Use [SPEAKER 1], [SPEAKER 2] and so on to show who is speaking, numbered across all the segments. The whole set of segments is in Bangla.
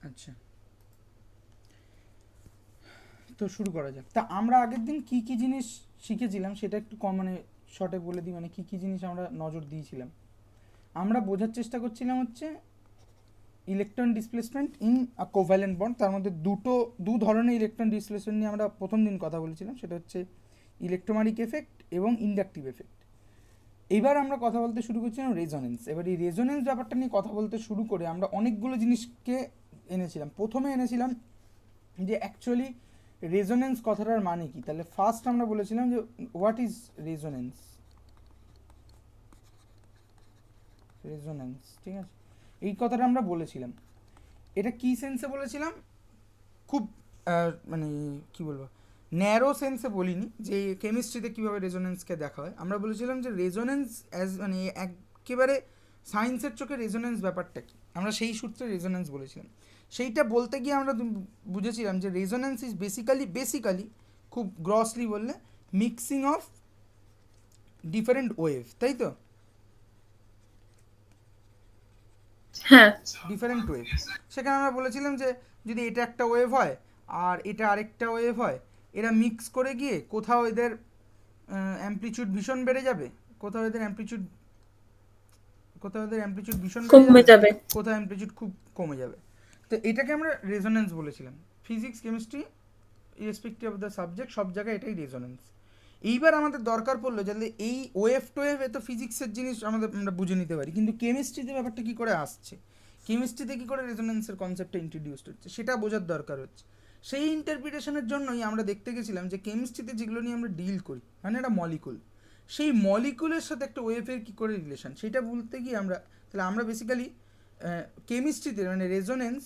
[SPEAKER 1] আচ্ছা, তো শুরু করা যাক। তা আমরা আগের দিন কি কি জিনিস শিখেছিলাম সেটা একটু কম মানে শর্টে বলে দিই, মানে কি কি জিনিস আমরা নজর দিয়েছিলাম। আমরা বোঝার চেষ্টা করছিলাম হচ্ছে electron displacement in a covalent bond. তার মধ্যে দু ধরনের ইলেকট্রন ডিসপ্লেসমেন্ট নিয়ে আমরা প্রথম দিন কথা বলেছিলাম, সেটা হচ্ছে ইলেকট্রোম্যাগনেটিক এফেক্ট এবং ইন্ডাকটিভ এফেক্ট। এবার আমরা কথা বলতে শুরু করছিলাম রেজোনেন্স। এবার এই রেজোনেন্স ব্যাপারটা নিয়ে কথা বলতে শুরু করে আমরা অনেকগুলো জিনিসকে এনেছিলাম। প্রথমে এনেছিলাম যে অ্যাকচুয়ালি রেজোনেন্স কথাটার মানে কি। তাহলে ফার্স্ট আমরা বলেছিলাম যে হোয়াট ইজ রেজোনেন্স। রেজোনেন্স, ঠিক আছে, এই কথাটা আমরা বলেছিলাম। এটা কি সেন্সে বলেছিলাম, খুব মানে কি বলবো, ন্যারো সেন্সে বলিনি যে কেমিস্ট্রিতে কীভাবে রেজোনেন্সকে দেখা হয়। আমরা বলেছিলাম যে রেজোনেন্স অ্যাজ মানে একেবারে সায়েন্সের চোখে রেজোনেন্স ব্যাপারটা কী, আমরা সেই সূত্রে রেজোনেন্স বলেছিলাম। সেইটা বলতে গিয়ে আমরা বুঝেছিলাম যে রেজোনেন্স ইজ বেসিক্যালি খুব গ্রসলি বললে মিক্সিং অফ ডিফারেন্ট ওয়েভ, তাই তো,
[SPEAKER 2] হ্যাঁ
[SPEAKER 1] ডিফারেন্ট ওয়েভ। সেখানে আমরা বলেছিলাম যে যদি এটা একটা ওয়েভ হয় আর এটা আরেকটা ওয়েভ হয়, এরা মিক্স করে গিয়ে কোথাও এদের অ্যাম্পলিটিউড ভীষণ বেড়ে যাবে, কোথাও এদের অ্যাম্পলিটিউড ভীষণ বেড়ে
[SPEAKER 2] কমে
[SPEAKER 1] যাবে,
[SPEAKER 2] যাবে।
[SPEAKER 1] কোথাও অ্যাম্পলিটিউড খুব কমে যাবে। তো এটাকে আমরা রেজোনেন্স বলেছিলাম। Physics, chemistry, irrespective of the subject, সব জায়গায় এটাই রেজোনেন্স। এইবার আমাদের দরকার পড়লো যাতে এই ওয়েভ টোয়েভ এ তো ফিজিক্সের জিনিস আমরা বুঝে নিতে পারি, কিন্তু কেমিস্ট্রিতে ব্যাপারটা কী করে আসছে, কেমিস্ট্রিতে কী করে রেজোনেন্সের কনসেপ্টটা ইন্ট্রোডিউসড হচ্ছে, সেটা বোঝার দরকার হচ্ছে। সেই ইন্টারপ্রিটেশনের জন্যই আমরা দেখতে গেছিলাম যে কেমিস্ট্রিতে যেগুলো নিয়ে আমরা ডিল করি, মানে একটা মলিকুল, সেই মলিকুলের সাথে একটা ওয়েভের কী করে রিলেশন, সেটা বলতে গিয়ে আমরা, তাহলে আমরা বেসিক্যালি কেমিস্ট্রিতে মানে রেজোনেন্স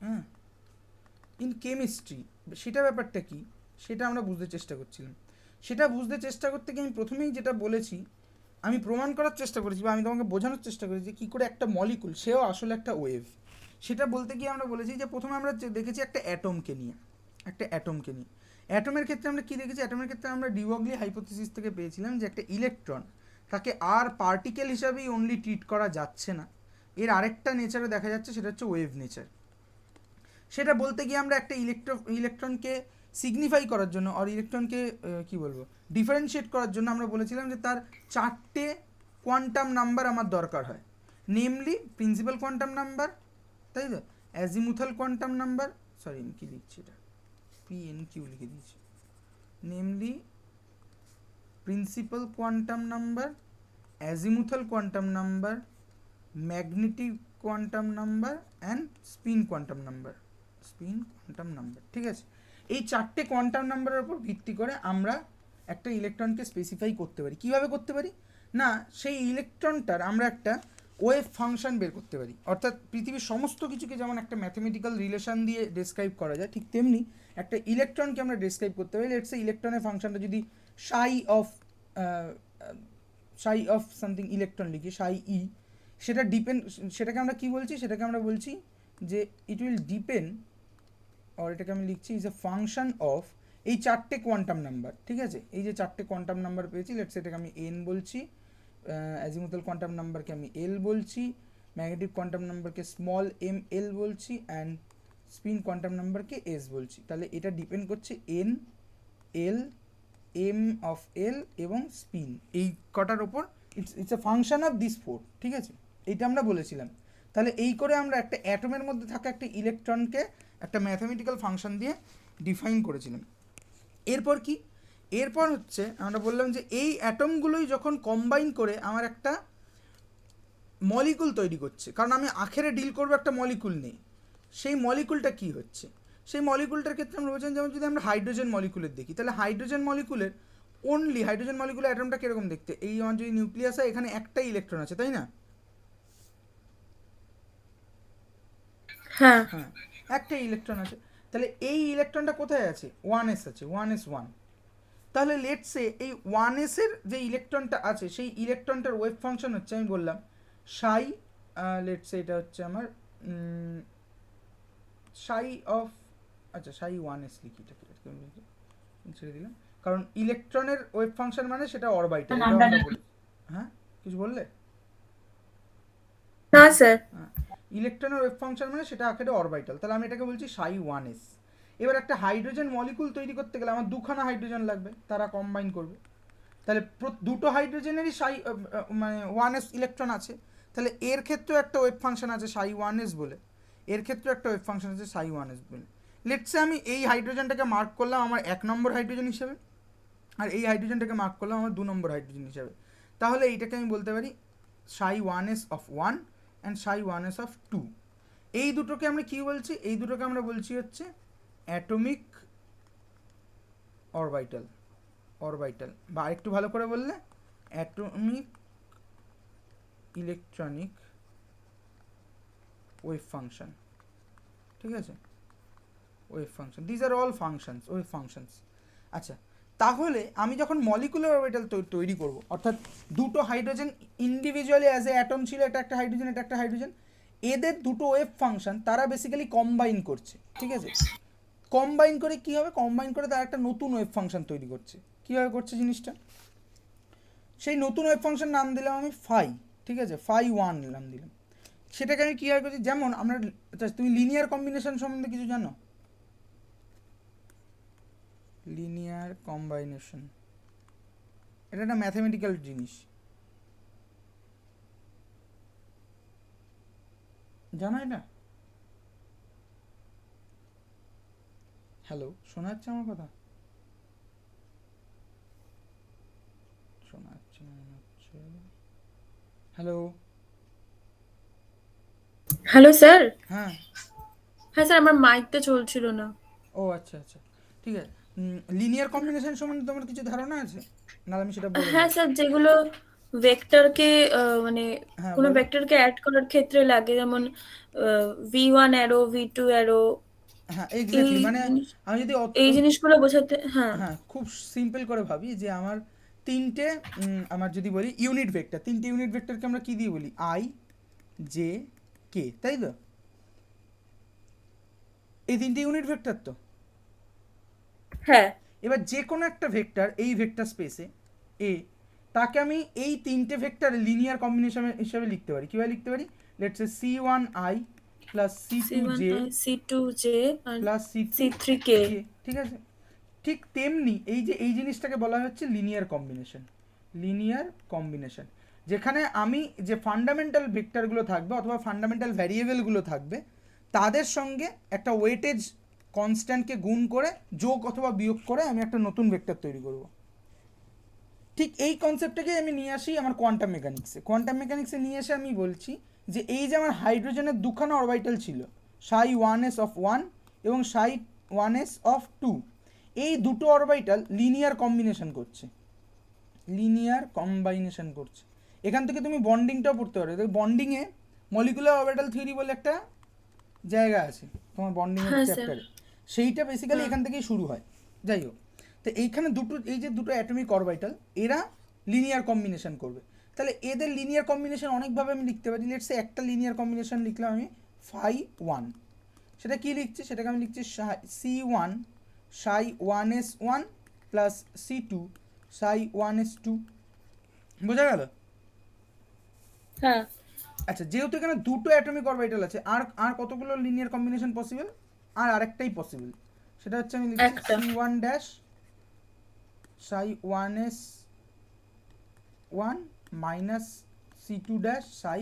[SPEAKER 1] হ্যাঁ ইন কেমিস্ট্রি সেটা ব্যাপারটা কি, সেটা আমরা বুঝতে চেষ্টা করছিলাম। সেটা বুঝতে চেষ্টা করতে গিয়ে আমি প্রথমেই যেটা বলেছি, আমি প্রমাণ করার চেষ্টা করেছি বা আমি তোমাকে বোঝানোর চেষ্টা করেছি যে কী করে একটা মলিকুল সেও আসলে একটা ওয়েভ। সেটা বলতে গিয়ে আমরা বলেছি যে প্রথমে আমরা দেখেছি একটা অ্যাটমকে নিয়ে, অ্যাটমের ক্ষেত্রে আমরা কী দেখেছি, অ্যাটমের ক্ষেত্রে আমরা ডিওগ্লি হাইপোথিসিস থেকে পেয়েছিলাম যে একটা ইলেকট্রন তাকে আর পার্টিকেল হিসাবেই অনলি ট্রিট করা যাচ্ছে না, এর আরেকটা নেচারে দেখা যাচ্ছে, সেটা হচ্ছে ওয়েভ নেচার। সেটা বলতে গিয়ে আমরা একটা ইলেকট্রনকে সিগনিফাই করার জন্য আর ইলেকট্রনকে কী বলবো ডিফারেন্সিয়েট করার জন্য আমরা বলেছিলাম যে তার চারটে কোয়ান্টাম নাম্বার আমার দরকার হয়, নেমলি প্রিন্সিপাল কোয়ান্টাম নাম্বার, তাই তো, অ্যাজিমুথাল কোয়ান্টাম নাম্বার, সরি আমি কী লিখছি এটা PNQ লিখে দিয়েছি, namely principal quantum number, azimuthal quantum number, magnetic quantum number and spin quantum number, ঠিক আছে। এই চারটে কোয়ান্টাম নাম্বারের উপর ভিত্তি করে আমরা একটা ইলেকট্রনকে স্পেসিফাই করতে পারি। কিভাবে করতে পারি না, সেই ইলেকট্রনটার আমরা একটা ওয়েভ ফাংশন বের করতে পারি। অর্থাৎ পৃথিবীর সমস্ত কিছুকে যেমন একটা ম্যাথমেটিক্যাল রিলেশন দিয়ে ডেসক্রাইব করা যায়, ঠিক তেমনি একটা ইলেকট্রনকে আমরা ডেসক্রাইব করতে পারি। লেটস সে ইলেকট্রনের ফাংশনটা যদি সাই অফ সামথিং ইলেকট্রন লিখি, সাই ই, সেটা সেটাকে আমরা কি বলছি, সেটাকে আমরা বলছি যে ইট উইল ডিপেন্ড, আর এটাকে আমি লিখছি ইজ এ ফাংশন অফ এই চারটে কোয়ান্টাম নাম্বার, ঠিক আছে। এই যে চারটে কোয়ান্টাম নাম্বার পেয়েছি, লেটস এটাকে আমি এন বলছি, অ্যাজিমুথাল কোয়ান্টাম নাম্বারকে আমি এল বলছি, ম্যাগনেটিক কোয়ান্টাম নাম্বারকে স্মল এম এল বলছি, অ্যান্ড স্পিন কোয়ান্টাম নাম্বারকে এস বলছি। তাহলে এটা ডিপেন্ড করছে N, L, M of L এবং স্পিন, এই কটার ওপর। It's a function of this four, ঠিক আছে, এইটা আমরা বলেছিলাম। তাহলে এই করে আমরা একটা অ্যাটমের মধ্যে থাকা একটা ইলেকট্রনকে একটা ম্যাথামেটিক্যাল ফাংশন দিয়ে ডিফাইন করেছিলাম। এরপর কি, এরপর হচ্ছে আমরা বললাম যে এই অ্যাটমগুলোই যখন কম্বাইন করে আমার একটা মলিকুল তৈরি করছে, কারণ আমি আখেরে ডিল করবো একটা মলিকুল নেই, সেই মলিকুলটা কি হচ্ছে, সেই মলিকুলটার ক্ষেত্রে আমরা বলছেন যেমন যদি আমরা হাইড্রোজেন মলিকুলের দেখি, তাহলে হাইড্রোজেন মলিকুলের অ্যাটমটা কীরকম দেখতে, এই আমার যদি নিউক্লিয়াস হয় এখানে একটাই ইলেকট্রন আছে, তাই না,
[SPEAKER 2] হ্যাঁ
[SPEAKER 1] হ্যাঁ একটা ইলেকট্রন আছে। তাহলে এই ইলেকট্রনটা কোথায় আছে, 1s আছে, 1s1। তাহলে লেটসে এই 1s এর যে ইলেকট্রনটা আছে সেই ইলেকট্রনটার ওয়েভ ফাংশন হচ্ছে, আমি বললাম সাই, লেটসে এটা হচ্ছে আমার সাই অফ, আচ্ছা সাই 1s লিখি, এটা ছেড়ে দিলাম, কারণ ইলেকট্রনের ওয়েভ ফাংশন মানে সেটা অরবাইটাল, এটাও আমরা বলি। হ্যাঁ কিছু বললে,
[SPEAKER 2] না স্যার।
[SPEAKER 1] হ্যাঁ, ইলেকট্রনের ওয়েভ ফাংশন মানে সেটা আকারে অরবিটাল, তাহলে আমি এটাকে বলছি সাই 1s। এবার একটা হাইড্রোজেন মলিকুল তৈরি করতে গেলে আমার দুখানা হাইড্রোজেন লাগবে, তারা কম্বাইন করবে, তাহলে দুটো হাইড্রোজেনেরই সাই মানে 1s ইলেকট্রন আছে, তাহলে এর ক্ষেত্রেও একটা ওয়েভ ফাংশন আছে সাই 1s বলে, এর ক্ষেত্রেও একটা ওয়েভ ফাংশন আছে সাই 1s বলে। লেটসে আমি এই হাইড্রোজেনটাকে মার্ক করলাম আমার 1 নম্বর হাইড্রোজেন হিসেবে, আর এই হাইড্রোজেনটাকে মার্ক করলাম আমার 2 নম্বর হাইড্রোজেন হিসেবে, তাহলে এইটাকে আমি বলতে পারি সাই 1s of 1 and Sai 1s of 2। এই দুটোকে আমরা কী বলছি, এই দুটোকে আমরা বলছি হচ্ছে অ্যাটমিক অরবিটাল, অরবিটাল, বা আরেকটু ভালো করে বললে অ্যাটমিক ইলেকট্রনিক ওয়েভ ফাংশন, ঠিক আছে, wave function, these are all functions, wave functions. আচ্ছা, তাহলে আমি যখন মলিকুলার অরবিটাল তৈরি করব, অর্থাৎ দুটো hydrogen individually as a atom ছিল, এটা একটা হাইড্রোজেন, এটা একটা হাইড্রোজেন, এদের দুটো ওয়েভ ফাংশন তারা বেসিক্যালি কম্বাইন করছে, ঠিক আছে, কম্বাইন করে কী হবে, কম্বাইন করে তারা একটা নতুন ওয়েভ ফাংশন তৈরি করছে। কীভাবে করছে জিনিসটা, সেই নতুন ওয়েভ ফাংশন নাম দিলাম আমি ফাই, ঠিক আছে, ফাই 1 নাম দিলাম। সেটাকে আমি কীভাবে করছি, যেমন আমরা, তুমি লিনিয়ার কম্বিনেশন সম্বন্ধে কিছু জানো? লিনিয়ার কম্বাইনেশন এটা একটা ম্যাথমেটিক্যাল জিনিস, জানো এটা? হ্যালো, শোনা যাচ্ছে আমার কথা? শোনা যাচ্ছে না মনে হচ্ছে। Hello,
[SPEAKER 2] hello sir.
[SPEAKER 1] হ্যাঁ
[SPEAKER 2] হ্যাঁ স্যার, আমার মাইকটা চলছিল না।
[SPEAKER 1] ও আচ্ছা আচ্ছা, ঠিক আছে। লিনিয়ার কম্বিনেশন সম্বন্ধে তোমার কিছু ধারণা আছে? না আমি সেটা বলে
[SPEAKER 2] হ্যাঁ
[SPEAKER 1] দিই।
[SPEAKER 2] স্যার, যেগুলো ভেক্টরকে মানে
[SPEAKER 1] হ্যাঁ
[SPEAKER 2] কোনো
[SPEAKER 1] বলো।
[SPEAKER 2] ভেক্টরকে অ্যাড করার ক্ষেত্রে লাগে, যেমন V1 অ্যারো, V2 অ্যারো,
[SPEAKER 1] হ্যাঁ
[SPEAKER 2] এই
[SPEAKER 1] এক্স্যাক্টলি, মানে
[SPEAKER 2] জিনিস
[SPEAKER 1] আমি যদি
[SPEAKER 2] এই জিনিসগুলো বোঝাতে। হ্যাঁ
[SPEAKER 1] হ্যাঁ খুব সিম্পল করে ভাবি যে আমার তিনটে আমার যদি বলি ইউনিট ভেক্টর, তিনটে ইউনিট ভেক্টরকে আমরা কী দিয়ে বলি, আই জে কে, তাই তো? এই তিনটে ইউনিট ভেক্টর তো।
[SPEAKER 2] হ্যাঁ
[SPEAKER 1] এবার যে কোনো একটা ভেক্টর এই ভেক্টর স্পেসে এ, তাকে আমি এই তিনটে ভেক্টর লিনিয়ার কম্বিনেশন হিসেবে লিখতে পারি। কীভাবে লিখতে পারি, let's say C1i plus C2j
[SPEAKER 2] C1 C2J আর
[SPEAKER 1] প্লাস
[SPEAKER 2] C3K।
[SPEAKER 1] C3k, ঠিক আছে। ঠিক তেমনি এই যে এই জিনিসটাকে বলা হচ্ছে লিনিয়ার কম্বিনেশন, লিনিয়ার কম্বিনেশন, যেখানে আমি যে ফান্ডামেন্টাল ভেক্টরগুলো থাকবে অথবা ফান্ডামেন্টাল ভ্যারিয়েবলগুলো থাকবে তাদের সঙ্গে একটা ওয়েটেজ কনস্ট্যান্টকে গুণ করে যোগ অথবা বিয়োগ করে আমি একটা নতুন ভেক্টর তৈরি করব। ঠিক এই কনসেপ্টটাকে আমি নিয়ে আসি আমার কোয়ান্টাম মেকানিক্সে। কোয়ান্টাম মেকানিক্সে নিয়ে এসে আমি বলছি যে এই যে আমার হাইড্রোজেনের দুখানা অরবিটাল ছিল, সাই 1s অফ 1 এবং সাই 1s অফ 2, এই দুটো অরবিটাল লিনিয়ার কম্বিনেশন করছে, লিনিয়ার কম্বাইনেশন করছে। এখান থেকে তুমি বন্ডিংটাও পড়তে পারো, বন্ডিংয়ে মলিকুলার অরবিটাল থিওরি বলে একটা জায়গা আছে তোমার বন্ডিংয়ের
[SPEAKER 2] হ্যাঁ স্যার।
[SPEAKER 1] চ্যাপ্টারে, সেইটা বেসিক্যালি
[SPEAKER 2] হ্যাঁ
[SPEAKER 1] এখান থেকেই শুরু হয়। যাই হোক, তো এইখানে দুটো, এই যে দুটো অ্যাটমিক অরবিটাল এরা লিনিয়ার কম্বিনেশন করবে, তাহলে এদের লিনিয়ার কম্বিনেশন অনেকভাবে আমি লিখতে পারি। লেটসে একটা লিনিয়ার কম্বিনেশন লিখলাম আমি ফাই 1, সেটা কী লিখছি, সেটাকে আমি লিখছি C1 সাই 1s1 প্লাস C2 সাই 1s2, বোঝা গেল?
[SPEAKER 2] হ্যাঁ
[SPEAKER 1] আচ্ছা, যেহেতু এখানে দুটো অ্যাটমিক অরবিটাল আছে, আর আর কতগুলো লিনিয়ার কম্বিনেশন পসিবল, আর আরেকটাই পসিবল, সেটা হচ্ছে আমি লিখছি
[SPEAKER 2] একটা।
[SPEAKER 1] C1 ড্যাশ সাই 1s1 মাইনাস C2 ড্যাশ সাই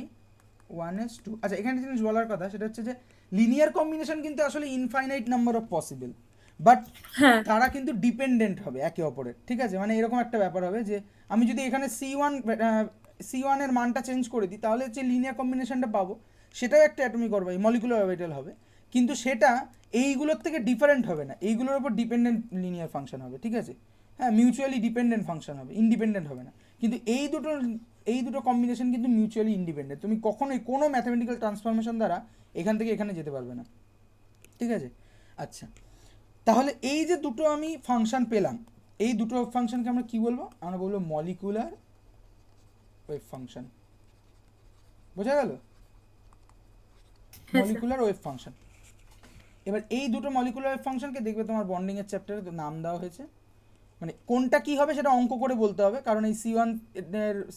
[SPEAKER 1] 1s2। আচ্ছা, এখানে জিনিস বলার কথা সেটা হচ্ছে যে লিনিয়ার কম্বিনেশন কিন্তু আসলে infinite number of possible, but
[SPEAKER 2] হ্যাঁ
[SPEAKER 1] তারা কিন্তু ডিপেন্ডেন্ট হবে একে অপরের, ঠিক আছে, মানে এরকম একটা ব্যাপার হবে যে আমি যদি এখানে C1 এর মানটা চেঞ্জ করে দিই তাহলে যে লিনিয়ার কম্বিনেশনটা পাবো সেটাও একটা অ্যাটমিক অরবিটাল, মলিকুলার অরবিটাল হবে, কিন্তু সেটা এইগুলোর থেকে ডিফারেন্ট হবে না, এইগুলোর উপর ডিপেন্ডেন্ট লিনিয়ার ফাংশন হবে, ঠিক আছে, হ্যাঁ মিউচুয়ালি ডিপেন্ডেন্ট ফাংশন হবে, ইন্ডিপেন্ডেন্ট হবে না। কিন্তু এই দুটো কম্বিনেশন কিন্তু মিউচুয়ালি ইন্ডিপেন্ডেন্ট, তুমি কখনোই কোনো ম্যাথমেটিক্যাল ট্রান্সফরমেশন দ্বারা এখান থেকে এখানে যেতে পারবে না, ঠিক আছে। আচ্ছা, তাহলে এই যে দুটো আমি ফাংশন পেলাম, এই দুটো ফাংশনকে আমরা কি বলবো, আমরা বলবো মলিকুলার ওয়েভ ফাংশন, বোঝা গেল?
[SPEAKER 2] হ্যাঁ স্যার।
[SPEAKER 1] Molecular wave function. এবার এই দুটো মলিকুলার ওয়েভ ফাংশনকে দেখবে তোমার বন্ডিংয়ের চ্যাপ্টারে নাম দেওয়া হয়েছে, মানে কোনটা কি হবে সেটা অঙ্ক করে বলতে হবে, কারণ এই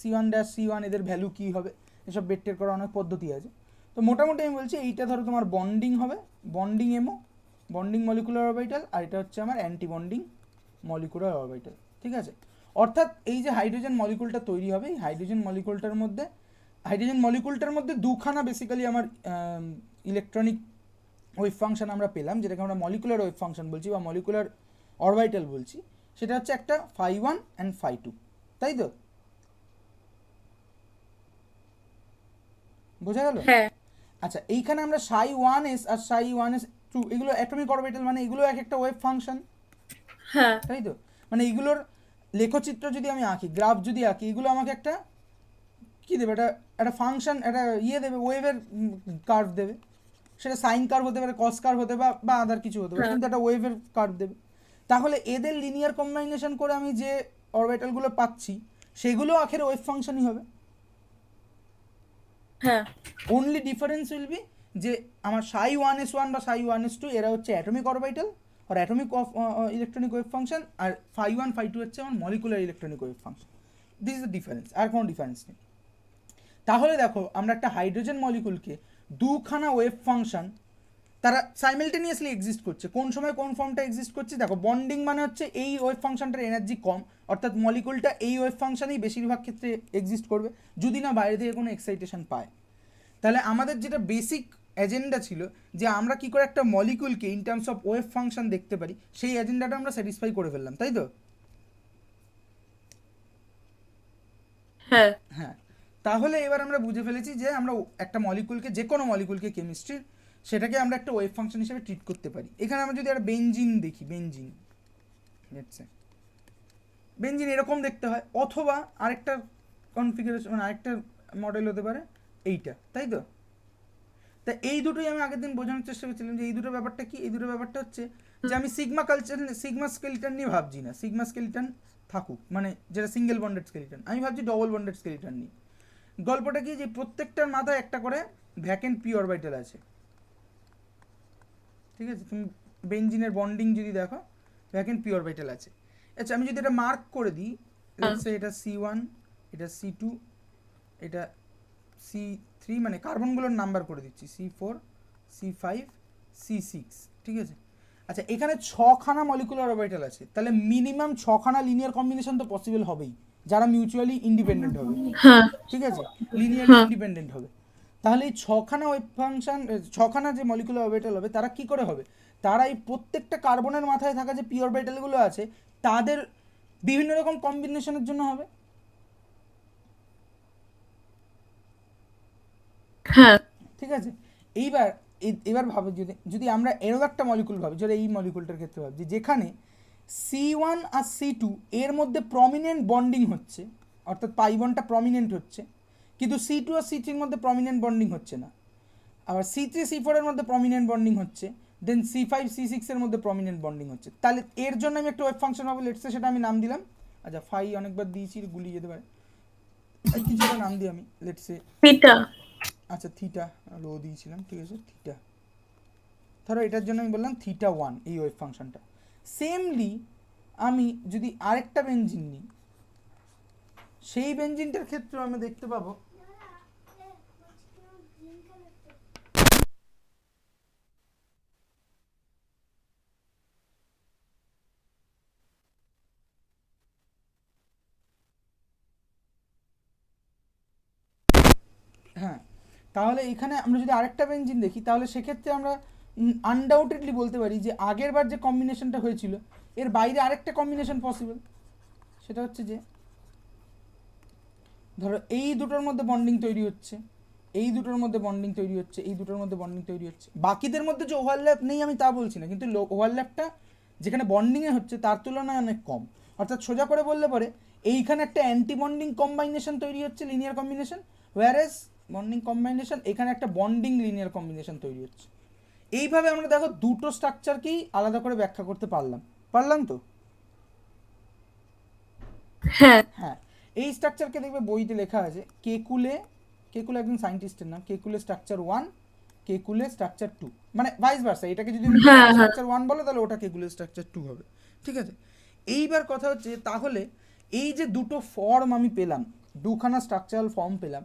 [SPEAKER 1] C1 ড্যাশ C1 এদের ভ্যালু কী হবে এসব বের টের করার অনেক পদ্ধতি আছে। তো মোটামুটি আমি বলছি এইটা ধরো তোমার বন্ডিং হবে, বন্ডিং এমও, বন্ডিং মলিকুলার অরবিটাল, আর এটা হচ্ছে আমার অ্যান্টি বন্ডিং মলিকুলার অরবিটাল। ঠিক আছে, অর্থাৎ এই যে হাইড্রোজেন মলিকুলটা তৈরি হবে, এই হাইড্রোজেন মলিকুলটার মধ্যে দুখানা বেসিক্যালি আমার ইলেকট্রনিক ওয়েভ ফাংশন আমরা পেলাম, যেটাকে আমরা মলিকুলার ওয়েভ ফাংশন বলছি বা মলিকুলার অরবিটাল বলছি। সেটা হচ্ছে একটা φ1 অ্যান্ড φ2, তাই তো? বোঝা গেল?
[SPEAKER 2] হ্যাঁ
[SPEAKER 1] আচ্ছা, এইখানে আমরা ψ1s আর ψ1s2 এগুলো অ্যাটমিক অরবিটাল, মানে এগুলো এক একটা ওয়েভ ফাংশন,
[SPEAKER 2] হ্যাঁ
[SPEAKER 1] তাই তো? মানে এইগুলোর লেখচিত্র যদি আমি আঁকি, গ্রাফ যদি আঁকি, এগুলো আমাকে একটা কী দেবে, একটা একটা ফাংশন, একটা দেবে, ওয়েভের কার্ভ দেবে। সেটা সাইন কার্ভ হতে পারে, কস কার্ভ হতে পারে, বা আদার কিছু হতে পারে, কিন্তু একটা ওয়েভের কার্ভ দেবে। তাহলে এদের লিনিয়ার কম্বাইনেশন করে আমি যে অরবিটালগুলো পাচ্ছি সেগুলো আখের ওয়েভ ফাংশনই হবে।
[SPEAKER 2] হ্যাঁ
[SPEAKER 1] অনলি ডিফারেন্স উইল বি যে আমার ψ1s1 বা ψ1s2 এরা হচ্ছে অ্যাটমিক অরবিটাল আর অ্যাটমিক ইলেকট্রনিক ওয়েভ ফাংশন, আর φ1 φ2 হচ্ছে আমার molecular electronic wave function. This is the difference, আর কোনো ডিফারেন্স নেই। তাহলে দেখো, আমরা একটা হাইড্রোজেন মলিকুলকে দুখানা ওয়েভ ফাংশন তারা সাইমেলটেনিয়াসলি এক্সিস্ট করছে। কোন সময় কোন ফর্মটা এক্সিস্ট করছে দেখো, বন্ডিং মানে হচ্ছে এই ওয়েভ ফাংশনটার এনার্জি কম, অর্থাৎ মলিকুলটা এই ওয়েভ ফাংশনেই বেশিরভাগ ক্ষেত্রে এক্সিস্ট করবে যদি না বাইরে থেকে কোনো এক্সাইটেশন পায়। তাহলে আমাদের যেটা বেসিক এজেন্ডা ছিল যে আমরা কি করে একটা মলিকুলকে in terms of wave function দেখতে পারি, সেই এজেন্ডাটা আমরা স্যাটিসফাই করে ফেললাম, তাই তো?
[SPEAKER 2] হ্যাঁ
[SPEAKER 1] হ্যাঁ, তাহলে এবার আমরা বুঝে ফেলেছি যে আমরা একটা মলিকুলকে, যে কোনো মলিকুলকে কেমিস্ট্রির, সেটাকে আমরা একটা ওয়েভ ফাংশন হিসেবে ট্রিট করতে পারি। এখানে আমরা যদি একটা বেঞ্জিন দেখি, বেঞ্জিন এরকম দেখতে হয়, অথবা আরেকটা কনফিগারেশন, মানে আরেকটা মডেল হতে পারে এইটা, তাই তো? তা এই দুটোই আমি আগের দিন বোঝানোর চেষ্টা করছিলাম যে এই দুটো ব্যাপারটা কি। এই দুটো ব্যাপারটা হচ্ছে যে আমি সিগমা স্কেলিটন নিয়ে ভাবছি না, সিগমা স্কেলিটন থাকুক, মানে যেটা সিঙ্গেল বন্ডেড স্কেলিটন, আমি ভাবছি ডবল বন্ডেড স্কেলিটন নিয়ে। গল্পটা কি, যে প্রত্যেকটার মাথায় একটা করে ভ্যাকেন্ট পি অরবিটাল আছে। ঠিক আছে, তুমি বেঞ্জিনের বন্ডিং যদি দেখো, ভ্যাকেন্ট পি অরবিটাল আছে। আচ্ছা, আমি যদি এটা মার্ক করে দিই, এটা C1, এটা C2, এটা C3, মানে কার্বনগুলোর নাম্বার করে দিচ্ছি, C4, C5, C6, ঠিক আছে? আচ্ছা, এখানে 6খানা মলিকুলার অরবিটাল আছে, তাহলে মিনিমাম 6খানা লিনিয়ার কম্বিনেশন তো পসিবল হবেই, যারা মিউচুয়ালি ইন্ডিপেন্ডেন্ট হবে।
[SPEAKER 2] হ্যাঁ
[SPEAKER 1] ঠিক আছে, লিনিয়ারলি ইন্ডিপেন্ডেন্ট হবে। তাহলে এই 6খানা ওয়েভ ফাংশন, 6খানা যে মলিকুলার অরবিটাল হবে, তারা কি করে হবে? তারা এই প্রত্যেকটা কার্বনের মাথায় থাকা যে পি অরবিটালগুলো আছে তাদের বিভিন্ন রকম কম্বিনেশনের জন্য হবে।
[SPEAKER 2] হ্যাঁ
[SPEAKER 1] ঠিক আছে, এবার ভাবো, যদি আমরা এরও একটা মলিকুল ভাবি, যেটা এই মলিকুলটার ক্ষেত্রে ভাবছি, যেখানে C1 আর C2 এর মধ্যে প্রমিনেন্ট বন্ডিং হচ্ছে, অর্থাৎ পাই বন্ডটা প্রমিনেন্ট হচ্ছে, কিন্তু C2 আর C3 এর মধ্যে প্রমিনেন্ট বন্ডিং হচ্ছে না। আবার C3 C4 এর মধ্যে প্রমিনেন্ট বন্ডিং হচ্ছে, দেন C5 C6 এর মধ্যে প্রমিনেন্ট বন্ডিং হচ্ছে। তাহলে এর জন্য আমি একটা ওয়েভ ফাংশন হবে, লেটসে সেটা আমি নাম দিলাম, আচ্ছা ফাই অনেকবার দিয়েছি, গুলিয়ে যেতে পারে, কিছুটা নাম দিই আমি, লেটসে
[SPEAKER 2] থিটা
[SPEAKER 1] আচ্ছা থিটা রো দিয়েছিলাম, ঠিক আছে, থিটা। ধরো এটার জন্য আমি বললাম θ1, এই ওয়েভ ফাংশনটা। সেমলি আমি যদি আরেকটা বেঞ্জিন নিই, সেই বেঞ্জিনটার ক্ষেত্রে আমি দেখতে পাবো হ্যাঁ, তাহলে এখানে আমরা যদি আরেকটা বেঞ্জিন দেখি, তাহলে সেক্ষেত্রে আমরা আনডাউটেডলি বলতে পারি যে আগের বার যে কম্বিনেশনটা হয়েছিল এর বাইরে আরেকটা কম্বিনেশন পসিবল। সেটা হচ্ছে যে ধরো এই দুটোর মধ্যে বন্ডিং তৈরি হচ্ছে, এই দুটোর মধ্যে বন্ডিং তৈরি হচ্ছে, এই দুটোর মধ্যে বন্ডিং তৈরি হচ্ছে, বাকিদের মধ্যে যে ওভারল্যাপ নেই আমি তা বলছি না, কিন্তু ওভারল্যাপটা যেখানে বন্ডিংয়ে হচ্ছে তার তুলনায় অনেক কম। অর্থাৎ সোজা করে বললে পরে এইখানে একটা অ্যান্টি বন্ডিং কম্বাইনেশন তৈরি হচ্ছে, লিনিয়ার কম্বিনেশন, ওয়ারেস বন্ডিং কম্বাইনেশন, এখানে একটা বন্ডিং লিনিয়ার কম্বিনেশন তৈরি হচ্ছে। এইভাবে আমরা দেখো দুটো স্ট্রাকচারকেই আলাদা করে ব্যাখ্যা করতে পারলাম তো?
[SPEAKER 2] হ্যাঁ
[SPEAKER 1] হ্যাঁ, এই স্ট্রাকচারকে দেখবে বইতে লেখা আছে, কেকুলে একজন সায়েন্টিস্টের নাম, কেকুলে স্ট্রাকচার 1, কেকুলে স্ট্রাকচার 2, মানে ভাইস ভার্সা। এটাকে যদি স্ট্রাকচার 1 বলো তাহলে ওটা কেকুলে স্ট্রাকচার 2 হবে। ঠিক আছে, এইবার কথা হচ্ছে তাহলে এই যে দুটো ফর্ম আমি পেলাম, দুখানা স্ট্রাকচারাল ফর্ম পেলাম,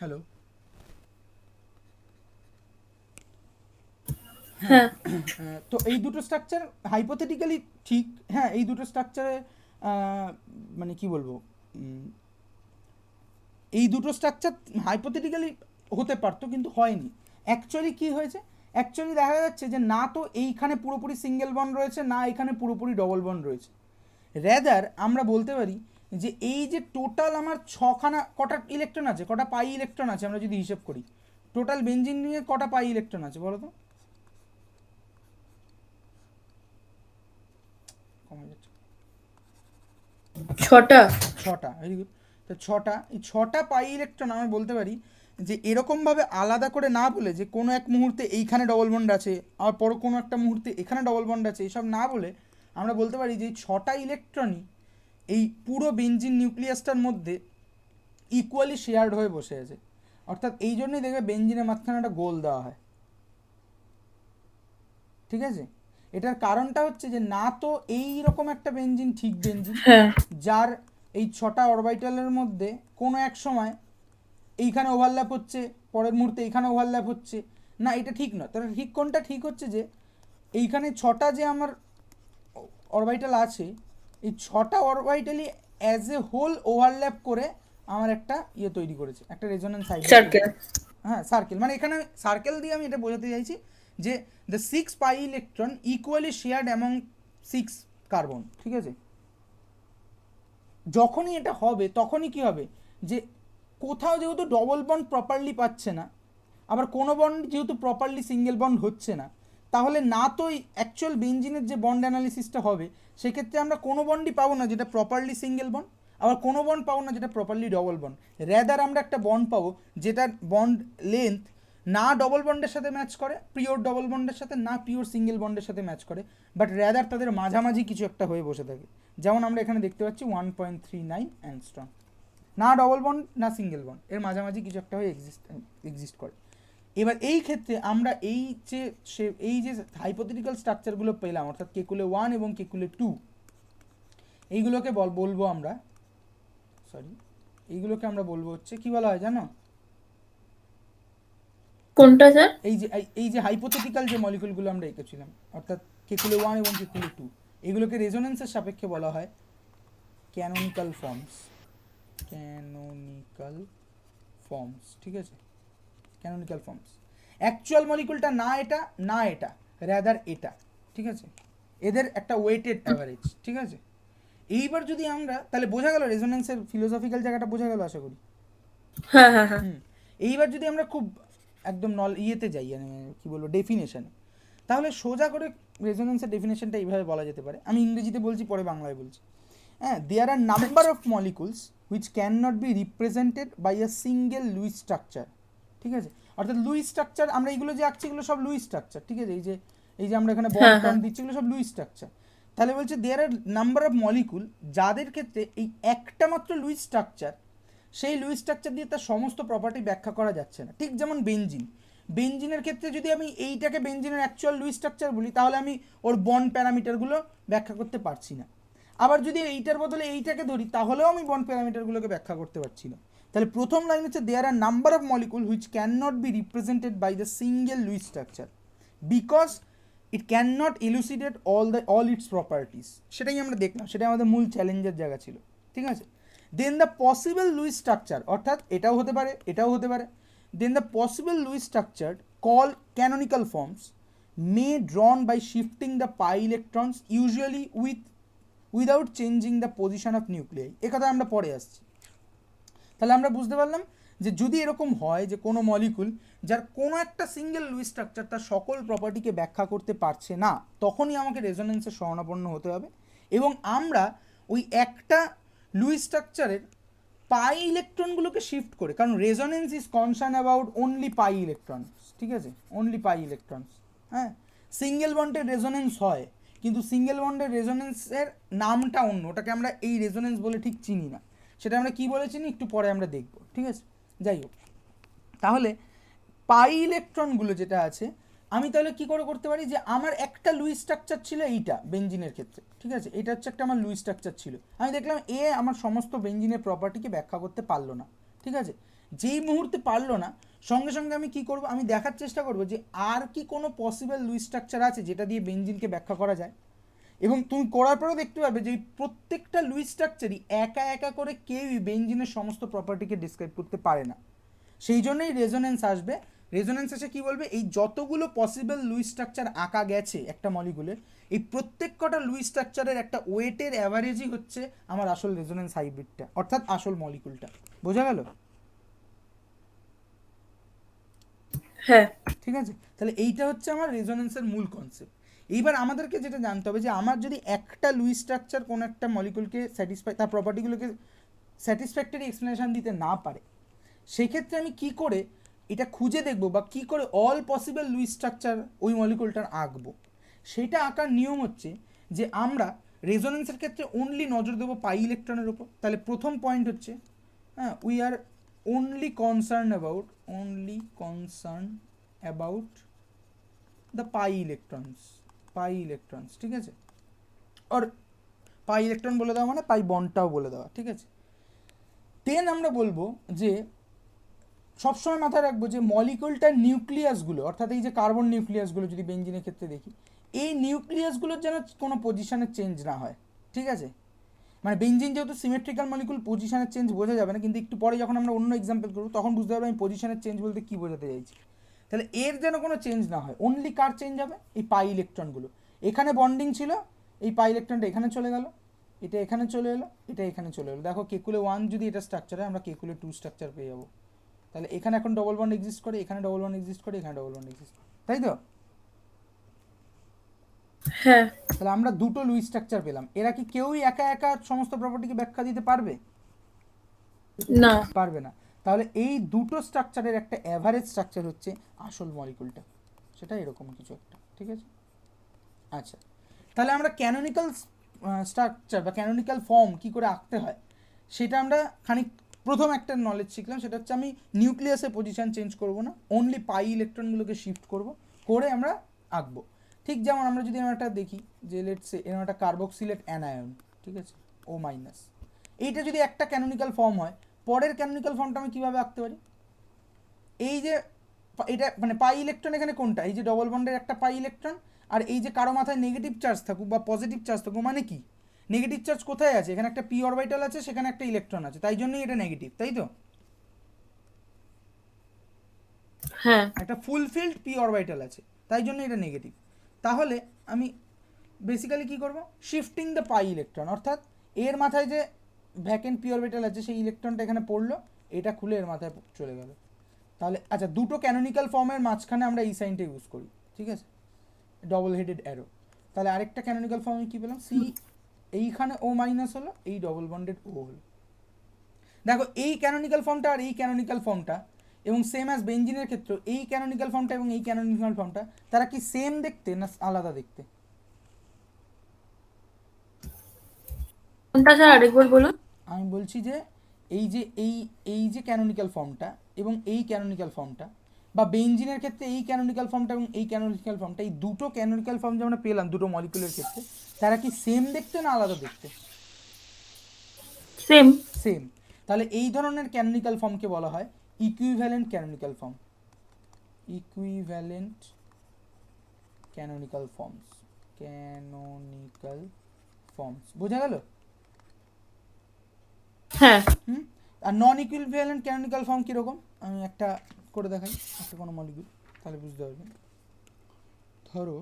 [SPEAKER 1] হ্যালো,
[SPEAKER 2] হ্যাঁ
[SPEAKER 1] তো এই দুটো স্ট্রাকচার হাইপোথেটিক্যালি ঠিক, হ্যাঁ এই দুটো স্ট্রাকচারে মানে কি বলবো, এই দুটো স্ট্রাকচার হাইপোথেটিক্যালি হতে পারতো কিন্তু হয়নি। অ্যাকচুয়ালি কি হয়েছে, অ্যাকচুয়ালি দেখা যাচ্ছে যে না তো এইখানে পুরোপুরি সিঙ্গেল বন্ড রয়েছে, না এখানে পুরোপুরি ডবল বন্ড রয়েছে। রেদার আমরা বলতে পারি যে এই যে টোটাল আমার ছখানা কটা ইলেকট্রন আছে, কটা পাই ইলেকট্রন আছে আমরা যদি হিসেব করি, টোটাল বেঞ্জিন নিয়ে কটা পাই ইলেকট্রন আছে বলো তো? কমে যাচ্ছে,
[SPEAKER 2] 6টা।
[SPEAKER 1] ছটা, ভেরি গুড। তো ছটা, এই ছটা পাই ইলেকট্রন আমরা বলতে পারি যে এরকমভাবে আলাদা করে না বলে যে কোনো এক মুহূর্তে এইখানে ডবল বন্ড আছে আর পর কোনো একটা মুহূর্তে এখানে ডবল বন্ড আছে, এইসব না বলে আমরা বলতে পারি যে এই ছটা ইলেকট্রনই এই পুরো বেঞ্জিন নিউক্লিয়াসটার মধ্যে ইকুয়ালি শেয়ার্ড হয়ে বসে আছে। অর্থাৎ এই জন্যই দেখবে বেঞ্জিনের মাঝখানে একটা গোল দেওয়া হয়, ঠিক আছে? এটার কারণটা হচ্ছে যে না তো এই রকম একটা বেঞ্জিন ঠিক বেঞ্জিন
[SPEAKER 2] হ্যাঁ
[SPEAKER 1] যার এই ছটা অরবিটালের মধ্যে কোনো এক সময় এইখানে ওভারল্যাপ হচ্ছে, পরের মুহূর্তে এইখানে ওভারল্যাপ হচ্ছে, না এটা ঠিক নয়। তাহলে ঠিক কোনটা? ঠিক হচ্ছে যে এইখানে ছটা যে আমার অরবিটাল আছে, এই ছটা অরবিটালই অ্যাজ এ হোল ওভারল্যাপ করে আমার একটা ইয়ে তৈরি করেছে, একটা রেজোনেন্স সাইকেল।
[SPEAKER 2] সার্কেল।
[SPEAKER 1] হ্যাঁ সার্কেল, মানে এখানে সার্কেল দিয়ে আমি এটা বোঝাতে চাইছি যে the 6 pi electron equally shared among 6 carbon, ঠিক আছে? যখনই এটা হবে তখনই কি হবে যে কোথাও যেহেতু ডবল বন্ড প্রপারলি পাচ্ছে না, আবার কোনো বন্ড যেহেতু প্রপারলি সিঙ্গেল বন্ড হচ্ছে না, তাহলে না তো অ্যাকচুয়াল বেঞ্জিনের যে বন্ড অ্যানালিসিসটা হবে সেক্ষেত্রে আমরা কোনো বন্ডই পাবো না যেটা প্রপারলি সিঙ্গেল বন্ড, আবার কোনো বন্ড পাবো না যেটা প্রপারলি ডবল বন্ড। রেদার আমরা একটা বন্ড পাবো যেটার বন্ড লেন্থ না ডবল বন্ডের সাথে ম্যাচ করে, পিওর ডবল বন্ডের সাথে, না পিওর সিঙ্গেল বন্ডের সাথে ম্যাচ করে, বাট রেদার তাদের মাঝামাঝি কিছু একটা হয়ে বসে থাকে। যেমন আমরা এখানে দেখতে পাচ্ছি 1.39 অ্যাংস্ট্রম, না ডবল বন্ড না সিঙ্গেল বন্ড, এর মাঝামাঝি কিছু একটা হয়ে এক্সিস্ট করে। এবার এই ক্ষেত্রে আমরা এই যে হাইপোথেটিক্যাল স্ট্রাকচারগুলো পেলাম, অর্থাৎ কেকুলে 1 এবং কেকুলে 2, এইগুলোকে বলবো আমরা, সরি, এইগুলোকে আমরা বলবো হচ্ছে কি বলা হয় জানো?
[SPEAKER 2] কোনটা স্যার?
[SPEAKER 1] এই যে হাইপোথেটিক্যাল যে মলিকুলগুলো আমরা এঁকেছিলাম, অর্থাৎ কেকুলে 1 এবং কেকুলে 2, এগুলোকে রেজোনেন্সের সাপেক্ষে বলা হয় ক্যানোনিক্যাল ফর্মস। ক্যানোনিক্যাল ফর্মস, ঠিক আছে? Canonical forms. অ্যাকচুয়াল মলিকুলটা না এটা না এটা, রেদার এটা, ঠিক আছে? এদের একটা ওয়েটেড অ্যাভারেজ, ঠিক আছে? এইবার যদি আমরা, তাহলে বোঝা গেল রেজোনেন্সের ফিলোসফিক্যাল জায়গাটা বোঝা গেল আশা করি।
[SPEAKER 2] হ্যাঁ হ্যাঁ হ্যাঁ।
[SPEAKER 1] এইবার যদি আমরা খুব একদম ইয়েতে যাই, মানে কী বলবো, ডেফিনেশনে, তাহলে সোজা করে রেজোনেন্সের ডেফিনেশনটা এইভাবে বলা যেতে পারে। আমি ইংরেজিতে বলছি, পরে বাংলায় বলছি। হ্যাঁ, there are number of molecules which can not be represented by a single Lewis structure, ঠিক আছে? অর্থাৎ লুইস স্ট্রাকচার আমরা এইগুলো যে আঁকছি এগুলো সব লুইস স্ট্রাকচার, ঠিক আছে? এই যে আমরা এখানে বন্ড দিচ্ছি এগুলো সব লুইস স্ট্রাকচার। তাহলে বলছে there are number of molecule যাদের ক্ষেত্রে এই একটা মাত্র লুইস স্ট্রাকচার, সেই লুইস স্ট্রাকচার দিয়ে তার সমস্ত প্রপার্টি ব্যাখ্যা করা যাচ্ছে না। ঠিক যেমন বেঞ্জিনের ক্ষেত্রে যদি আমি এইটাকে বেঞ্জিনের অ্যাকচুয়াল লুইস স্ট্রাকচার বলি, তাহলে আমি ওর বন্ড প্যারামিটারগুলো ব্যাখ্যা করতে পারছি না। আবার যদি এইটার বদলে এইটাকে ধরি, তাহলেও আমি বন্ড প্যারামিটারগুলোকে ব্যাখ্যা করতে পারছি না। তাহলে প্রথম লাইন হচ্ছে there are number of molecule which can not be represented by the single Lewis structure because it can not elucidate all its properties. সেটাই আমরা দেখলাম, সেটাই আমাদের মূল চ্যালেঞ্জের জায়গা ছিল, ঠিক আছে? Then the possible Lewis structure, অর্থাৎ এটাও হতে পারে এটাও হতে পারে, then the possible Lewis structure call canonical forms may drawn by shifting the pi electrons usually without changing the position of nuclei. একথা আমরা পরে আসছি। তাহলে আমরা বুঝতে পারলাম যে যদি এরকম হয় যে কোনো মলিকুল যার কোনো একটা সিঙ্গেল লুইস স্ট্রাকচার তার সকল প্রপার্টিকে ব্যাখ্যা করতে পারছে না, তখনই আমাকে রেজোনেন্সের শরণাপন্ন হতে হবে, এবং আমরা ওই একটা লুইস স্ট্রাকচারের পাই ইলেকট্রনগুলোকে শিফট করে, কারণ resonance is concern about only pi electrons, ঠিক আছে? অনলি পাই ইলেকট্রনস। হ্যাঁ, সিঙ্গেল বন্ডের রেজোনেন্স হয়, কিন্তু সিঙ্গেল বন্ডের রেজোনেন্সের নামটা অন্য, ওটাকে আমরা এই রেজোনেন্স বলে ঠিক চিনি না। সেটা আমরা কী বলে চিনি একটু পরে আমরা দেখব, ঠিক আছে? যাই হোক, তাহলে পাই ইলেকট্রনগুলো যেটা আছে, আমি তাহলে কী করে করতে পারি যে আমার একটা লুইস স্ট্রাকচার ছিল এইটা বেঞ্জিনের ক্ষেত্রে, ঠিক আছে? এটা হচ্ছে একটা আমার লুইস স্ট্রাকচার ছিল। আমি দেখলাম আমার সমস্ত বেঞ্জিনের প্রপার্টিকে ব্যাখ্যা করতে পারলো না, ঠিক আছে? যেই মুহূর্তে পারলো না, সঙ্গে সঙ্গে আমি কি করব, আমি দেখার চেষ্টা করব যে আর কি কোনো পসিবল লুইস স্ট্রাকচার আছে যেটা দিয়ে বেঞ্জিনকে ব্যাখ্যা করা যায়। এবং তুমি করার পরেও দেখতে পাবে যে প্রত্যেকটা লুইস স্ট্রাকচারই একা একা করে কেউই বেঞ্জিনের সমস্ত প্রপার্টিকে ডিসক্রাইব করতে পারে না। সেই জন্যই রেজোনেন্স আসবে। রেজোনেন্স এসে কী বলবে, এই যতগুলো পসিবল লুইস স্ট্রাকচার আঁকা গেছে একটা মলিকুলের, এই প্রত্যেক কটা লুইস স্ট্রাকচারের একটা ওয়েটের অ্যাভারেজই হচ্ছে আমার আসল রেজোনেন্স হাইব্রিডটা, অর্থাৎ আসল মলিকুলটা। বোঝা গেল?
[SPEAKER 2] হ্যাঁ,
[SPEAKER 1] ঠিক আছে, তাহলে এইটা হচ্ছে আমার রেজোনেন্সের মূল কনসেপ্ট। এইবার আমাদেরকে যেটা জানতে হবে যে আমার যদি একটা লুইস স্ট্রাকচার কোনো একটা মলিকুলকে স্যাটিসফাই, তার প্রপার্টিগুলোকে স্যাটিসফ্যাক্টরি এক্সপ্লেনেশন দিতে না পারে, সেক্ষেত্রে আমি কি করে এটা খুঁজে দেখবো বা কি করে অল পসিবল লুইস স্ট্রাকচার ওই মলিকুলটার আঁকবো। সেটা আঁকার নিয়ম হচ্ছে যে আমরা রেজোনেন্সের ক্ষেত্রে অনলি নজর দেবো পাই ইলেকট্রনের উপর। তাহলে প্রথম পয়েন্ট হচ্ছে, হ্যাঁ, we are only concerned about the pi electrons, ঠিক আছে, আর পাই ইলেকট্রন বলে দেওয়া মানে পাই বন্ডটাও বলে দেওয়া, ঠিক আছে। দেন আমরা বলবো যে সবসময় মাথায় রাখবো যে মলিকুলটার নিউক্লিয়াসগুলো, অর্থাৎ এই যে কার্বন নিউক্লিয়াসগুলো যদি বেঞ্জিনের ক্ষেত্রে দেখি, এই নিউক্লিয়াসগুলোর যেন কোনো পজিশনের চেঞ্জ না হয়, ঠিক আছে। মানে বেঞ্জিন যেহেতু সিমেট্রিক্যাল মলিকুল, পজিশনের চেঞ্জ বোঝা যাবে না, কিন্তু একটু পরে যখন আমরা অন্য এক্সাম্পল করবো তখন বুঝতে পারবো আমি পজিশনের চেঞ্জ বলতে কী বোঝাতে চাইছি। তাহলে এর যেন কোনো চেঞ্জ না হয়, অনলি কার চেঞ্জ হবে, এই পাই ইলেকট্রনগুলো। এখানে বন্ডিং ছিল, এই পাই ইলেকট্রনটা এখানে চলে গেল, এটা এখানে চলে এলো, এটা এখানে চলে এলো। দেখো কেকুলে 1 যদি এটা স্ট্রাকচার হয়, আমরা কেকুলে 2 স্ট্রাকচার পেয়ে যাবো। তাহলে এখানে এখন ডবল বন্ড এক্সিস্ট করে, এখানে ডবল বন্ড এক্সিস্ট করে, এখানে ডবল বন্ড এক্সিস্ট করে, তাই তো?
[SPEAKER 2] হ্যাঁ।
[SPEAKER 1] তাহলে আমরা দুটো লুইস স্ট্রাকচার পেলাম। এরা কি কেউই একা একা সমস্ত প্রপার্টিকে ব্যাখ্যা দিতে পারবে?
[SPEAKER 2] না,
[SPEAKER 1] পারবে না। তাহলে এই দুটো স্ট্রাকচারের একটা অ্যাভারেজ স্ট্রাকচার হচ্ছে আসল মলিকুলটা, সেটা এরকম কিছু একটা, ঠিক আছে। আচ্ছা, তাহলে আমরা ক্যানোনিক্যাল স্ট্রাকচার বা ক্যানোনিক্যাল ফর্ম কি করে আঁকতে হয় সেটা আমরা খানিক প্রথম একটা নলেজ শিখলাম। সেটা হচ্ছে আমি নিউক্লিয়াসের পজিশন চেঞ্জ করব না, অনলি পাই ইলেকট্রনগুলোকে শিফট করব, করে আমরা আঁকবো। ঠিক যেমন আমরা যদি একটা দেখি যে লেটস সে এরকম একটা কার্বক্সিলেট অ্যানায়ন, ঠিক আছে, ও মাইনাস, এইটা যদি একটা ক্যানোনিক্যাল ফর্ম হয়, পরের ক্যানোনিক্যাল ফর্মটা আমি কীভাবে আঁকতে পারি? এই যে এটা মানে পাই ইলেকট্রন এখানে কোনটা, এই যে ডবল বন্ডের একটা পাই ইলেকট্রন, আর এই যে কারো মাথায় নেগেটিভ চার্জ থাকুক বা পজিটিভ চার্জ থাকুক, মানে কি নেগেটিভ চার্জ কোথায় আছে, এখানে একটা পি অরবিটাল আছে, সেখানে একটা ইলেকট্রন আছে, তাই জন্যই এটা নেগেটিভ, তাই তো?
[SPEAKER 2] হ্যাঁ,
[SPEAKER 1] একটা ফুলফিল্ড পি অরবিটাল আছে, তাই জন্য এটা নেগেটিভ। তাহলে আমি বেসিক্যালি কি করব, শিফটিং দ্য পাই ইলেকট্রন, অর্থাৎ এর মাথায় যে ভ্যাকেন্ট পি অরবিটাল আছে সেই ইলেকট্রনটা এখানে পড়লো, এটা খুলে এর মাথায় চলে গেল। তাহলে আচ্ছা, দুটো ক্যানোনিক্যাল ফর্মের মাঝখানে আমরা এই সাইনটা ইউজ করি, ঠিক আছে, ডবল হেডেড অ্যারো। তাহলে আরেকটা ক্যানোনিক্যাল ফর্মে কী পেলাম, সি, এইখানে ও মাইনাস হলো, এই ডবল বন্ডেড ও হলো। দেখো এই ক্যানোনিক্যাল ফর্মটা আর এই ক্যানোনিক্যাল ফর্মটা, এবং সেম অ্যাজ বেঞ্জিনের ক্ষেত্রে এই ক্যানোনিক্যাল ফর্মটা এবং এই ক্যানোনিক্যাল ফর্মটা, তারা কি সেম দেখতে না আলাদা দেখতে?
[SPEAKER 2] কোনটা স্যার আরেকবার বলুন।
[SPEAKER 1] আমি বলছি যে এই যে ক্যানোনিক্যাল ফর্মটা এবং এই ক্যানোনিক্যাল ফর্মটা, বা বেঞ্জিনের ক্ষেত্রে এই ক্যানোনিক্যাল ফর্মটা এবং এই ক্যানোনিক্যাল ফর্মটা, এই দুটো ক্যানোনিক্যাল ফর্ম যে আমরা পেলাম দুটো মলিকুলের ক্ষেত্রে, তারা কি সেম দেখতে না আলাদা দেখতে?
[SPEAKER 2] সেম।
[SPEAKER 1] সেম। তাহলে এই ধরনের ক্যানোনিক্যাল ফর্মকে বলা হয় equivalent canonical form, equivalent canonical forms, canonical forms, বোঝা গেল?
[SPEAKER 2] হ্যাঁ।
[SPEAKER 1] আর নন ইকুইভ্যালেন্ট ক্যানোনিক্যাল ফর্ম কীরকম, আমি একটা করে দেখাই, একটা কোনো মলিকুল, তাহলে বুঝতে পারবেন। ধরো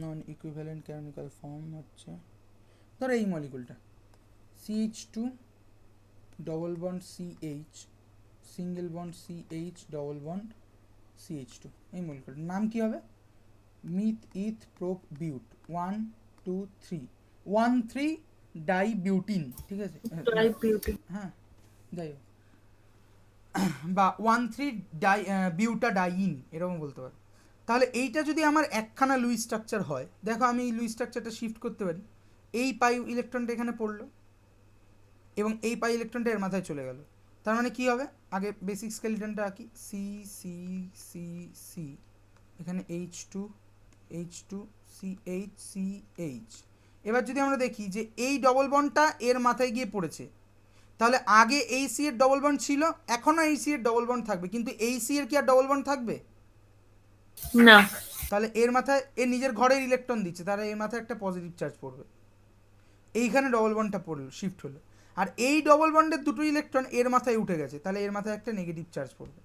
[SPEAKER 1] নন ইকুইভ্যালেন্ট ক্যানোনিক্যাল ফর্ম হচ্ছে, ধরো এই মলিকুলটা CH2 double bond CH, single bond CH double bond CH2, এই মলিকুলটার নাম কি হবে, মিথ ইথ প্রোপ বিউট 1 2 3 1,3 ডাইবিউটিন, ঠিক আছে, হ্যাঁ যাই হোক, বা 1,3 বিউটাডাইন এরকম বলতে পারো। তাহলে এইটা যদি আমার একখানা লুইস স্ট্রাকচার হয়, দেখো আমি এই লুইস স্ট্রাকচারটা শিফট করতে পারি, এই পাই ইলেকট্রনটা এখানে পড়লো এবং এই পাই ইলেকট্রনটা এর মাথায় চলে গেল, তার মানে কি হবে, আগে বেসিক স্কেলিটনটা আঁকি, সি সি সি সি, এখানে H2 H2 CH CH। এবার যদি আমরা দেখি যে এই ডবল বন্ডটা এর মাথায় গিয়ে পড়েছে, তাহলে আগে এই সি এর ডবল বন্ড ছিল, এখনও এই সি এর ডবল বন্ড থাকবে, কিন্তু এই সি এর কি আর ডবল বন্ড থাকবে
[SPEAKER 2] না।
[SPEAKER 1] তাহলে এর মাথায় এর নিজের ঘরের ইলেকট্রন দিচ্ছে, তাহলে এর মাথায় একটা পজিটিভ চার্জ পড়বে, এইখানে ডবল বন্ডটা পড়লো, শিফট হলো। আর এই ডবল বন্ডের দুটো ইলেকট্রন এর মাথায় উঠে গেছে, তাহলে এর মাথায় একটা নেগেটিভ চার্জ পড়বে।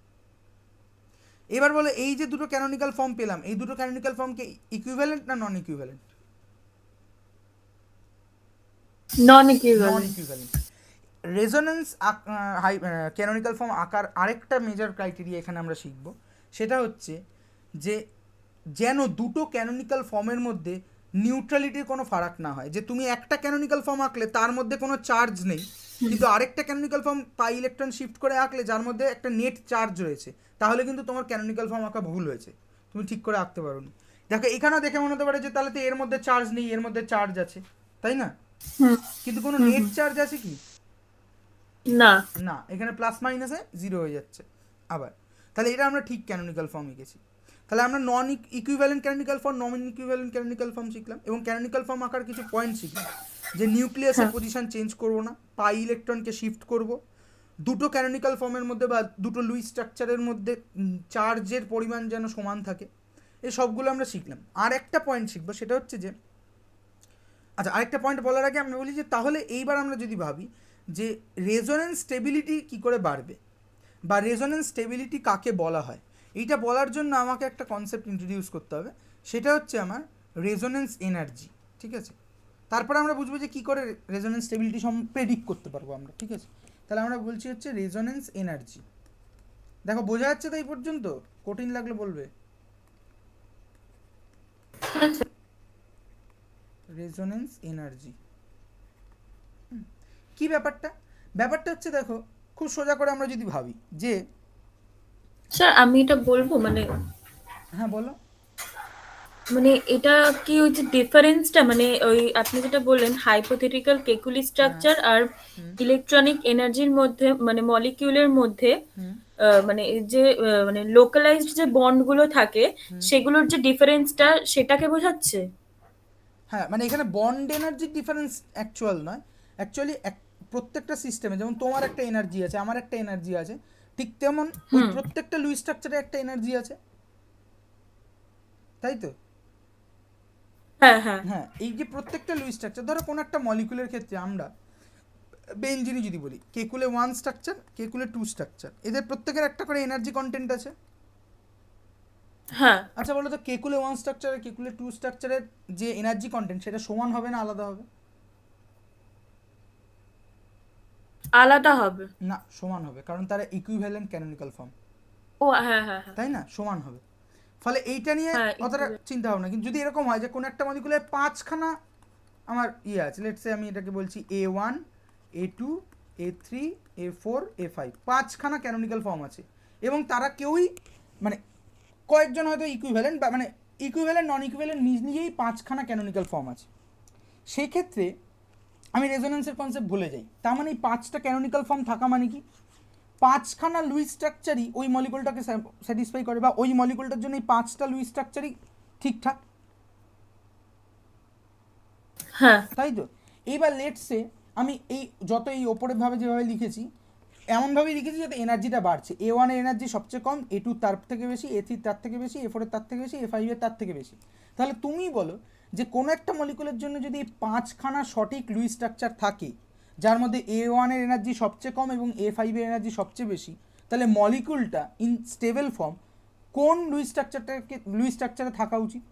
[SPEAKER 1] এবার বলো এই যে দুটো ক্যানোনিক্যাল ফর্ম পেলাম, এই দুটো ক্যানোনিক্যাল ফর্মকে ইকুইভ্যালেন্ট না নন ইকুইভ্যালেন্ট?
[SPEAKER 2] নন ইকুইভ্যালেন্ট।
[SPEAKER 1] রেজোনেন্স ক্যানোনিক্যাল ফর্ম আকার আরেকটা মেজর ক্রাইটেরিয়া এখানে আমরা শিখব, সেটা হচ্ছে যে যেন দুটো ক্যানোনিক্যাল ফর্মের মধ্যে নিউট্রালিটির কোনো ফারাক না হয়, যে তুমি একটা ক্যানোনিক্যাল ফর্ম আঁকলে তার মধ্যে কোনো চার্জ নেই, কিন্তু আরেকটা canonical form pi electron shift করে আঁকলে যার মধ্যে একটা নেট চার্জ রয়েছে, তাহলে কিন্তু তোমার ক্যানোনিক্যাল ফর্ম আঁকা ভুল হয়েছে, তুমি ঠিক করে আঁকতে পারো নি। দেখো এখানেও দেখে মনে হতে পারে যে তাহলে তো এর মধ্যে চার্জ নেই, এর মধ্যে চার্জ আছে, তাই না? কিন্তু কোনো নেট চার্জ আছে কি?
[SPEAKER 2] না
[SPEAKER 1] না, এখানে প্লাস মাইনাসে জিরো হয়ে যাচ্ছে আবার। তাহলে এটা আমরা ঠিক ক্যানোনিক্যাল ফর্ম এঁকেছি। তাহলে আমরা নন ইকুইভ্যালেন্ট ক্যানোনিক্যাল ফর্ম, নন ইকুইভ্যালেন্ট ক্যানোনিক্যাল ফর্ম শিখলাম, এবং ক্যানোনিক্যাল ফর্ম আঁকার কিছু পয়েন্ট শিখলাম, যে নিউক্লিয়াসের পজিশন চেঞ্জ করবো না, পাই ইলেকট্রনকে শিফট করব, দুটো ক্যানোনিক্যাল ফর্মের মধ্যে বা দুটো লুইস স্ট্রাকচারের মধ্যে চার্জের পরিমাণ যেন সমান থাকে, এই সবগুলো আমরা শিখলাম। আর একটা পয়েন্ট শিখবো, সেটা হচ্ছে যে আচ্ছা, আরেকটা পয়েন্ট বলার আগে আমরা বলি যে তাহলে এইবার আমরা যদি ভাবি যে রেজোনেন্স স্টেবিলিটি কী করে বাড়বে, বা রেজোনেন্স স্টেবিলিটি কাকে বলা হয়, এইটা বলার জন্য আমাকে একটা কনসেপ্ট ইন্ট্রোডিউস করতে হবে, সেটা হচ্ছে আমার রেজোনেন্স এনার্জি। ঠিক আছে, তারপরে আমরা বুঝবো যে কী করে রেজোনেন্স স্টেবিলিটি প্রেডিক্ট করতে পারবো আমরা। ঠিক আছে, তাহলে আমরা বলছি হচ্ছে রেজোনেন্স এনার্জি। দেখো বোঝা যাচ্ছে তো এই পর্যন্ত? কঠিন লাগলে বলবে। রেজোনেন্স এনার্জি কি ব্যাপারটা? ব্যাপারটা হচ্ছে দেখো খুব সোজা করে আমরা যদি ভাবি যে,
[SPEAKER 2] স্যার আমি এটা বলবো, মানে
[SPEAKER 1] হ্যাঁ বলো।
[SPEAKER 2] মানে এটা কি ওই যে ডিফারেন্সটা, মানে ওই আপনি যেটা বললেন হাইপোথেটিক্যাল কেকুলি স্ট্রাকচার আর ইলেকট্রনিক এনার্জির মধ্যে, মানে মলিকিউলের মধ্যে মানে এই যে মানে লোকালাইজড যে বন্ডগুলো থাকে সেগুলোর যে ডিফারেন্সটা, সেটাকে বোঝাচ্ছে?
[SPEAKER 1] হ্যাঁ, মানে এখানে বন্ড এনার্জির ডিফারেন্স অ্যাকচুয়াল নয়, অ্যাকচুয়ালি প্রত্যেকটা সিস্টেমে যেমন তোমার একটা এনার্জি আছে, আমার একটা এনার্জি আছে, ঠিক তেমন ওই প্রত্যেকটা লুইস স্ট্রাকচারে একটা এনার্জি আছে, তাই তো?
[SPEAKER 2] হ্যাঁ হ্যাঁ
[SPEAKER 1] হ্যাঁ, এই যে প্রত্যেকটা লুইস স্ট্রাকচার, ধরো কোনো একটা মলিকুলের ক্ষেত্রে আমরা বেঞ্জিনই যদি বলি, কেকুলে 1 স্ট্রাকচার, কেকুলে 2 স্ট্রাকচার, এদের প্রত্যেকের একটা করে এনার্জি কন্টেন্ট আছে।
[SPEAKER 2] হ্যাঁ।
[SPEAKER 1] আচ্ছা বলো তো, কেকুলে 1 স্ট্রাকচার আর কেকুলে 2 স্ট্রাকচারের যে এনার্জি কন্টেন্ট সেটা সমান হবে না আলাদা হবে?
[SPEAKER 2] আলাদা হবে।
[SPEAKER 1] না, সমান হবে, কারণ তারা ইকুইভ্যালেন্ট ক্যানোনিক্যাল ফর্ম,
[SPEAKER 2] ও হ্যাঁ হ্যাঁ হ্যাঁ
[SPEAKER 1] তাই না? সমান হবে। ফলে এইটা নিয়ে
[SPEAKER 2] হ্যাঁ,
[SPEAKER 1] অতটা চিন্তা ভাবনা। কিন্তু যদি এরকম হয় যে কোনো একটা মলিকুলের 5খানা আমার আছে, লেটস সে আমি এটাকে বলছি A1 A2 A3 A4 A5, 5খানা canonical form আছে, এবং তারা কেউই মানে কয়েকজন হয়তো ইকুইভ্যালেন্ট, বা মানে ইকুইভ্যালেন্ট নন ইকুইভ্যালেন্ট নিজ নিজেই 5খানা ক্যানোনিক্যাল ফর্ম আছে, সেক্ষেত্রে আমি রেজোনেন্সের কনসেপ্ট ভুলে যাই। তার মানে এই 5টা ক্যানোনিক্যাল ফর্ম থাকা মানে কি 5খানা লুইস স্ট্রাকচারই ওই মলিকুলটাকে স্যাটিসফাই করে, বা ওই মলিকুলটার জন্য এই 5টা লুইস স্ট্রাকচারই ঠিকঠাক,
[SPEAKER 2] হ্যাঁ
[SPEAKER 1] তাই তো? এইবার লেটসে আমি এই যত এই ওপরের ভাবে যেভাবে লিখেছি, এমনভাবেই লিখেছি যাতে এনার্জিটা বাড়ছে। A1 এর এনার্জি সবচেয়ে কম, A2 তার থেকে বেশি, A3 তার থেকে বেশি, A4 এর তার থেকে বেশি, A5 এর তার থেকে বেশি। তাহলে তুমি বলো যে কোনো একটা মলিকুলের জন্য যদি 5খানা সঠিক লুইস স্ট্রাকচার থাকে, যার মধ্যে A1 এর এনার্জি সবচেয়ে কম এবং A5 এর এনার্জি সবচেয়ে বেশি, তাহলে মলিকুলটা ইন স্টেবল ফর্ম কোন লুইস স্ট্রাকচারে থাকা উচিত?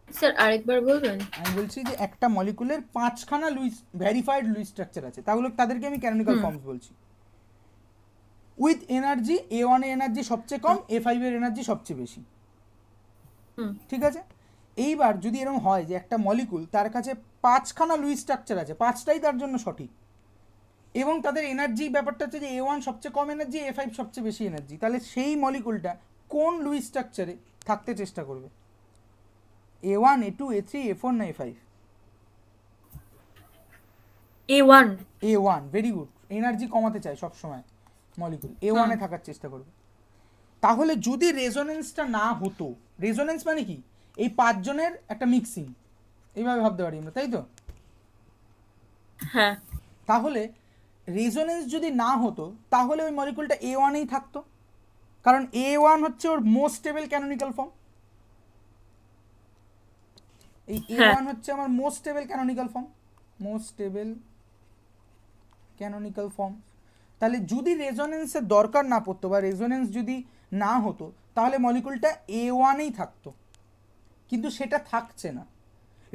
[SPEAKER 2] স্যার আরেকবার বলবেন?
[SPEAKER 1] আমি বলছি যে একটা মলিকুলের 5খানা ভেরিফাইড লুইস স্ট্রাকচার আছে, তাদেরকে আমি ক্যানোনিক্যাল ফর্মস বলছি, উইথ এনার্জি A1 এর এনার্জি সবচেয়ে কম, A5 এর এনার্জি সবচেয়ে বেশি। ঠিক আছে, এইবার যদি এরকম হয় যে একটা মলিকুল তার কাছে 5খানা লুইস স্ট্রাকচার আছে, 5টাই তার জন্য সঠিক, এবং তাদের এনার্জি ব্যাপারটা হচ্ছে যে A1 সবচেয়ে কম এনার্জি, A5 সবচেয়ে বেশি এনার্জি, তাহলে সেই মলিকুলটা কোন লুইস স্ট্রাকচারে থাকতে চেষ্টা করবে? A1 A2 A3 A4 না A5?
[SPEAKER 2] A1।
[SPEAKER 1] A1, very good, energy কমাতে চায় সবসময় মলিকুল, A1 এ থাকার চেষ্টা করবে। তাহলে যদি রেজোনেন্সটা না হতো, রেজোনেন্স মানে কি, এই 5 জনের একটা মিক্সিং, এইভাবে ভাবতে পারি আমরা, তাই তো?
[SPEAKER 2] হ্যাঁ
[SPEAKER 1] তাহলে রেজোনেন্স যদি না হতো তাহলে ওই মলিকুলটা A1-এই থাকতো, কারণ A1 হচ্ছে ওর মোস্ট স্টেবল ক্যানোনিক্যাল ফর্ম। এই
[SPEAKER 2] হ্যাঁ
[SPEAKER 1] A1 হচ্ছে আমার most stable canonical form, most stable canonical form. তাহলে যদি রেজোনেন্সের দরকার না পড়তো বা রেজোনেন্স যদি না হতো তাহলে মলিকুলটা A1-এই থাকতো, কিন্তু সেটা থাকছে না,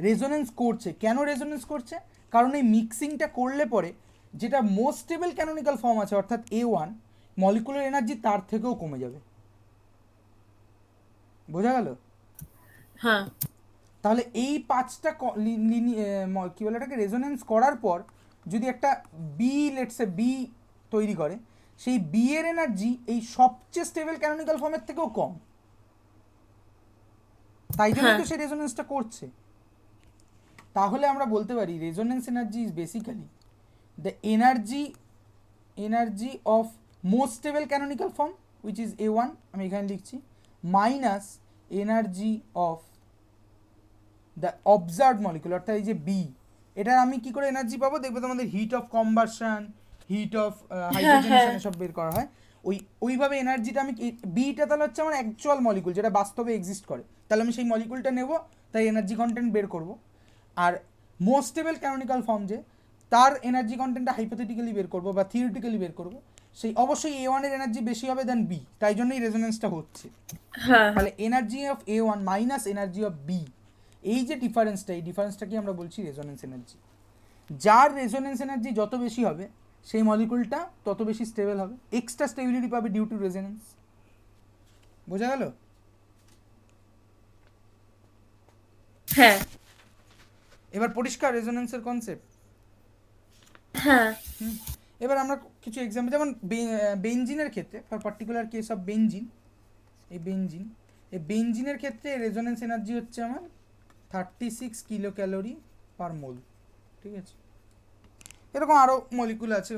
[SPEAKER 1] রেজোনেন্স করছে। কেন রেজোনেন্স করছে? কারণ এই মিক্সিংটা করলে পরে যেটা মোস্ট স্টেবল ক্যানোনিক্যাল ফর্ম আছে অর্থাৎ A1, মলিকুলার এনার্জি তার থেকেও কমে যাবে। বোঝা গেল?
[SPEAKER 2] হ্যাঁ
[SPEAKER 1] তাহলে এই 5টা কী বলে এটাকে, রেজোনেন্স করার পর যদি একটা বি, লেটসে বি তৈরি করে, সেই বি এর এনার্জি এই সবচেয়ে স্টেবল ক্যানোনিক্যাল ফর্মের থেকেও কম, তাই জন্যই তো
[SPEAKER 2] হ্যাঁ
[SPEAKER 1] সেই রেজোনেন্সটা করছে। তাহলে আমরা বলতে পারি resonance energy is basically the energy of most stable canonical form which is A1, আমি এখানে লিখছি, minus energy of the observe molecule, অর্থাৎ এই যে বি, এটার আমি কি করে এনার্জি পাবো? দেখবে তোমাদের হিট অফ কম্বারশন, হিট অফ
[SPEAKER 2] হ্যাঁ হ্যাঁ
[SPEAKER 1] হাইড্রোজেনেশন এসব বের করা হয়, ওইভাবে এনার্জিটা আমি, বিটা তাহলে হচ্ছে আমার অ্যাকচুয়াল মলিকুল যেটা বাস্তবে এক্সিস্ট করে, তাহলে আমি সেই মলিকুলটা নেব, তাই এনার্জি কন্টেন্ট বের করব। আর মোস্ট স্টেবল ক্যানোনিক্যাল ফর্ম যে, তার এনার্জি কন্টেন্টটা হাইপোথেটিক্যালি বের করব বা থিওরিটিক্যালি বের করব, সেই অবশ্যই A1 এর এনার্জি বেশি হবে দেন বি, তাই জন্যই রেজোনেন্সটা হচ্ছে।
[SPEAKER 2] হ্যাঁ
[SPEAKER 1] তাহলে energy of A1 minus energy of B, এই যে ডিফারেন্সটা, এই ডিফারেন্সটাকে আমরা বলছি রেজোনেন্স এনার্জি। যার রেজোনেন্স এনার্জি যত বেশি হবে সেই মলিকুলটা তত বেশি স্টেবল হবে, এক্সট্রা স্টেবিলিটি পাবে ডিউ টু রেজোনেন্স। বোঝা গেল?
[SPEAKER 2] হ্যাঁ
[SPEAKER 1] এবার পরিষ্কার রেজোনেন্সের কনসেপ্ট?
[SPEAKER 2] হ্যাঁ
[SPEAKER 1] এবার আমরা কিছু এক্সাম্পল, যেমন বেঞ্জিনের ক্ষেত্রে, for particular case of benzene, এই বেঞ্জিনের ক্ষেত্রে রেজোনেন্স এনার্জি হচ্ছে আমার 36 কিলো ক্যালোরি পার মোল, ঠিক আছে? এরকম আরও মলিকুল আছে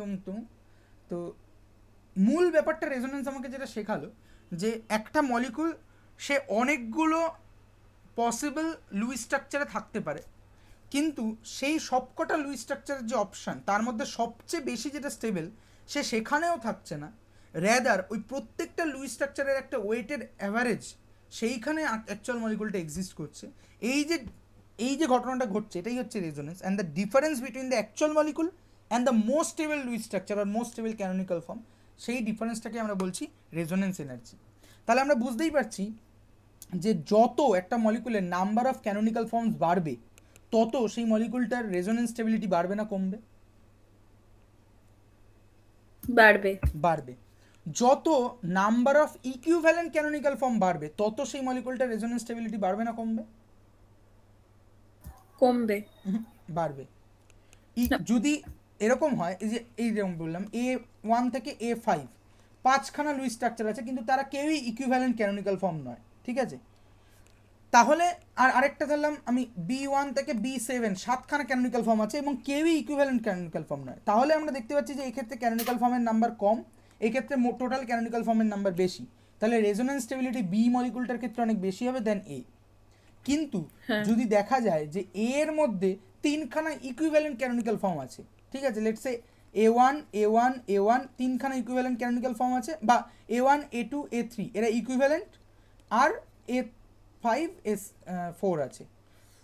[SPEAKER 1] তো মূল ব্যাপারটা রেজোনেন্স আমাকে যেটা শেখালো, যে একটা মলিকুল সে অনেকগুলো পসিবল লুইস স্ট্রাকচারে থাকতে পারে, কিন্তু সেই সবকটা লুইস স্ট্রাকচারের যে অপশান তার মধ্যে সবচেয়ে বেশি যেটা স্টেবল সে সেখানেও থাকছে না, র্যাদার ওই প্রত্যেকটা লুইস স্ট্রাকচারের একটা ওয়েটেড অ্যাভারেজ সেইখানে অ্যাকচুয়াল মলিকুলটা এক্সিস্ট করছে। এই যে ঘটনাটা ঘটছে এটাই হচ্ছে resonance, and the difference between the actual molecule and the most stable Lewis structure আর মোস্ট স্টেবল ক্যানোনিক্যাল ফর্ম, সেই ডিফারেন্সটাকে আমরা বলছি রেজোনেন্স এনার্জি। তাহলে আমরা বুঝতেই পারছি যে যত একটা মলিকুলের নাম্বার অফ ক্যানোনিক্যাল ফর্মস বাড়বে তত সেই মলিকুলটার রেজোনেন্স স্টেবিলিটি বাড়বে না কমবে?
[SPEAKER 2] বাড়বে
[SPEAKER 1] বাড়বে। যত number of equivalent canonical form বাড়বে তত সেই মলিকুলটার রেজোনেন্স স্টেবিলিটি বাড়বে না কমবে?
[SPEAKER 2] কমবে
[SPEAKER 1] বাড়বে।
[SPEAKER 2] না,
[SPEAKER 1] যদি এরকম হয়, এই যে এইরকম বললাম A1 থেকে A5 5খানা লুইস স্ট্রাকচার আছে কিন্তু তারা কেউই ইকুইভ্যালেন্ট ক্যানোনিক্যাল ফর্ম নয়, ঠিক আছে? তাহলে আরেকটা ধরলাম আমি B1 থেকে B7 7খানা ক্যানোনিক্যাল ফর্ম আছে এবং কেউই ইকুইভ্যালেন্ট ক্যানোনিক্যাল ফর্ম নয়, তাহলে আমরা দেখতে পাচ্ছি যে এক্ষেত্রে ক্যানোনিক্যাল ফর্মের নাম্বার কম, এক্ষেত্রে টোটাল ক্যানোনিক্যাল ফর্মের নাম্বার বেশি, তাহলে রেজোনেন্স স্টেবিলিটি বি মলিকুলটার ক্ষেত্রে অনেক বেশি হবে দেন এ। কিন্তু
[SPEAKER 2] হ্যাঁ
[SPEAKER 1] যদি দেখা যায় যে এ এর মধ্যে 3খানা ইকুইভ্যালেন্ট ক্যানোনিক্যাল ফর্ম আছে, ঠিক আছে, লেটস সে A1 3খানা ইকুইভ্যালেন্ট ক্যানোনিক্যাল ফর্ম আছে, বা A1 A2 A3 এরা ইকুইভ্যালেন্ট, আর A5 S4 আছে,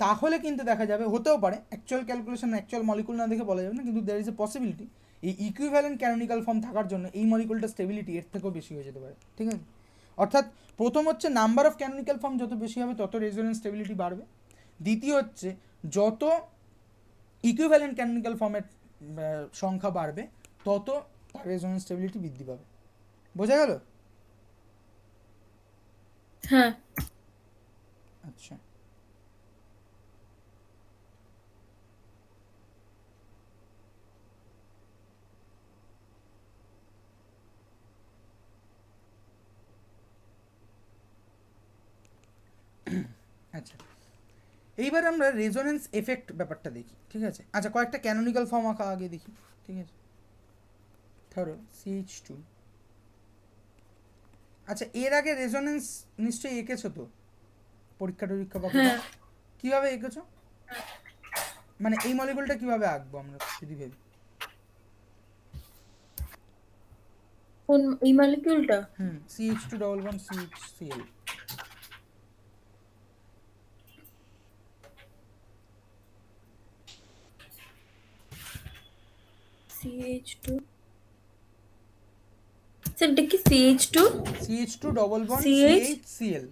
[SPEAKER 1] তাহলে কিন্তু দেখা যাবে, হতেও পারে অ্যাকচুয়াল ক্যালকুলেশন অ্যাকচুয়াল মলিকুল না দেখে বলা যাবে না, কিন্তু দেয়ার ইজ এ পসিবিলিটি এই ইকুইভ্যালেন্ট ক্যানোনিক্যাল ফর্ম থাকার জন্য এই মলিকুলটার স্টেবিলিটি এর থেকেও বেশি হয়ে যেতে পারে, ঠিক আছে? অর্থাৎ প্রথম হচ্ছে নাম্বার অফ ক্যানোনিক্যাল ফর্ম যত বেশি হবে তত রেজোনেন্স স্টেবিলিটি বাড়বে, দ্বিতীয় হচ্ছে যত ইকুইভ্যালেন্ট ক্যানোনিক্যাল ফর্মের সংখ্যা বাড়বে তত তার রেজোনেন্স স্টেবিলিটি বৃদ্ধি পাবে। বোঝা গেল?
[SPEAKER 2] হ্যাঁ
[SPEAKER 1] আচ্ছা, আচ্ছা এইবার আমরা রেজোনেন্স এফেক্ট ব্যাপারটা দেখি, ঠিক আছে? আচ্ছা কয়েকটা ক্যানোনিক্যাল ফর্ম আঁকা আগে দেখি, ঠিক আছে? ধরো CH2। আচ্ছা, এর আগে রেজোনেন্স নিশ্চয়ই এঁকেছো তো পরীক্ষা টরীক্ষা বা কোথাও? কিভাবে এঁকেছো? মানে এই মলিকুলটা কিভাবে আঁকবো আমরা যদি ভেবি?
[SPEAKER 2] কোন এই মলিকিউলটা?
[SPEAKER 1] CH2 double bond CHCl।
[SPEAKER 2] CH2, sir এটা কি CH2?
[SPEAKER 1] CH2 double bond
[SPEAKER 2] CH
[SPEAKER 1] CHCl।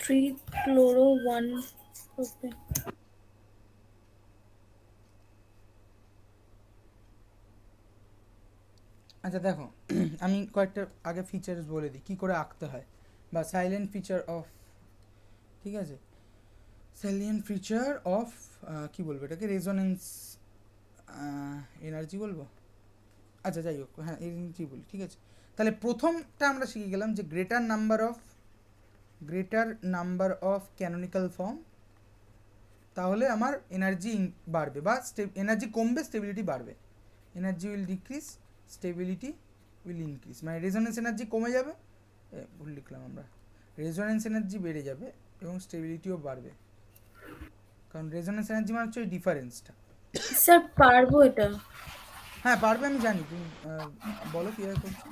[SPEAKER 2] Three chloro one propane.
[SPEAKER 1] আচ্ছা দেখো, আমি কয়েকটা আগে ফিচার্স বলে দিই কী করে আঁকতে হয়, বা সাইলেন্ট ফিচার অফ, ঠিক আছে, সাইলেন্ট ফিচার অফ কী বলবো এটাকে, রেজোনেন্স এনার্জি বলবো, আচ্ছা যাই হোক, হ্যাঁ এনার্জি বলি, ঠিক আছে। তাহলে প্রথমটা আমরা শিখে গেলাম যে greater number of canonical form, তাহলে আমার এনার্জি বাড়বে, বা এনার্জি কমবে, স্টেবিলিটি বাড়বে। Energy will decrease, stability will increase, মানে রেজোনেন্স এনার্জি কমে যাবে, ভুল লিখলাম আমরা, রেজোনেন্স এনার্জি বেড়ে যাবে এবং স্টেবিলিটিও বাড়বে, কারণ রেজোনেন্স এনার্জি মানে হচ্ছে ওই ডিফারেন্সটা।
[SPEAKER 2] স্যার পারবো এটা?
[SPEAKER 1] হ্যাঁ পারবে, আমি জানি, তুমি বলো কীভাবে করছো।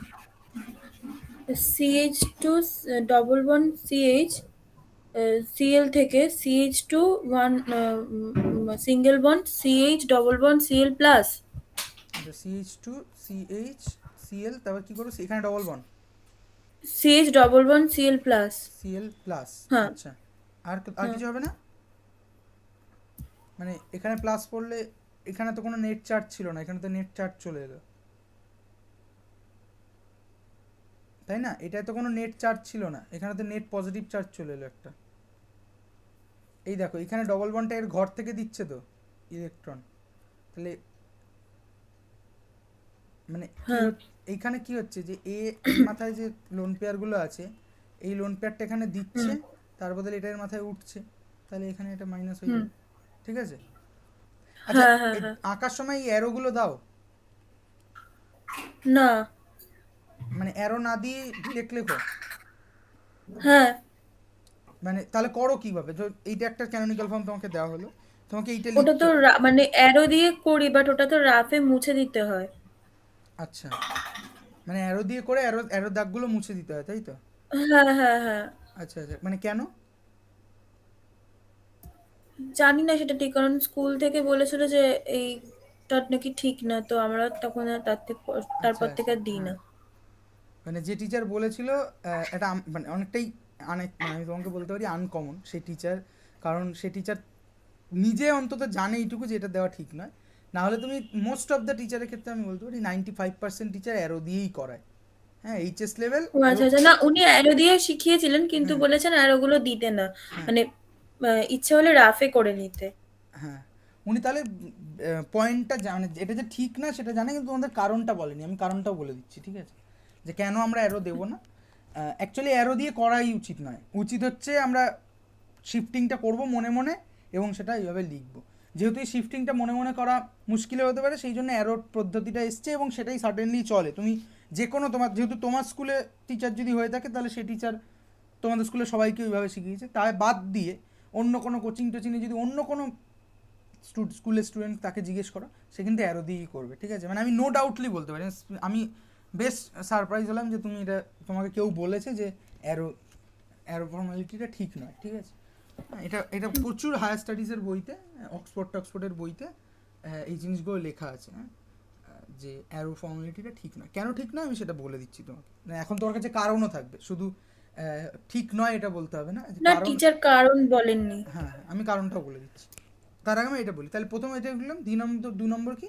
[SPEAKER 2] CH2 double bond CH Cl থেকে CH2 one single bond CH double bond Cl plus.
[SPEAKER 1] আচ্ছা CH2 CHCl, তারপর কী করো, এখানে double bond
[SPEAKER 2] CH double bond Cl plus.
[SPEAKER 1] Cl plus.
[SPEAKER 2] হ্যাঁ
[SPEAKER 1] আচ্ছা, আর
[SPEAKER 2] হ্যাঁ।
[SPEAKER 1] কিছু হবে না? মানে এখানে প্লাস পড়লে, এখানে তো কোনো নেট চার্জ ছিল না, এখানে তো নেট চার্জ চলে এলো, তাই না? এটায় তো কোনো নেট চার্জ ছিল না, এখানে তো নেট পজিটিভ চার্জ চলে এলো একটা। এই দেখো এখানে ডবল বন্ডটা এর ঘর থেকে দিচ্ছে তো ইলেকট্রন, তাহলে মানে
[SPEAKER 2] হ্যাঁ
[SPEAKER 1] এইখানে কি হচ্ছে যে এর মাথায় যে লোন পেয়ারগুলো আছে, এই লোন পেয়ারটা এখানে দিচ্ছে, তার বদলে এটা এর মাথায় উঠছে, তাহলে এখানে এটা মাইনাস হয়ে যাবে, ঠিক আছে। আচ্ছা,
[SPEAKER 2] হ্যাঁ হ্যাঁ হ্যাঁ।
[SPEAKER 1] আঁকার সময় এই অ্যারোগুলো দাও,
[SPEAKER 2] না।
[SPEAKER 1] মানে অ্যারো না দিয়ে ডিরেক্ট লেখো,
[SPEAKER 2] হ্যাঁ
[SPEAKER 1] মানে তাহলে করো কিভাবে? এইটা একটা ক্যানোনিক্যাল ফর্ম তোমাকে দেওয়া হলো, তোমাকে এইটা
[SPEAKER 2] ওটা
[SPEAKER 1] লিখতে,
[SPEAKER 2] তো মানে অ্যারো দিয়ে করি, বাট ওটা তো রাফে মুছে দিতে হয়।
[SPEAKER 1] আচ্ছা, মানে অ্যারো দিয়ে করে অ্যারো অ্যারো দাগগুলো মুছে দিতে হয়, তাই তো?
[SPEAKER 2] হ্যাঁ হ্যাঁ হ্যাঁ।
[SPEAKER 1] আচ্ছা আচ্ছা, মানে কেন?
[SPEAKER 2] জানি না সেটা ঠিক, কারণ স্কুল থেকে বলেছিল যে এইটা নাকি ঠিক না, তো আমরা তখন আর
[SPEAKER 1] আচ্ছা
[SPEAKER 2] তারপর থেকে
[SPEAKER 1] আচ্ছা,
[SPEAKER 2] আর দিই
[SPEAKER 1] হ্যাঁ,
[SPEAKER 2] না।
[SPEAKER 1] মানে যে টিচার বলেছিল, এটা মানে অনেকটাই মানে আমি তোমাকে বলতে পারি আনকমন সেই টিচার, কারণ সেই টিচার নিজে অন্তত জানে এইটুকু যে এটা দেওয়া ঠিক নয়। না হলে তুমি মোস্ট অফ দ্য টিচারের ক্ষেত্রে আমি বলতে পারি 95% টিচার অ্যারো দিয়েই করায়, হ্যাঁ এইচএস লেভেল
[SPEAKER 2] ও
[SPEAKER 1] এবং
[SPEAKER 2] আচ্ছা আচ্ছা, না উনি অ্যারো দিয়ে শিখিয়েছিলেন, কিন্তু
[SPEAKER 1] হ্যাঁ
[SPEAKER 2] বলেছেন অ্যারো গুলো দিতে না,
[SPEAKER 1] হ্যাঁ
[SPEAKER 2] মানে ইচ্ছে হলে রাফে করে নিতে।
[SPEAKER 1] হ্যাঁ, উনি তাহলে পয়েন্টটা জানে, এটা যে ঠিক না সেটা জানে, কিন্তু তোমাদের কারণটা বলেনি, আমি কারণটাও বলে দিচ্ছি, ঠিক আছে, যে কেন আমরা অ্যারো দেবো না। অ্যাকচুয়ালি অ্যারো দিয়ে করাই উচিত নয়, উচিত হচ্ছে আমরা শিফটিংটা করব মনে মনে এবং সেটা এইভাবে লিখবো। যেহেতু এই শিফটিংটা মনে মনে করা মুশকিলে হতে পারে, সেই জন্য অ্যারোর পদ্ধতিটা এসছে এবং সেটাই সার্টেনলি চলে। তুমি যে কোনো তোমার, যেহেতু তোমার স্কুলে টিচার যদি হয়ে থাকে, তাহলে সেই টিচার তোমাদের স্কুলে সবাইকে ওইভাবে শিখিয়েছে, তাই বাদ দিয়ে অন্য কোনো কোচিং টোচিংয়ে যদি অন্য কোনো স্কুলের স্টুডেন্ট তাকে জিজ্ঞেস করো, সে কিন্তু অ্যারো দিয়েই করবে, ঠিক আছে। মানে আমি নো ডাউটলি বলতে পারি, আমি বেশ সারপ্রাইজ হলাম যে তুমি এটা, তোমাকে কেউ বলেছে যে অ্যারো অ্যারো ফর্মালিটিটা ঠিক নয়, ঠিক আছে। এটা এটা প্রচুর হায়ার স্টাডিজের বইতে, অক্সফোর্ডের বইতে এই জিনিসগুলো লেখা আছে, হ্যাঁ, যে অ্যারো ফর্মালিটিটা ঠিক নয়। কেন ঠিক নয় আমি সেটা বলে দিচ্ছি তোমাকে, এখন তোমার কাছে কারণও থাকবে, শুধু ঠিক নয় এটা বলতে হবে না,
[SPEAKER 2] না,
[SPEAKER 1] কারণ,
[SPEAKER 2] টিচার কারণ বলেননি।
[SPEAKER 1] হ্যাঁ হ্যাঁ আমি কারণটাও বলে দিচ্ছি। তার আগে আমি এটা বলি, তাহলে প্রথমে এটা বললাম, 2 নম্বর কি,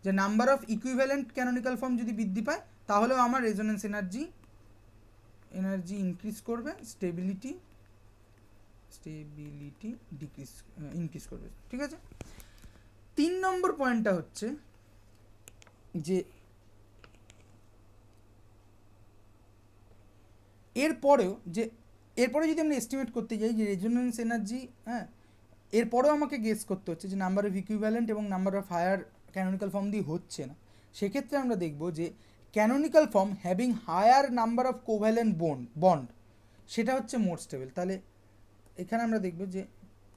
[SPEAKER 1] যে number of equivalent canonical form যদি বৃদ্ধি পায় তাহলেও আমার রেজোনেন্স এনার্জি ইনক্রিজ করবে, স্টেবিলিটি ডিক্রিজ ইনক্রিজ করবে। ঠিক আছে, 3 নম্বর পয়েন্টটা হচ্ছে যে এরপরে যদি আমরা এস্টিমেট করতে যাই যে রেজোনেন্স এনার্জি, হ্যাঁ, এরপরেও আমাকে গেস করতে হচ্ছে যে নাম্বার অফ ইকুইভ্যালেন্ট এবং number of higher canonical form দিয়ে হচ্ছে না, সেক্ষেত্রে আমরা দেখব যে canonical form having higher number of covalent bond সেটা হচ্ছে মোর স্টেবল। তাহলে এখানে আমরা দেখব যে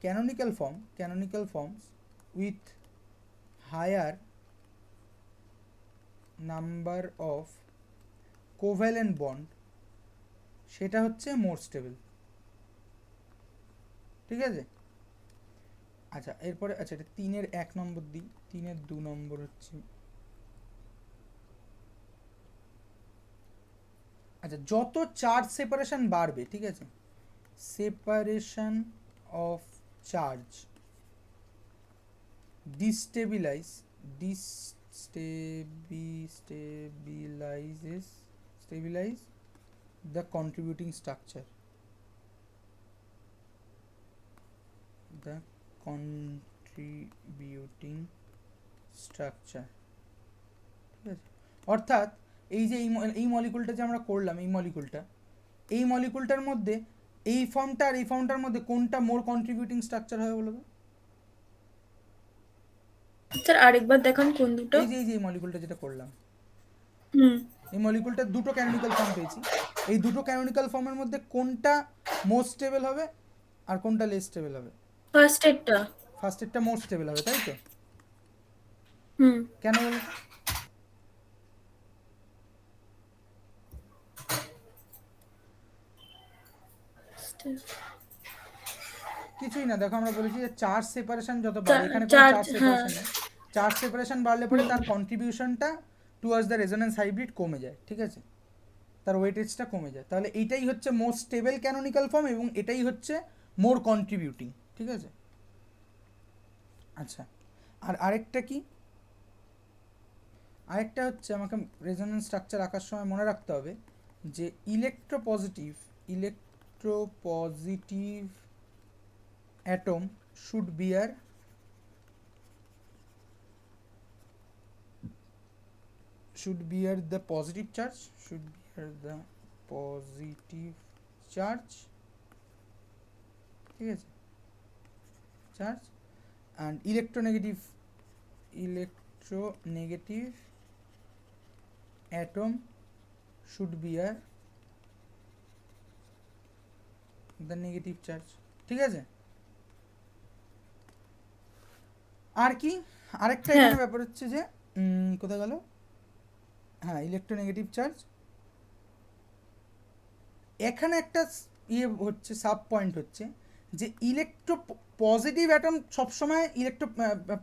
[SPEAKER 1] canonical forms with higher number of covalent bond সেটা হচ্ছে মোর স্টেবল। ঠিক আছে, আচ্ছা এরপরে আচ্ছা এটা 3-এর 1 নম্বর দিই, 3-এর 2 নম্বর হচ্ছে আচ্ছা যত চার্জ সেপারেশন বাড়বে, ঠিক আছে, separation of charge stabilize the contributing structure, ঠিক আছে, অর্থাৎ এই যে এই মলিকুলটা যে আমরা করলাম, এই মলিকুলটার মধ্যে এই ফর্মটা আর এই ফর্মটার মধ্যে কোনটা মোর কন্ট্রিবিউটিং স্ট্রাকচার হবে বলো তো?
[SPEAKER 2] স্যার আরেকবার দেখান কোন দুটো?
[SPEAKER 1] এই যে মলিকুলটা যেটা করলাম,
[SPEAKER 2] হুম,
[SPEAKER 1] এই মলিকুলটার দুটো ক্যানোনিক্যাল ফর্ম পেয়েছি, এই দুটো ক্যানোনিক্যাল ফর্মের মধ্যে কোনটা মোর স্টেবল হবে আর কোনটা লেস স্টেবল হবে?
[SPEAKER 2] ফার্স্ট এডটা
[SPEAKER 1] মোর স্টেবল হবে, তাই তো?
[SPEAKER 2] হুম,
[SPEAKER 1] কেন বলো? কিছুই না, দেখো আমরা বলেছি যে চার্জ সেপারেশন যত বাড়ে, এখানে কোনো চার্জ সেপারেশন নেই, চার্জ সেপারেশন বাড়লে পরে তার কন্ট্রিবিউশনটা টুয়ার্ডস দ্য রেজোনেন্স হাইব্রিড কমে যায়, ঠিক আছে, তার ওয়েটেজটা কমে যায়। তাহলে এইটাই হচ্ছে মোর স্টেবল ক্যানোনিক্যাল ফর্ম এবং এটাই হচ্ছে মোর কন্ট্রিবিউটিং, ঠিক আছে। আচ্ছা, আর আরেকটা কি, আরেকটা হচ্ছে আমাকে রেজোনেন্স স্ট্রাকচার আঁকার সময় মনে রাখতে হবে যে electropositive atom should bear the positive charge, ঠিক আছে, charge, and electronegative atom should bear the negative charge, ঠিক আছে। আর কি আরেকটা এখানে ব্যাপার হচ্ছে যে কোথায় গেল, হ্যাঁ, ইলেকট্রোনেগেটিভ চার্জ, এখানে একটা ইয়ে হচ্ছে সাব পয়েন্ট হচ্ছে যে পজিটিভ অ্যাটম সবসময়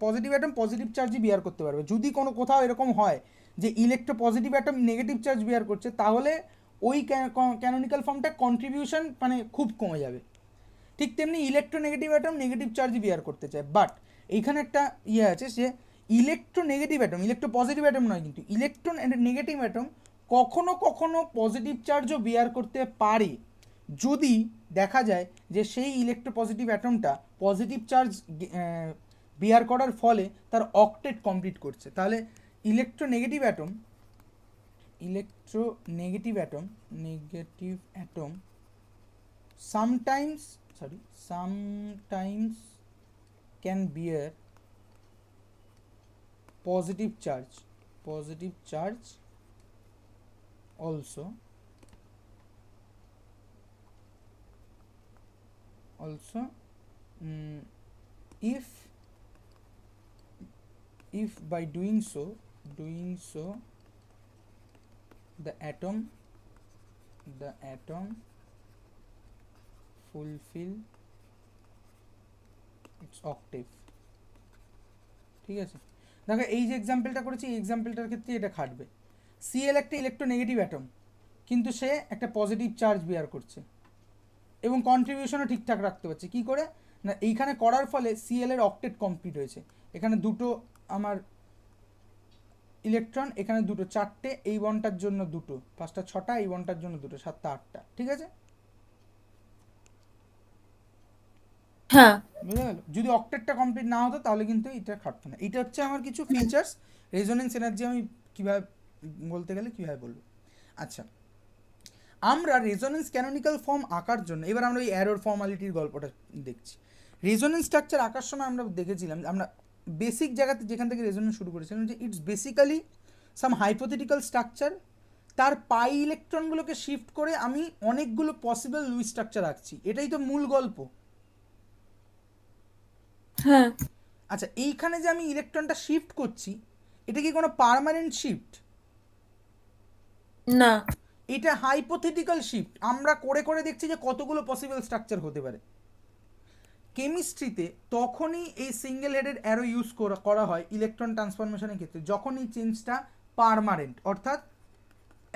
[SPEAKER 1] পজিটিভ অ্যাটম পজিটিভ চার্জই বিয়ার করতে পারবে। যদি কোনো কোথাও এরকম হয় যে পজিটিভ অ্যাটম নেগেটিভ চার্জ বিয়ার করছে, তাহলে ওই ক্যানোনিক্যাল ফর্মটা কন্ট্রিবিউশন মানে খুব কমে যাবে। ঠিক তেমনি ইলেকট্রোনেগেটিভ অ্যাটম নেগেটিভ চার্জ বিয়ার করতে চায়, বাট এইখানে একটা ইয়ে আছে যে ইলেকট্রোনেগেটিভ অ্যাটম, ইলেকট্রোপজিটিভ অ্যাটম নয়, কিন্তু ইলেকট্রোনেগেটিভ অ্যাটম কখনো কখনো পজিটিভ চার্জও বিয়ার করতে পারে যদি দেখা যায় যে সেই ইলেকট্রোপজিটিভ অ্যাটমটা পজিটিভ চার্জ বিয়ার করার ফলে তার অক্টেট কমপ্লিট করছে। তাহলে negative atom sometimes can bear positive charge also if by doing so the atom fulfill its octave, ঠিক আছে। দেখো এই যে এক্সাম্পলটা করেছি, এই এক্সাম্পলটার ক্ষেত্রে এটা খাটবে। Cl একটা ইলেকট্রোনেগেটিভ অ্যাটম, কিন্তু সে একটা পজিটিভ চার্জ বিয়ার করছে এবং কন্ট্রিবিউশনও ঠিকঠাক রাখতে পারছে। কি করে না, এইখানে করার ফলে Cl এর অক্টেট কমপ্লিট হয়েছে। এখানে দুটো আমার ইলেকট্রন, এখানে দুটো, চারটে, এই বন্ডটার জন্য দুটো, পাঁচটা ছটা, এই বন্ডটার জন্য দুটো, সাতটা আটটা, ঠিক আছে?
[SPEAKER 2] হ্যাঁ
[SPEAKER 1] বুঝে গেল? যদি অক্টেটটা কমপ্লিট না হতো তাহলে কিন্তু এটা খাটতো না। এটা হচ্ছে আমার কিছু ফিচার্স। রেজোনেন্স এনার্জি আমি কীভাবে বলতে গেলে কীভাবে বলবো। আচ্ছা, আমরা রেজোনেন্স ক্যানোনিক্যাল ফর্ম আঁকার জন্য এবার আমরা ওই অ্যারোর ফর্মালিটির গল্পটা দেখছি। রেজোনেন্স স্ট্রাকচার আঁকার সময় আমরা দেখেছিলাম, আমরা বেসিক জায়গাতে যেখান থেকে রেজোনেন্স শুরু করেছিলাম, যে it's basically some hypothetical structure, তার পাই ইলেকট্রনগুলোকে শিফট করে আমি অনেকগুলো পসিবল লুইস স্ট্রাকচার আঁকছি। এটাই তো মূল গল্প।
[SPEAKER 2] হ্যাঁ।
[SPEAKER 1] আচ্ছা, এইখানে যে আমি ইলেকট্রনটা শিফট করছি, এটা কি কোনো পার্মানেন্ট শিফট?
[SPEAKER 2] না,
[SPEAKER 1] এটা হাইপোথেটিক্যাল শিফট। আমরা করে করে দেখছি যে কতগুলো পসিবল স্ট্রাকচার হতে পারে। কেমিস্ট্রিতে তখনই এই সিঙ্গেল হেডেড অ্যারো ইউজ করা হয় ইলেকট্রন ট্রান্সফরমেশনের ক্ষেত্রে, যখন এই চেঞ্জটা পার্মানেন্ট, অর্থাৎ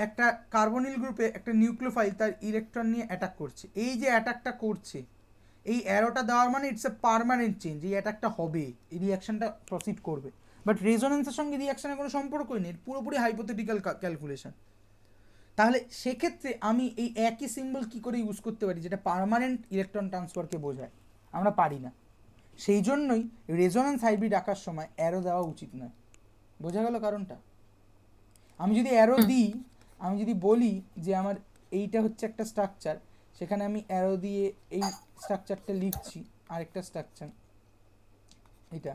[SPEAKER 1] একটা কার্বনিল গ্রুপে একটা নিউক্লিওফাইল তার ইলেকট্রন নিয়ে অ্যাটাক করছে। এই যে অ্যাটাকটা করছে, এই অ্যারোটা দেওয়ার মানে ইটস এ পার্মানেন্ট চেঞ্জ, এই অ্যাটাকটা হবে, এই রিয়াকশনটা প্রসিড করবে। বাট রেজোনেন্সের সঙ্গে রিয়াকশনের কোনো সম্পর্কই নেই, পুরোপুরি হাইপোথেটিক্যাল ক্যালকুলেশন। তাহলে সেক্ষেত্রে আমি এই একই সিম্বল কী করে ইউজ করতে পারি যেটা পার্মানেন্ট ইলেকট্রন ট্রান্সফারকে বোঝায়? আমরা পারি না। সেই জন্যই রেজোনেন্স হাইব্রিড আঁকার সময় অ্যারো দেওয়া উচিত নয়। বোঝা গেল কারণটা? আমি যদি অ্যারো দিই, আমি যদি বলি যে আমার এইটা হচ্ছে একটা স্ট্রাকচার, সেখানে আমি অ্যারো দিয়ে এই স্ট্রাকচারটা লিখছি, আরেকটা স্ট্রাকচার এটা,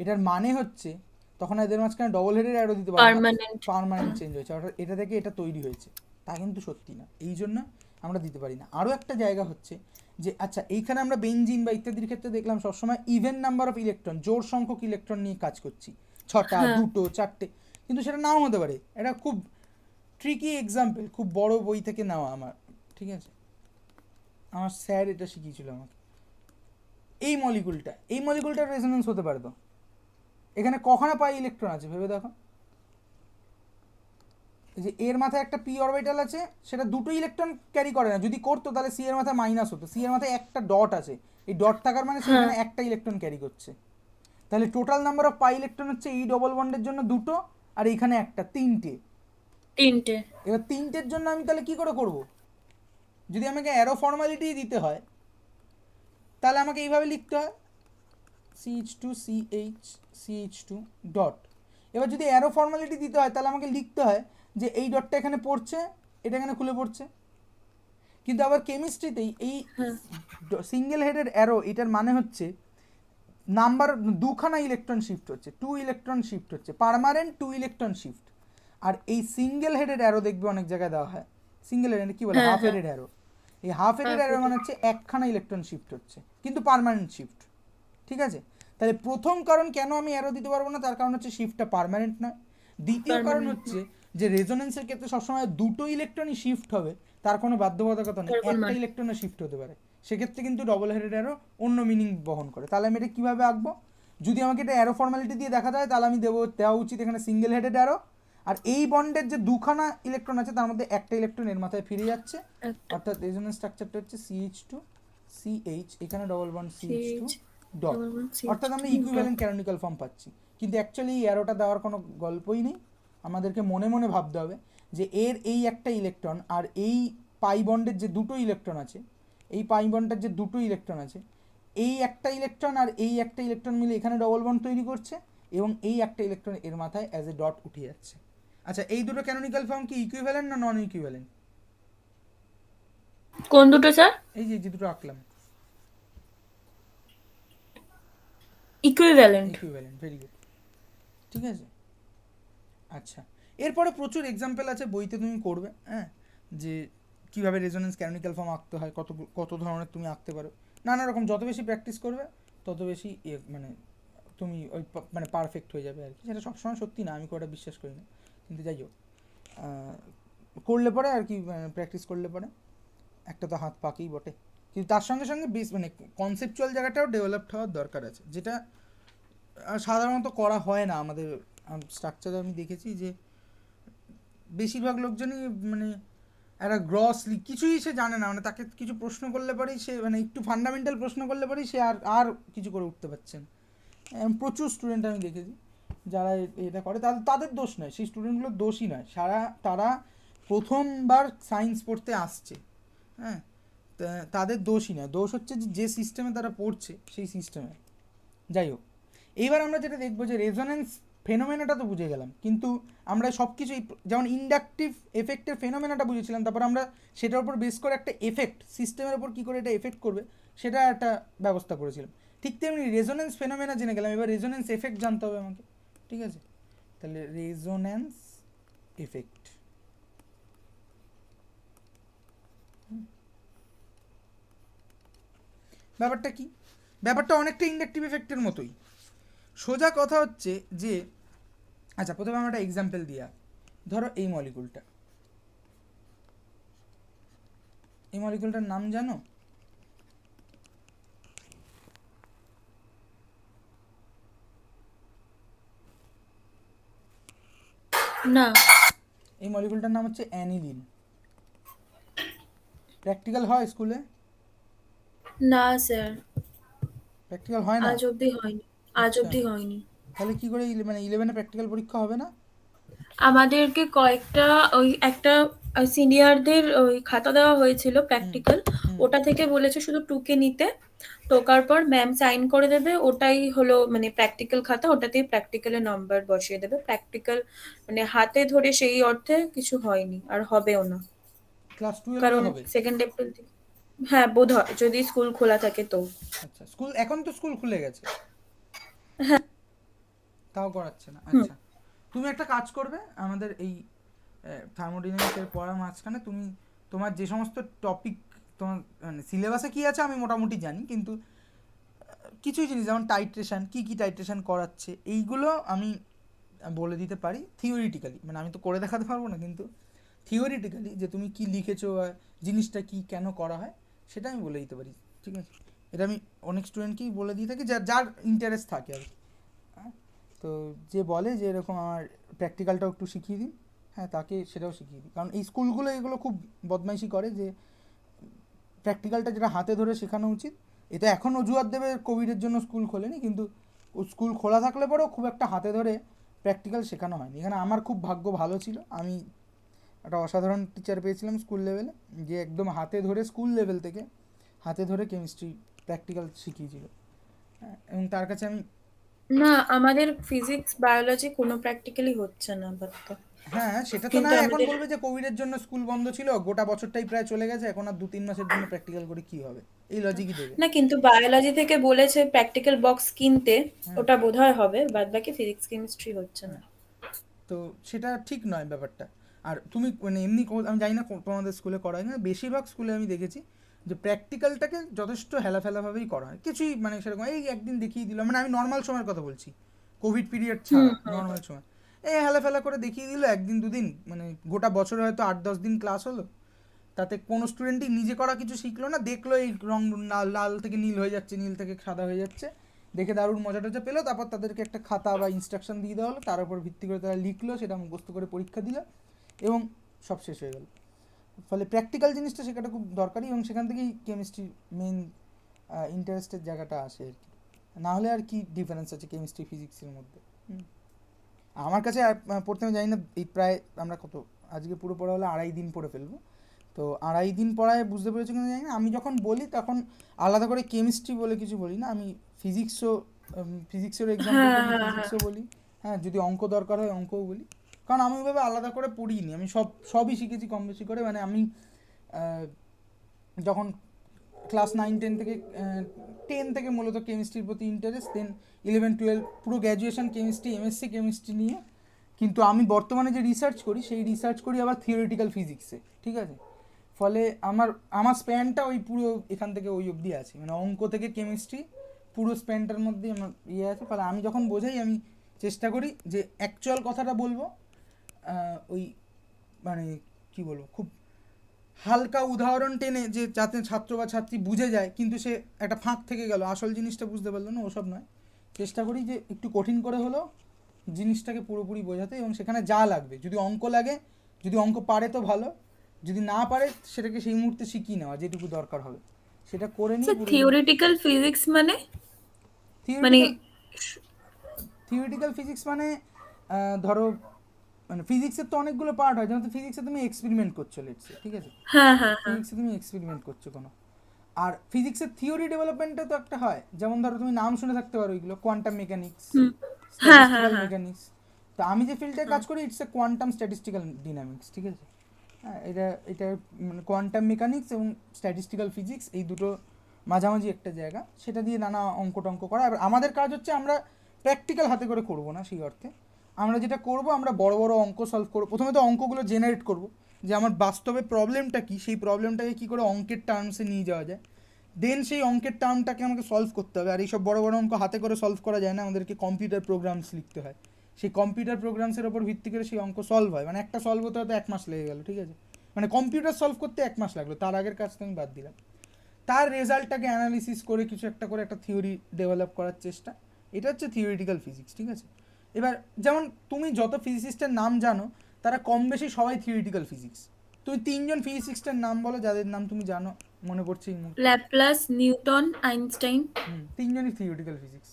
[SPEAKER 1] এটার মানে হচ্ছে তখন এদের মাঝখানে ডবল হেডের অ্যারো দিতে পারবো, পার্মানেন্ট চেঞ্জ হয়েছে, অর্থাৎ এটা থেকে এটা তৈরি হয়েছে। তা কিন্তু সত্যি না, এই জন্য আমরা দিতে পারি না। আরও একটা জায়গা হচ্ছে যে, আচ্ছা এইখানে আমরা বেনজিন বা ইত্যাদির ক্ষেত্রে দেখলাম সবসময় ইভেন নাম্বার অফ ইলেকট্রন, জোড় সংখ্যক ইলেকট্রন নিয়ে কাজ করছি, ছটা, দুটো, চারটে, কিন্তু সেটা নাও হতে পারে। এটা খুব ট্রিকি এক্সাম্পল, খুব বড় বই থেকে নেওয়া আমার, ঠিক আছে? আমার স্যার এটা শিখিয়েছিল আমাকে। এই মলিকুলটার রেজোনেন্স হতে পারে তো, এখানে কখনো পাই ইলেকট্রন আছে ভেবে দেখো। এই যে এর মাথায় একটা পি অরবিটাল আছে, সেটা দুটো ইলেকট্রন ক্যারি করে না, যদি করতো তাহলে সি এর মাথায় মাইনাস হতো। সি এর মাথায় একটা ডট আছে, এই ডট থাকার মানে সেখানে একটা ইলেকট্রন ক্যারি করছে। তাহলে total number of pi electron হচ্ছে এই ডবল বন্ডের জন্য দুটো, আর এইখানে একটা, তিনটে। এবার তিনটের জন্য আমি তাহলে কি করে করব? যদি আমাকে অ্যারো ফর্মালিটি দিতে হয় তাহলে আমাকে এইভাবে লিখতে হয়, CH2 CH CH2 ডট। এবার যদি অ্যারো ফর্মালিটি দিতে হয় তাহলে আমাকে লিখতে হয় যে এই ডটটা এখানে পড়ছে, এটা এখানে খুলে পড়ছে। কিন্তু আবার কেমিস্ট্রিতেই এই সিঙ্গেল হেডেড অ্যারো, এটার মানে হচ্ছে নাম্বার, দুখানা ইলেকট্রন শিফট হচ্ছে, 2 ইলেকট্রন শিফট হচ্ছে, পার্মানেন্ট 2 ইলেকট্রন শিফট। আর এই সিঙ্গেল হেডেড অ্যারো দেখবে অনেক জায়গায় দেওয়া হয়, সিঙ্গেল হেডেড কি বলে, হাফ হেডেড অ্যারো। এই হাফ হেডেড অ্যারো মানে হচ্ছে একখানা ইলেকট্রন শিফট হচ্ছে, কিন্তু পার্মানেন্ট শিফট, ঠিক আছে? তাহলে প্রথম কারণ কেন আমি অ্যারো দিতে পারবো না, তার কারণ হচ্ছে শিফটটা পার্মানেন্ট নয়। দ্বিতীয় কারণ হচ্ছে যে রেজোনেন্সের ক্ষেত্রে সবসময় দুটো ইলেকট্রনই শিফট হবে তার কোনো বাধ্যবাধকতা নেই, একটা ইলেকট্রনও শিফট হতে পারে। সেক্ষেত্রে কিন্তু ডবল হেডেড অ্যারো অন্য মিনিং বহন করে। তাহলে আমি এটা কীভাবে আঁকবো? যদি আমাকে এটা অ্যারো ফর্মালিটি দিয়ে দেখাতে হয় তাহলে আমি দেওয়া উচিত এখানে সিঙ্গেল হেডেড অ্যারো, আর এই বন্ডের যে দুখানা ইলেকট্রন আছে তার মধ্যে একটা ইলেকট্রন এর মাথায় ফিরে যাচ্ছে, অর্থাৎ রেজোনেন্স স্ট্রাকচারটা হচ্ছে CH2 CH, এখানে ডবল বন্ড CH2 ডট, অর্থাৎ আমরা ইকুইভ্যালেন্ট ক্যানোনিক্যাল ফর্ম পাচ্ছি। কিন্তু অ্যাকচুয়ালি এই অ্যারোটা দেওয়ার কোনো গল্পই নেই। আমাদেরকে মনে মনে ভাবতে হবে যে এর এই একটা ইলেকট্রন আর এই পাই বন্ডের যে দুটো ইলেকট্রন আছে, এই পাই বন্ডের যে দুটো ইলেকট্রন আছে, এই একটা ইলেকট্রন আর এই একটা ইলেকট্রন মিলে এখানে ডবল বন্ড তৈরি করছে, এবং এই একটা ইলেকট্রন এর মাথায় অ্যাজ এ ডট উঠে যাচ্ছে। আচ্ছা, এই দুটো ক্যানোনিক্যাল ফর্ম কি ইকুইভ্যালেন্ট না নন ইকুইভ্যালেন্ট?
[SPEAKER 2] কোন দুটো স্যার?
[SPEAKER 1] এই যে দুটো আঁকলাম,
[SPEAKER 2] ইকুইভ্যালেন্ট।
[SPEAKER 1] ভেরি গুড, ঠিক আছে। আচ্ছা, এরপরে প্রচুর এক্সাম্পল আছে, বইতে তুমি করবে, হ্যাঁ, যে কীভাবে রেজোনেন্স ক্যানোনিক্যাল ফর্ম আঁকতে হয়, কত ধরনের তুমি আঁকতে পারো, নানা রকম। যত বেশি প্র্যাকটিস করবে তত বেশি মানে তুমি ওই মানে পারফেক্ট হয়ে যাবে আর কি। সেটা সবসময় সত্যি না, আমি কোটা বিশ্বাস করি না, কিন্তু যাই হোক, করলে পরে আর কি, প্র্যাকটিস করলে পরে একটা তো হাত পাকেই বটে। কিন্তু তার সঙ্গে সঙ্গে বেশ মানে কনসেপচুয়াল জায়গাটাও ডেভেলপড হওয়ার দরকার আছে, যেটা সাধারণত করা হয় না আমাদের স্ট্রাকচারে। আমি দেখেছি যে বেশিরভাগ লোকজনই মানে একটা গ্রসলি কিছুই সে জানে না, মানে তাকে কিছু প্রশ্ন করলে পরেই সে, মানে একটু ফান্ডামেন্টাল প্রশ্ন করলে পরেই সে আর কিছু করে উঠতে পারছে না। প্রচুর স্টুডেন্ট আমি দেখেছি যারা এটা করে তাদের দোষ নয়, সেই স্টুডেন্টগুলোর দোষই নয়, তারা প্রথমবার সায়েন্স পড়তে আসছে, হ্যাঁ, তাদের দোষই নয়, দোষ হচ্ছে যে সিস্টেমে তারা পড়ছে সেই সিস্টেমে। যাই হোক, এইবার আমরা যেটা দেখবো যে রেজোনেন্স ফেনোমেনাটা তো বুঝে গেলাম, কিন্তু আমরা সব কিছু যেমন ইন্ডাকটিভ এফেক্টের ফেনোমেনাটা বুঝেছিলাম, তারপর আমরা সেটার উপর বেস করে একটা এফেক্ট সিস্টেমের উপর কী করে এটা এফেক্ট করবে সেটা একটা ব্যবস্থা করেছিলাম। ঠিক তেমনি রেজোনেন্স ফেনোমেনা জেনে গেলাম, এবার রেজোনেন্স এফেক্ট জানতে হবে আমাকে, ঠিক আছে? তাহলে রেজোনেন্স এফেক্ট, ব্যাপারটা কি? ব্যাপারটা অনেকটা ইন্ডাকটিভ এফেক্টের মতোই। সোজা কথা হচ্ছে যে, আচ্ছা প্রথমে আমরা একটা এক্সাম্পল দিয়া, ধরো এই মলিকুলটার নাম জানো?
[SPEAKER 2] না।
[SPEAKER 1] এই মলিকুলটার নাম হচ্ছে অ্যানিলিন। প্র্যাকটিক্যাল হয় স্কুলে?
[SPEAKER 2] না স্যার,
[SPEAKER 1] প্র্যাকটিক্যাল হয় না?
[SPEAKER 2] আজ অবধি হয়নি, আজ
[SPEAKER 1] আচ্ছা,
[SPEAKER 2] অবধি হয়নি।
[SPEAKER 1] তাহলে কি করে মানে 11-এ প্র্যাকটিক্যাল পরীক্ষা হবে না?
[SPEAKER 2] আমাদেরকে কয়েকটা ওই একটা সিনিয়রদের ওই খাতা দেওয়া হয়েছিল
[SPEAKER 1] হুম
[SPEAKER 2] প্র্যাকটিক্যাল,
[SPEAKER 1] হুম
[SPEAKER 2] ওটা থেকে বলেছে শুধু টুকে নিতে, টোকার পর ম্যাম সাইন করে দেবে, ওটাই হলো মানে প্র্যাকটিক্যাল খাতা, ওটাতেই প্র্যাকটিক্যালের নাম্বার বসিয়ে দেবে। প্র্যাকটিক্যাল মানে হাতে ধরে সেই অর্থে কিছু হয়নি আর হবেও না,
[SPEAKER 1] ক্লাস 12-এ
[SPEAKER 2] কারণ
[SPEAKER 1] হবে?
[SPEAKER 2] 2 এপ্রিল থেকে, হ্যাঁ বোধ হয় যদি স্কুল খোলা থাকে তো।
[SPEAKER 1] আচ্ছা, স্কুল এখন তো স্কুল খুলে গেছে,
[SPEAKER 2] হ্যাঁ।
[SPEAKER 1] তাও করাচ্ছে না?
[SPEAKER 2] হুম।
[SPEAKER 1] আচ্ছা, তুমি একটা কাজ করবে, আমাদের এই থার্মোডিনামিক্সের পড়ার মাঝখানে তুমি তোমার যে সমস্ত টপিক তোমার মানে সিলেবাসে কী আছে আমি মোটামুটি জানি, কিন্তু কিছুই জিনিস যেমন টাইট্রেশন, কী টাইট্রেশন করাচ্ছে এইগুলো আমি বলে দিতে পারি থিওরিটিক্যালি, মানে আমি তো করে দেখাতে পারবো না, কিন্তু থিওরিটিক্যালি যে তুমি কি লিখেছো বা জিনিসটা কি কেন করা হয় সেটা আমি বলে দিতে পারি, ঠিক আছে? এটা আমি অনেক স্টুডেন্টকেই বলে দিয়ে থাকি, যার ইন্টারেস্ট থাকে আর কি। হ্যাঁ, তো যে বলে যে এরকম আমার প্র্যাকটিক্যালটাও একটু শিখিয়ে দিন, হ্যাঁ তাকে সেটাও শিখিয়ে দিই, কারণ এই স্কুলগুলো এগুলো খুব বদমাইশি করে যে প্র্যাকটিক্যালটা যেটা হাতে ধরে শেখানো উচিত। এটা এখন অজুহাত দেবে কোভিডের জন্য স্কুল খোলেনি, কিন্তু স্কুল খোলা থাকলে পরেও খুব একটা হাতে ধরে প্র্যাকটিক্যাল শেখানো হয়নি। এখানে আমার খুব ভাগ্য ভালো ছিল, আমি একটা অসাধারণ টিচার পেয়েছিলাম স্কুল লেভেলে, যে একদম হাতে ধরে স্কুল লেভেল থেকে হাতে ধরে কেমিস্ট্রি প্র্যাকটিক্যাল শিখিয়েছিল। হ্যাঁ, এবং তার কাছে আমি,
[SPEAKER 2] না, আমাদের ফিজিক্স বায়োলজি কোনো প্র্যাকটিক্যালি হচ্ছে না আপাতত।
[SPEAKER 1] হ্যাঁ সেটা তো না,
[SPEAKER 2] কিন্তু
[SPEAKER 1] এখন
[SPEAKER 2] আমাদের
[SPEAKER 1] বলবে যে কোভিডের জন্য স্কুল বন্ধ ছিল, গোটা বছরটাই প্রায় চলে গেছে, এখন আর 2-3 মাসের জন্য প্র্যাকটিক্যাল করে কি হবে, এই লজিকই দেবে।
[SPEAKER 2] না, কিন্তু বায়োলজি থেকে বলেছে প্র্যাকটিক্যাল বক্স কিনতে,
[SPEAKER 1] হ্যাঁ
[SPEAKER 2] ওটা বোধহয় হবে, বাদ বাকি ফিজিক্স কেমিস্ট্রি হচ্ছে না।
[SPEAKER 1] হ্যাঁ, তো সেটা ঠিক নয় ব্যাপারটা। আর তুমি মানে এমনি আমি জানি না তোমাদের স্কুলে করা হয় না, বেশিরভাগ স্কুলে আমি দেখেছি যে প্র্যাকটিক্যালটাকে যথেষ্ট হেলাফেলাভাবেই করা হয়, কিছুই মানে সেরকম এই একদিন দেখিয়ে দিল, মানে আমি নর্মাল সময়ের কথা বলছি, কোভিড পিরিয়ড ছাড়া নর্মাল সময় এই হেলাফেলা করে দেখিয়ে দিল একদিন দুদিন, মানে গোটা বছরে হয়তো 8-10 দিন ক্লাস হলো, তাতে কোনো স্টুডেন্টই নিজে করা কিছু শিখলো না, দেখলো এই রং লাল লাল থেকে নীল হয়ে যাচ্ছে, নীল থেকে সাদা হয়ে যাচ্ছে, দেখে দারুণ মজা টজা পেলো, তারপর তাদেরকে একটা খাতা বা ইনস্ট্রাকশন দিয়ে দেওয়া হলো, তার উপর ভিত্তি করে তারা লিখলো, সেটা মুখস্থ করে পরীক্ষা দিল এবং সব শেষ হয়ে গেল। ফলে প্র্যাকটিক্যাল জিনিসটা শেখাটা খুব দরকারি, এবং সেখান থেকেই কেমিস্ট্রি মেন ইন্টারেস্টের জায়গাটা আসে আর কি, না হলে আর কি ডিফারেন্স আছে কেমিস্ট্রি ফিজিক্সের মধ্যে। আমার কাছে পড়তে আমি জানি না, এই প্রায় আমরা কত আজকে পুরো পড়া হলে 2.5 দিন পড়ে ফেলবো, তো 2.5 দিন পড়ায় বুঝতে পেরেছি কিনা জানি না, আমি যখন বলি তখন আলাদা করে কেমিস্ট্রি বলে কিছু বলি না, আমি ফিজিক্সেরও এক্সাম্পল
[SPEAKER 2] হ্যাঁ,
[SPEAKER 1] বলি,
[SPEAKER 2] হ্যাঁ, হ্যাঁ।
[SPEAKER 1] ফিজিক্সও বলি, হ্যাঁ যদি অঙ্ক দরকার হয় অঙ্কও বলি, কারণ আমি ওইভাবে আলাদা করে পড়িনি, আমি সবই শিখেছি কম বেশি করে, মানে আমি যখন ক্লাস 9-10 থেকে 10 থেকে মূলত কেমিস্ট্রির প্রতি ইন্টারেস্ট, দেন 11-12 পুরো গ্র্যাজুয়েশন কেমিস্ট্রি এমএসসি কেমিস্ট্রি নিয়ে, কিন্তু আমি বর্তমানে যে রিসার্চ করি সেই রিসার্চ করি আবার থিওরিটিক্যাল ফিজিক্সে, ঠিক আছে? ফলে আমার স্প্যানটা ওই পুরো এখান থেকে ওই অবধি আছে, মানে অঙ্ক থেকে কেমিস্ট্রি পুরো স্প্যানটার মধ্যে আমার ইয়ে আছে, ফলে আমি যখন বোঝাই আমি চেষ্টা করি যে অ্যাকচুয়াল কথাটা বলবো, ওই মানে কী বলবো, খুব হালকা উদাহরণ টেনে, যে যাতে ছাত্র বা ছাত্রী বুঝে যায় কিন্তু সে একটা ফাঁক থেকে গেল, আসল জিনিসটা বুঝতে পারলো না, ওসব নয়। চেষ্টা করি যে একটু কঠিন করে হলেও জিনিসটাকে পুরোপুরি বোঝাতে, এবং সেখানে যা লাগবে, যদি অঙ্ক লাগে, যদি অঙ্ক পারে তো ভালো, যদি না পারে সেটাকে সেই মুহূর্তে শিখিয়ে নেওয়া, যেটুকু দরকার হবে সেটা করে নিয়ে
[SPEAKER 2] স্যার
[SPEAKER 1] পুরোপুরি।
[SPEAKER 2] থিওরিটিক্যাল ফিজিক্স মানে মানে
[SPEAKER 1] থিওরিটিক্যাল থিওরিটিক্যাল ফিজিক্স মানে ধরো মানে ফিজিক্সের তো অনেকগুলো পার্ট হয়, যেমন ফিজিক্সে তুমি এক্সপেরিমেন্ট করছো লেটসে, ঠিক আছে,
[SPEAKER 2] হ্যাঁ হ্যাঁ হ্যাঁ
[SPEAKER 1] ফিজিক্সে তুমি এক্সপেরিমেন্ট করছো কোনো, আর ফিজিক্সের থিওরি ডেভেলপমেন্টও তো একটা হয়, যেমন ধরো তুমি নাম শুনে থাকতে পারো ওইগুলো, কোয়ান্টাম মেকানিক্স,
[SPEAKER 2] হুম হ্যাঁ হ্যাঁ
[SPEAKER 1] স্ট্যাটিস্টিক্যাল
[SPEAKER 2] হ্যাঁ
[SPEAKER 1] মেকানিক্স। তো আমি যে ফিল্ডে কাজ করি it's a quantum statistical dynamics, ঠিক আছে। হ্যাঁ, এটা মানে কোয়ান্টাম মেকানিক্স এবং স্ট্যাটিস্টিক্যাল ফিজিক্স এই দুটো মাঝামাঝি একটা জায়গা, সেটা দিয়ে নানা অঙ্ক টঙ্ক করা। এবার আমাদের কাজ হচ্ছে আমরা প্র্যাকটিক্যাল হাতে করে করব না সেই অর্থে, আমরা যেটা করব আমরা বড় বড় অঙ্ক সলভ করব। প্রথমে তো অঙ্কগুলো জেনারেট করব, যে আমার বাস্তবে প্রবলেমটা কী, সেই প্রবলেমটাকে কী করে অঙ্কের টার্মসে নিয়ে যাওয়া যায়, দেন সেই অঙ্কের টার্মটাকে আমাকে সলভ করতে হবে। আর এইসব বড় বড় অঙ্ক হাতে করে সলভ করা যায় না, আমাদেরকে কম্পিউটার প্রোগ্রামস লিখতে হয়, সেই কম্পিউটার প্রোগ্রামসের ওপর ভিত্তি করে সেই অঙ্ক সলভ হয়। মানে একটা সলভ হতে হতে 1 মাস লেগে গেল, ঠিক আছে, মানে কম্পিউটার সলভ করতে 1 মাস লাগলো, তার আগের কাজটা আমি বাদ দিলাম। তার রেজাল্টটাকে অ্যানালিসিস করে কিছু একটা করে একটা থিওরি ডেভেলপ করার চেষ্টা, এটা হচ্ছে থিওরিটিক্যাল ফিজিক্স, ঠিক আছে। এবার যেমন তুমি যত ফিজিসিস্টের নাম জানো তারা কম বেশি সবাই থিওরিটিক্যাল ফিজিক্স। তুমি 3জন ফিজিসিস্টের নাম বলো যাদের নাম তুমি জানো, মনে পড়ছে এই মুহূর্তে।
[SPEAKER 2] Laplace, Newton, Einstein.
[SPEAKER 1] 3জনই থিওরিটিক্যাল ফিজিক্স।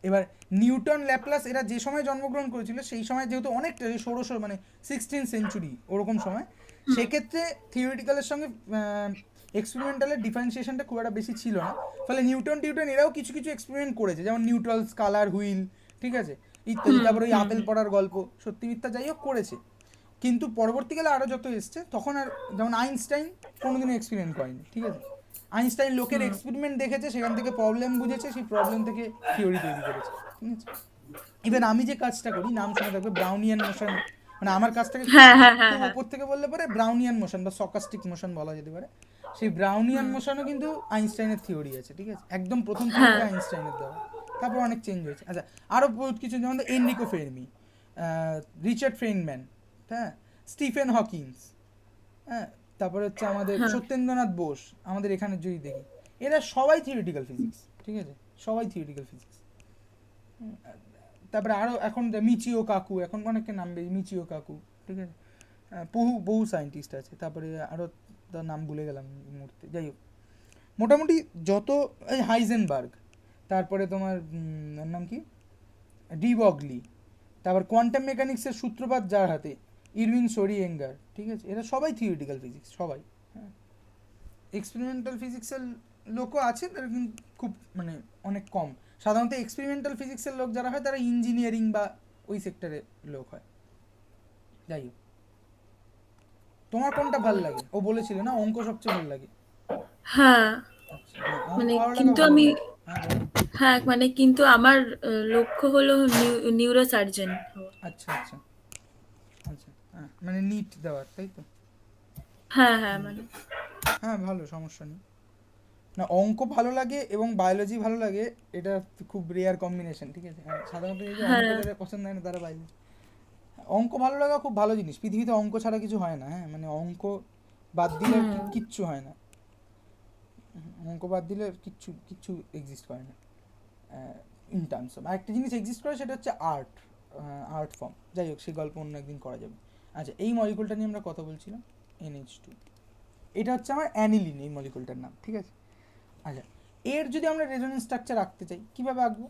[SPEAKER 1] এবার নিউটন, ল্যাপ্লাস এরা যে সময় জন্মগ্রহণ করেছিল সেই সময় যেহেতু অনেকটা 1600 মানে 16th সেঞ্চুরি ওরকম সময়, সেক্ষেত্রে থিওরিটিক্যালের সঙ্গে এক্সপেরিমেন্টালের ডিফারেন্সিয়েশনটা খুব একটা বেশি ছিল না। ফলে নিউটন টিউটন এরাও কিছু কিছু এক্সপেরিমেন্ট করেছে, যেমন নিউট্রাল স্কালার হুইল, ঠিক আছে, ইত্যাদি। তারপরে ওই আপেল পড়ার গল্প, সত্যি মিথ্যা যাই হোক করেছে। কিন্তু পরবর্তীকালে আরও যত এসছে তখন আর, যেমন আইনস্টাইন কোনোদিনও এক্সপেরিমেন্ট করেনি, ঠিক আছে। আইনস্টাইন লোকের এক্সপেরিমেন্ট দেখেছে, সেখান থেকে প্রবলেম বুঝেছে, সেই প্রবলেম থেকে থিওরি তৈরি করেছে, ঠিক আছে। ইভেন আমি যে কাজটা করি, নাম শুনে থাকবে ব্রাউনিয়ান মোশন, মানে আমার কাজটাকে
[SPEAKER 2] হ্যাঁ হ্যাঁ হ্যাঁ
[SPEAKER 1] খুব
[SPEAKER 2] হ্যাঁ
[SPEAKER 1] ওপর থেকে বললে পরে ব্রাউনিয়ান মোশন বা সকাস্টিক মোশন বলা যেতে পারে। সেই ব্রাউনিয়ান মোশনও কিন্তু আইনস্টাইনের থিওরি আছে, ঠিক আছে, একদম প্রথম থিওরিটা আইনস্টাইনের দেওয়া, তারপর অনেক চেঞ্জ হয়েছে। আচ্ছা, আরও বহুত কিছু, যেমন এনরিকো ফেরমি, রিচার্ড ফেইনম্যান, হ্যাঁ, স্টিফেন হকিন্স, হ্যাঁ, তারপরে হচ্ছে আমাদের সত্যেন্দ্রনাথ বোস, আমাদের এখানে যদি দেখি এরা সবাই থিওরিটিক্যাল ফিজিক্স, ঠিক আছে, সবাই থিওরিটিক্যাল ফিজিক্স। তারপরে আরও এখন মিচিও কাকু, এখন অনেকে নাম বেশি, মিচিও কাকু, ঠিক আছে, বহু বহু সায়েন্টিস্ট আছে। তারপরে আরও তার নাম ভুলে গেলাম এই মুহূর্তে, যাই হোক মোটামুটি যত, এই হাইজেনবার্গ, তারপরে তোমার ওর নাম কি, ডি বগলি, তারপর কোয়ান্টাম মেকানিক্সের সূত্রপাত যার হাতে, ইরভিন সোরিয়েঙ্গার, ঠিক আছে, এরা সবাই থিওরিটিক্যাল ফিজিক্স, সবাই। হ্যাঁ, এক্সপেরিমেন্টাল ফিজিক্সের লোকও আছে, তারা কিন্তু খুব মানে অনেক কম। সাধারণত এক্সপেরিমেন্টাল ফিজিক্সের লোক যারা হয় তারা ইঞ্জিনিয়ারিং বা ওই সেক্টরের লোক হয়। যাই হোক, তোমার কোনটা ভালো লাগে? ও বলেছিল না অঙ্ক সবচেয়ে ভালো লাগে।
[SPEAKER 2] হ্যাঁ
[SPEAKER 1] আচ্ছা, হ্যাঁ, অঙ্ক
[SPEAKER 2] মানে
[SPEAKER 1] ভালো লাগা
[SPEAKER 2] কিন্তু
[SPEAKER 1] ভালো।
[SPEAKER 2] আমি
[SPEAKER 1] হ্যাঁ বলো।
[SPEAKER 2] হ্যাঁ মানে কিন্তু আমার লক্ষ্য হলো নিউরো সার্জন।
[SPEAKER 1] আচ্ছা আচ্ছা আচ্ছা, হ্যাঁ মানে নিট দেওয়ার, তাই তো।
[SPEAKER 2] হ্যাঁ হ্যাঁ মানে
[SPEAKER 1] হ্যাঁ ভালো, সমস্যা নেই। না, অঙ্ক ভালো লাগে এবং বায়োলজি ভালো লাগে, এটা খুব রেয়ার কম্বিনেশন, ঠিক আছে। সাধারণত এই যে অঙ্ক
[SPEAKER 2] হ্যাঁ
[SPEAKER 1] যাদের পছন্দ হয় না তারা বায়োলজি। অঙ্ক ভালো লাগা খুব ভালো জিনিস, পৃথিবীতে অঙ্ক ছাড়া কিছু হয় না। হ্যাঁ, মানে অঙ্ক বাদ দিলে কিচ্ছু হয় না, অঙ্ক বাদ দিলে কিচ্ছু কিচ্ছু এক্সিস্ট করে না ইন টার্মস অফ। আরেকটা জিনিস এক্সিস্ট করে, সেটা হচ্ছে আর্ট, আর্ট ফর্ম। যাই হোক, সেই গল্প অন্য একদিন করা যাবে। আচ্ছা, এই মলিকুলটা নিয়ে আমরা কথা বলছিলাম, NH2, এটা হচ্ছে আমার অ্যানিলিন, এই মলিকুলটার নাম, ঠিক আছে। আচ্ছা, এর যদি আমরা রেজোনেন্স স্ট্রাকচার আঁকতে চাই, কীভাবে আঁকবো?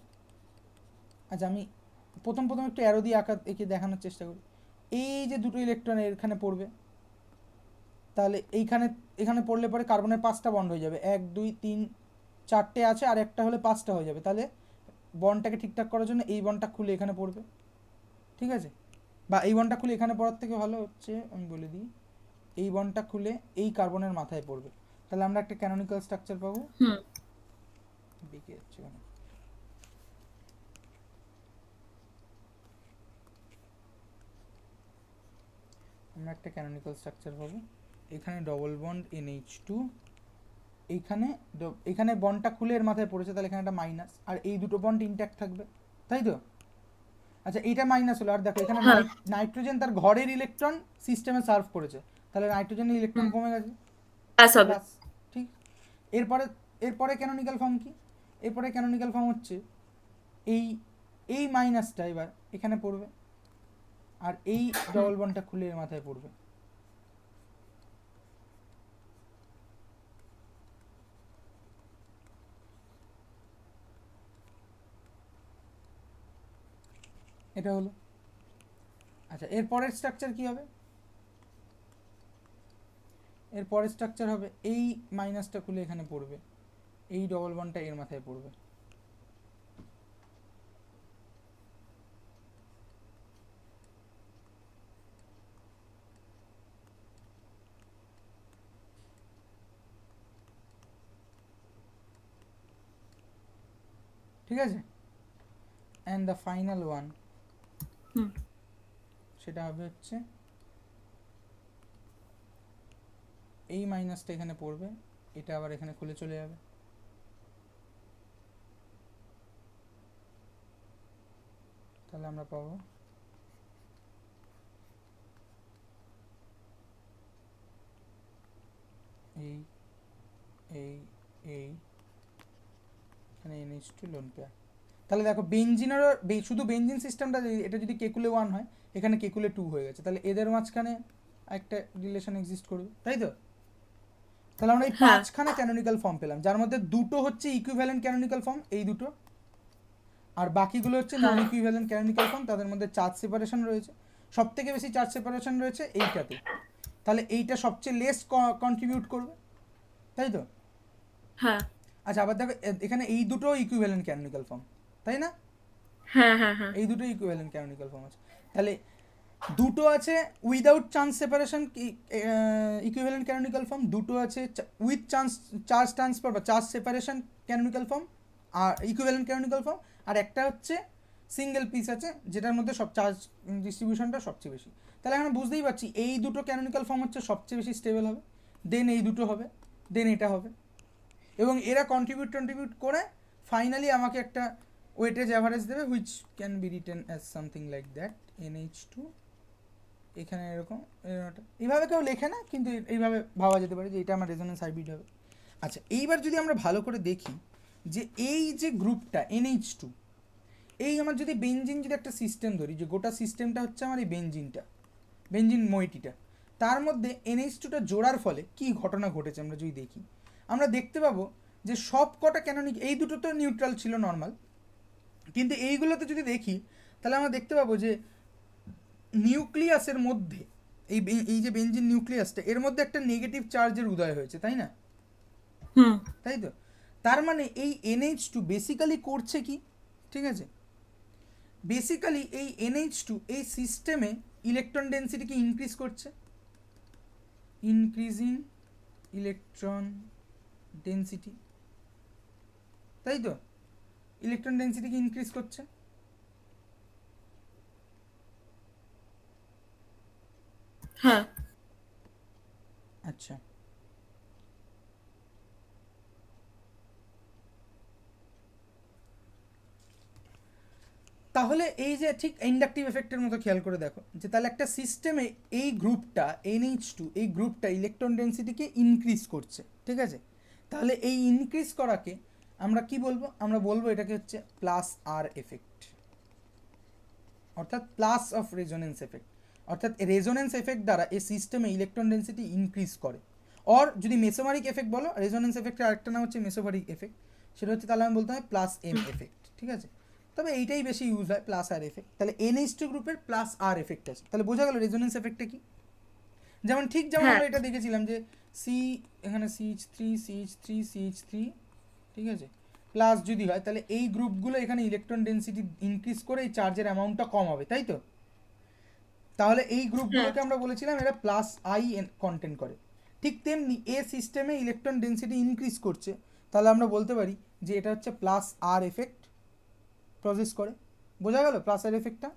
[SPEAKER 1] আচ্ছা, আমি প্রথম একটু অ্যারো দিয়ে এঁকে দেখানোর চেষ্টা করি। এই যে দুটো ইলেকট্রন এখানে পড়বে, তাহলে এখানে পড়লে পরে কার্বনের 5টা বন্ড হয়ে যাবে, 1 2 3 4টে আছে, আর একটা হলে 5টা হয়ে যাবে। তাহলে বন্ডটাকে ঠিকঠাক করার জন্য এই বন্ডটা খুলে এখানে পড়বে, ঠিক আছে, বা এই বন্ডটা খুলে এখানে পড়ার থেকে ভালো হচ্ছে আমি বলে দিই, এই বন্ডটা খুলে এই কার্বনের মাথায় পড়বে। তাহলে আমরা একটা ক্যানোনিক্যাল স্ট্রাকচার পাবো। বেঁকে যাচ্ছে কেন? আমরা একটা ক্যানোনিক্যাল স্ট্রাকচার পাবো, এখানে ডবল বন্ড NH2, এখানে বন্ডটা খুলে এর মাথায় পড়েছে, তাহলে এখানে একটা মাইনাস, আর এই দুটো বন্ড ইনট্যাক্ট থাকবে, তাই তো। আচ্ছা, এইটা মাইনাস হলো, আর দেখো এখানে নাইট্রোজেন তার ঘরের ইলেকট্রন সিস্টেমে সার্ভ করেছে, তাহলে নাইট্রোজেনের ইলেকট্রন কমে গেছে, প্লাস, ঠিক। এরপরে ক্যানোনিক্যাল ফর্ম কি? এরপরে ক্যানোনিক্যাল ফর্ম হচ্ছে এই মাইনাসটা এবার এখানে পড়বে, আর এই ডবল বন্ডটা খুলে এর মাথায় পড়বে। এটা হলো। আচ্ছা, এর পরের স্ট্রাকচার কি হবে? এর পরের স্ট্রাকচার হবে এই মাইনাসটা খুলে এখানে পড়বে, এই ডবল বন্ডটা এর মাথায় পড়বে। ঠিক আছে, অ্যান্ড দ্য ফাইনাল ওয়ান সেটা হবে হচ্ছে এই মাইনাসটা এখানে পড়বে, এটা আবার এখানে খুলে চলে যাবে। তাহলে আমরা পাবো এই এই এই এখানে NH2 লোন পেয়ার। তাহলে দেখো বেঞ্জিনেরও শুধু বেঞ্জিন সিস্টেমটা এটা যদি কেকুলে 1 হয়, এখানে কেকুলে 2 হয়ে গেছে, তাহলে এদের মাঝখানে একটা রিলেশন এক্সিস্ট করবে, তাই তো? তাহলে আমরা এই 5খানা ক্যানোনিক্যাল ফর্ম পেলাম, যার মধ্যে দুটো হচ্ছে ইকুইভ্যালেন্ট ক্যানোনিক্যাল ফর্ম, এই দুটো, আর বাকিগুলো হচ্ছে নন ইকুইভ্যালেন্ট ক্যানোনিক্যাল ফর্ম, তাদের মধ্যে চার্জ সেপারেশন রয়েছে। সব থেকে বেশি চার্জ সেপারেশন রয়েছে এইটাতে, তাহলে এইটা সবচেয়ে লেস কন্ট্রিবিউট করবে, তাই তো?
[SPEAKER 2] হ্যাঁ।
[SPEAKER 1] আচ্ছা, আবার দেখো এখানে এই দুটো ইকুইভ্যালেন্ট ক্যানোনিক্যাল ফর্ম, তাই না?
[SPEAKER 2] হ্যাঁ হ্যাঁ হ্যাঁ,
[SPEAKER 1] এই দুটো ইকুইভ্যালেন্ট ক্যানোনিক্যাল ফর্ম আছে। তাহলে দুটো আছে without charge separation equivalent canonical form, দুটো আছে উইথ চার্জ ট্রান্সফার বা চার্জ সেপারেশন ক্যানোনিক্যাল ফর্ম আর ইকুইভ্যালেন্ট ক্যানোনিক্যাল ফর্ম, আর একটা হচ্ছে সিঙ্গেল পিস আছে যেটার মধ্যে সব চার্জ ডিস্ট্রিবিউশনটা সবচেয়ে বেশি। তাহলে আমরা বুঝতেই পারছি এই দুটো ক্যানোনিক্যাল ফর্ম হচ্ছে সবচেয়ে বেশি স্টেবল হবে, দেন এই দুটো হবে, দেন এটা হবে, এবং এরা কন্ট্রিবিউট করে ফাইনালি আমাকে একটা ওয়েটেজ অ্যাভারেজ দেবে, which can be written as something like that NH2। এখানে এরকম এইভাবে কেউ লেখে না, কিন্তু এইভাবে ভাবা যেতে পারে যে এটা আমার রেজোনেন্স হাইব্রিড হবে। আচ্ছা, এইবার যদি আমরা ভালো করে দেখি যে এই যে গ্রুপটা NH2, এই আমার যদি বেঞ্জিন যদি একটা সিস্টেম ধরি, যে গোটা সিস্টেমটা হচ্ছে আমার এই বেঞ্জিন মোইটিটা, তার মধ্যে NH2টা জোড়ার ফলে কি ঘটনা ঘটেছে আমরা যদি দেখি, আমরা দেখতে পাবো যে সব কটা ক্যানোনিক, এই দুটো তো নিউট্রাল ছিল নর্মাল, কিন্তু এইগুলোতে যদি দেখি তাহলে আমরা দেখতে পাবো যে নিউক্লিয়াসের মধ্যে এই যে বেঞ্জিন নিউক্লিয়াসটা, এর মধ্যে একটা নেগেটিভ চার্জের উদয় হয়েছে, তাই না? তাই তো? তার মানে এই NH2 বেসিক্যালি করছে কি, ঠিক আছে, বেসিক্যালি এই NH2 এই সিস্টেমে ইলেকট্রন ডেন্সিটিকে ইনক্রিজ করছে, ইনক্রিজিং ইলেকট্রন ডেন্সিটি, তাই তো? ইলেকট্রন ডেন্সিটিকে ইনক্রিজ করছে।
[SPEAKER 2] হ্যাঁ।
[SPEAKER 1] আচ্ছা, তাহলে এই যে ঠিক ইন্ডাকটিভ এফেক্টের মতো খেয়াল করে দেখো যে তাহলে একটা সিস্টেমে এই গ্রুপটা NH2 এই গ্রুপটা ইলেকট্রন ডেন্সিটিকে ইনক্রিজ করছে, ঠিক আছে? তাহলে এই ইনক্রিজ করাকে আমরা কি বলবো? আমরা বলবো এটাকে হচ্ছে প্লাস আর এফেক্ট, অর্থাৎ প্লাস অফ রেজোনেন্স এফেক্ট, অর্থাৎ রেজোনেন্স এফেক্ট দ্বারা এই সিস্টেমে ইলেকট্রন ডেন্সিটি ইনক্রিজ করে। অর যদি মেসোমারিক এফেক্ট বলো, রেজোনেন্স এফেক্টের আরেকটা নাম হচ্ছে মেসোমারিক এফেক্ট, সেটা হচ্ছে তাহলে আমি বলতে হয় প্লাস এম এফেক্ট, ঠিক আছে? তবে এইটাই বেশি ইউজ হয়, প্লাস আর এফেক্ট। তাহলে NH2 গ্রুপের প্লাস আর এফেক্ট আছে, তাহলে বোঝা গেল রেজোনেন্স এফেক্টটা কি। যেমন ঠিক যেমন আমরা এটা দেখেছিলাম যে এখানে CH3 ঠিক আছে, প্লাস যদি হয় তাহলে এই গ্রুপগুলো এখানে ইলেকট্রন ডেন্সিটি ইনক্রিজ করে এই চার্জের অ্যামাউন্টটা কম হবে, তাই তো? তাহলে এই গ্রুপগুলোকে আমরা বলেছিলাম এরা প্লাস আই কন্টেন্ট করে। ঠিক তেমনি এ সিস্টেমে ইলেকট্রন ডেন্সিটি ইনক্রিজ করছে, তাহলে আমরা বলতে পারি যে এটা হচ্ছে প্লাস আর এফেক্ট প্রসেস করে। বোঝা গেল প্লাস আর এফেক্টটা?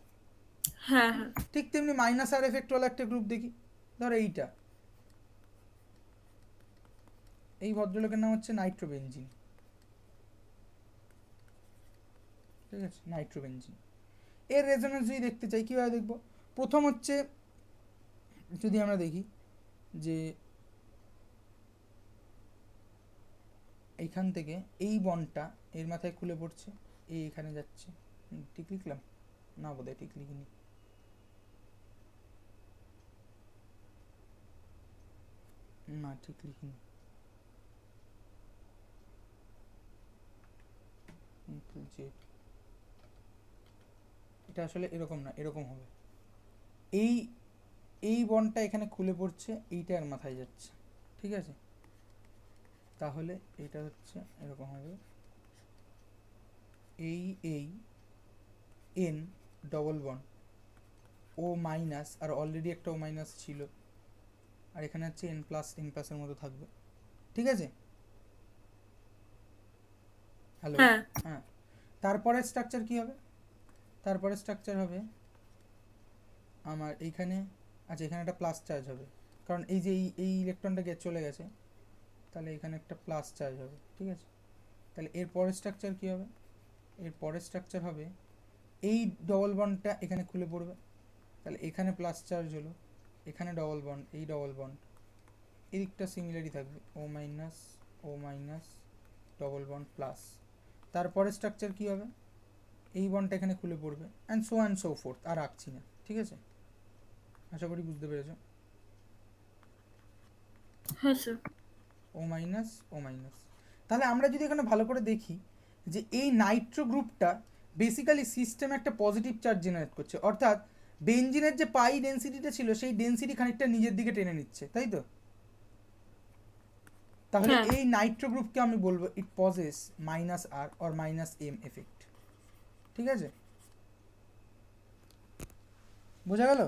[SPEAKER 2] হ্যাঁ হ্যাঁ।
[SPEAKER 1] ঠিক তেমনি মাইনাস আর এফেক্ট ওয়ালা একটা গ্রুপ দেখি, ধরো এইটা, এই ভদ্রলোকের নাম হচ্ছে নাইট্রোবেনজিন, ঠিক আছে, নাইট্রোবেনজিন। এর রেজোনেন্স যদি দেখতে চাই কীভাবে দেখবো? প্রথম হচ্ছে যদি আমরা দেখি যে এইখান থেকে এই বন্ডটা এর মাথায় খুলে পড়ছে, এই এখানে যাচ্ছে, ঠিক লিখলাম না? বোধহয় ঠিক লিখিনি, না ঠিক লিখিনি, জেড এটা আসলে এরকম না, এরকম হবে, এই এই বন্ডটা এখানে খুলে পড়ছে, এইটা আর মাথায় যাচ্ছে, ঠিক আছে? তাহলে এটা হচ্ছে এরকম হবে, এই এন ডবল বন্ড ও মাইনাস, আর অলরেডি একটা ও মাইনাস ছিল, আর এখানে হচ্ছে এন প্লাসের মতো থাকবে, ঠিক আছে? হ্যালো,
[SPEAKER 2] হ্যাঁ
[SPEAKER 1] হ্যাঁ। তারপরে স্ট্রাকচার কি হবে? তারপরে স্ট্রাকচার হবে আমার এইখানে, আচ্ছা এখানে একটা প্লাস চার্জ হবে, কারণ এই যে এই ইলেকট্রনটা চলে গেছে, তাহলে এখানে একটা প্লাস চার্জ হবে, ঠিক আছে? তাহলে এর পরের স্ট্রাকচার কি হবে? এর পরের স্ট্রাকচার হবে এই ডবল বন্ডটা এখানে খুলে পড়বে, তাহলে এখানে প্লাস চার্জ হলো, এখানে ডবল বন্ড, এই ডবল বন্ড, এদিকটা সিমিলারই থাকবে, ও মাইনাস ডবল বন্ড প্লাস। তারপরে স্ট্রাকচার কি হবে? এই বন্ডটা এখানে খুলে পড়বে, অ্যান্ড সো ফোর্থ, আর রাখছি না, ঠিক আছে? আশা করি বুঝতে পেরেছো।
[SPEAKER 2] হ্যাঁ স্যার।
[SPEAKER 1] ও মাইনাস, তাহলে আমরা যদি এখানে ভালো করে দেখি যে এই নাইট্রো গ্রুপটা বেসিক্যালি সিস্টেমে একটা পজিটিভ চার্জ জেনারেট করছে, অর্থাৎ বেনজিনের যে পাই ডেনসিটিটা ছিল সেই ডেনসিটি খানিকটা নিজের দিকে টেনে নিচ্ছে, তাই তো? তাহলে এই নাইট্রো গ্রুপকে আমি বলবো it possess minus R or minus M effect, ঠিক আছে? বোঝা গেল?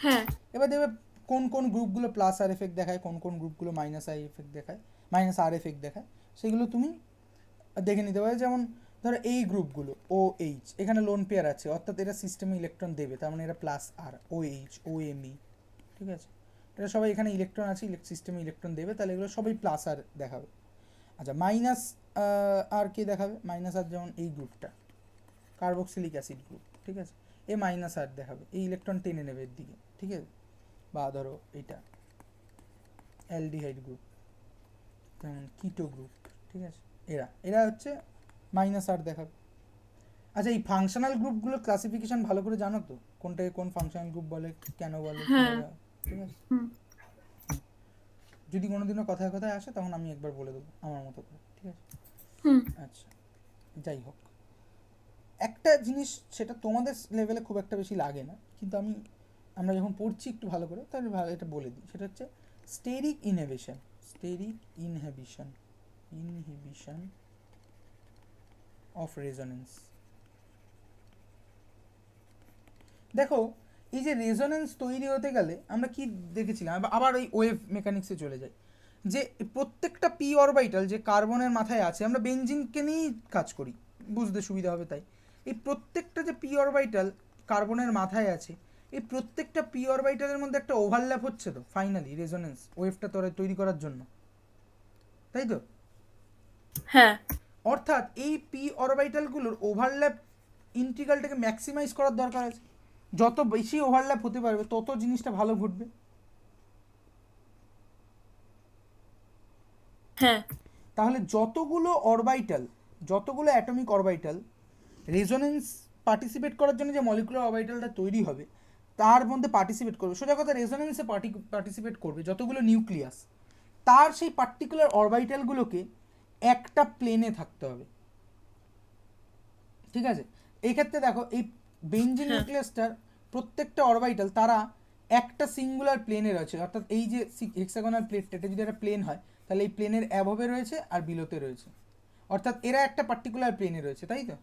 [SPEAKER 2] হ্যাঁ
[SPEAKER 1] এবার দেখবে কোন কোন গ্রুপগুলো প্লাস আর এফেক্ট দেখায়, কোন কোন গ্রুপগুলো মাইনাস আই এফেক্ট দেখায়, মাইনাস আর এফেক্ট দেখায়, সেগুলো তুমি দেখে নিতে পারো। যেমন ধরো এই গ্রুপগুলো ও এইচ, এখানে লোন পেয়ার আছে, অর্থাৎ এরা সিস্টেমে ইলেকট্রন দেবে, তার মানে এরা প্লাস আর, ও এইচ, ও এম ই, ঠিক আছে? এটা সবাই এখানে ইলেকট্রন আছে, সিস্টেমে ইলেকট্রন দেবে, তাহলে এগুলো সবাই প্লাস আর দেখাবে। আচ্ছা মাইনাস আর কে দেখাবে? মাইনাস আর যেমন এই গ্রুপটা কার্বক্সিলিক অ্যাসিড গ্রুপ, ঠিক আছে? এ মাইনাস আর দেখাবে, এই ইলেকট্রন টেনে নেবে এর দিকে, ঠিক আছে? বা ধরো এটা অ্যালডিহাইড গ্রুপ, যেমন কিটো গ্রুপ, ঠিক আছে? এরা হচ্ছে মাইনাস আর দেখাবে। আচ্ছা এই ফাংশনাল গ্রুপগুলো ক্লাসিফিকেশন ভালো করে জানো তো, কোনটাকে কোন ফাংশনাল গ্রুপ বলে, কেন বলে, ঠিক আছে? যদি কোনোদিনও কথায় কথায় আসে তখন আমি একবার বলে দেবো আমার মতো করে, ঠিক আছে? আচ্ছা যাই হোক, একটা জিনিস সেটা তোমাদের লেভেলে খুব একটা বেশি লাগে না, কিন্তু আমরা যখন পড়ছি একটু ভালো করে, তাহলে এটা বলে দিই। সেটা হচ্ছে স্টেরিক ইনহিবিশন অফ রেজোনেন্স। দেখো এই যে রেজোনেন্স তৈরি হতে গেলে আমরা কি দেখেছিলাম, আবার ওই ওয়েভ মেকানিক্সে চলে যাই, যে প্রত্যেকটা পি অরবিটাল যে কার্বনের মাথায় আছে, আমরা বেনজিনকে নিয়েই কাজ করি, বুঝতে সুবিধা হবে তাই। এই প্রত্যেকটা যে পি অরবিটাল কার্বনের মাথায় আছে, এই প্রত্যেকটা পি অরবিটালের মধ্যে একটা ওভারল্যাপ হচ্ছে তো ফাইনালি রেজোনেন্স ওয়েভটা তৈরি করার জন্য, তাই তো?
[SPEAKER 2] হ্যাঁ
[SPEAKER 1] অর্থাৎ এই পি অরবিটালগুলোর ওভারল্যাপ ইন্টিগ্রালটাকে ম্যাক্সিমাইজ করার দরকার আছে, যত বেশি ওভারল্যাপ হতে পারবে তত জিনিসটা ভালো ঘটবে।
[SPEAKER 2] হ্যাঁ
[SPEAKER 1] তাহলে যতগুলো অ্যাটমিক অরবিটাল রেজোনেন্স পার্টিসিপেট করার জন্য যে মলিকুলার অরবিটালটা তৈরি হবে তার মধ্যে পার্টিসিপেট করবে, সোজা কথা রেজোনেন্সে পার্টিসিপেট করবে যতগুলো নিউক্লিয়াস, তার সেই পার্টিকুলার অরবিটালগুলোকে একটা প্লেনে থাকতে হবে, ঠিক আছে? এই ক্ষেত্রে দেখো এই বেনজিন নিউক্লিয়াসটার প্রত্যেকটা অরবিটাল তারা একটা সিঙ্গুলার প্লেনে রয়েছে, অর্থাৎ এই যে হেক্সাগোনাল প্লেটটা, এটা যদি একটা প্লেন হয় তাহলে এই প্লেনের অ্যাবভে রয়েছে আর বিলোতে রয়েছে, অর্থাৎ এরা একটা পার্টিকুলার প্লেনে রয়েছে, তাই তো?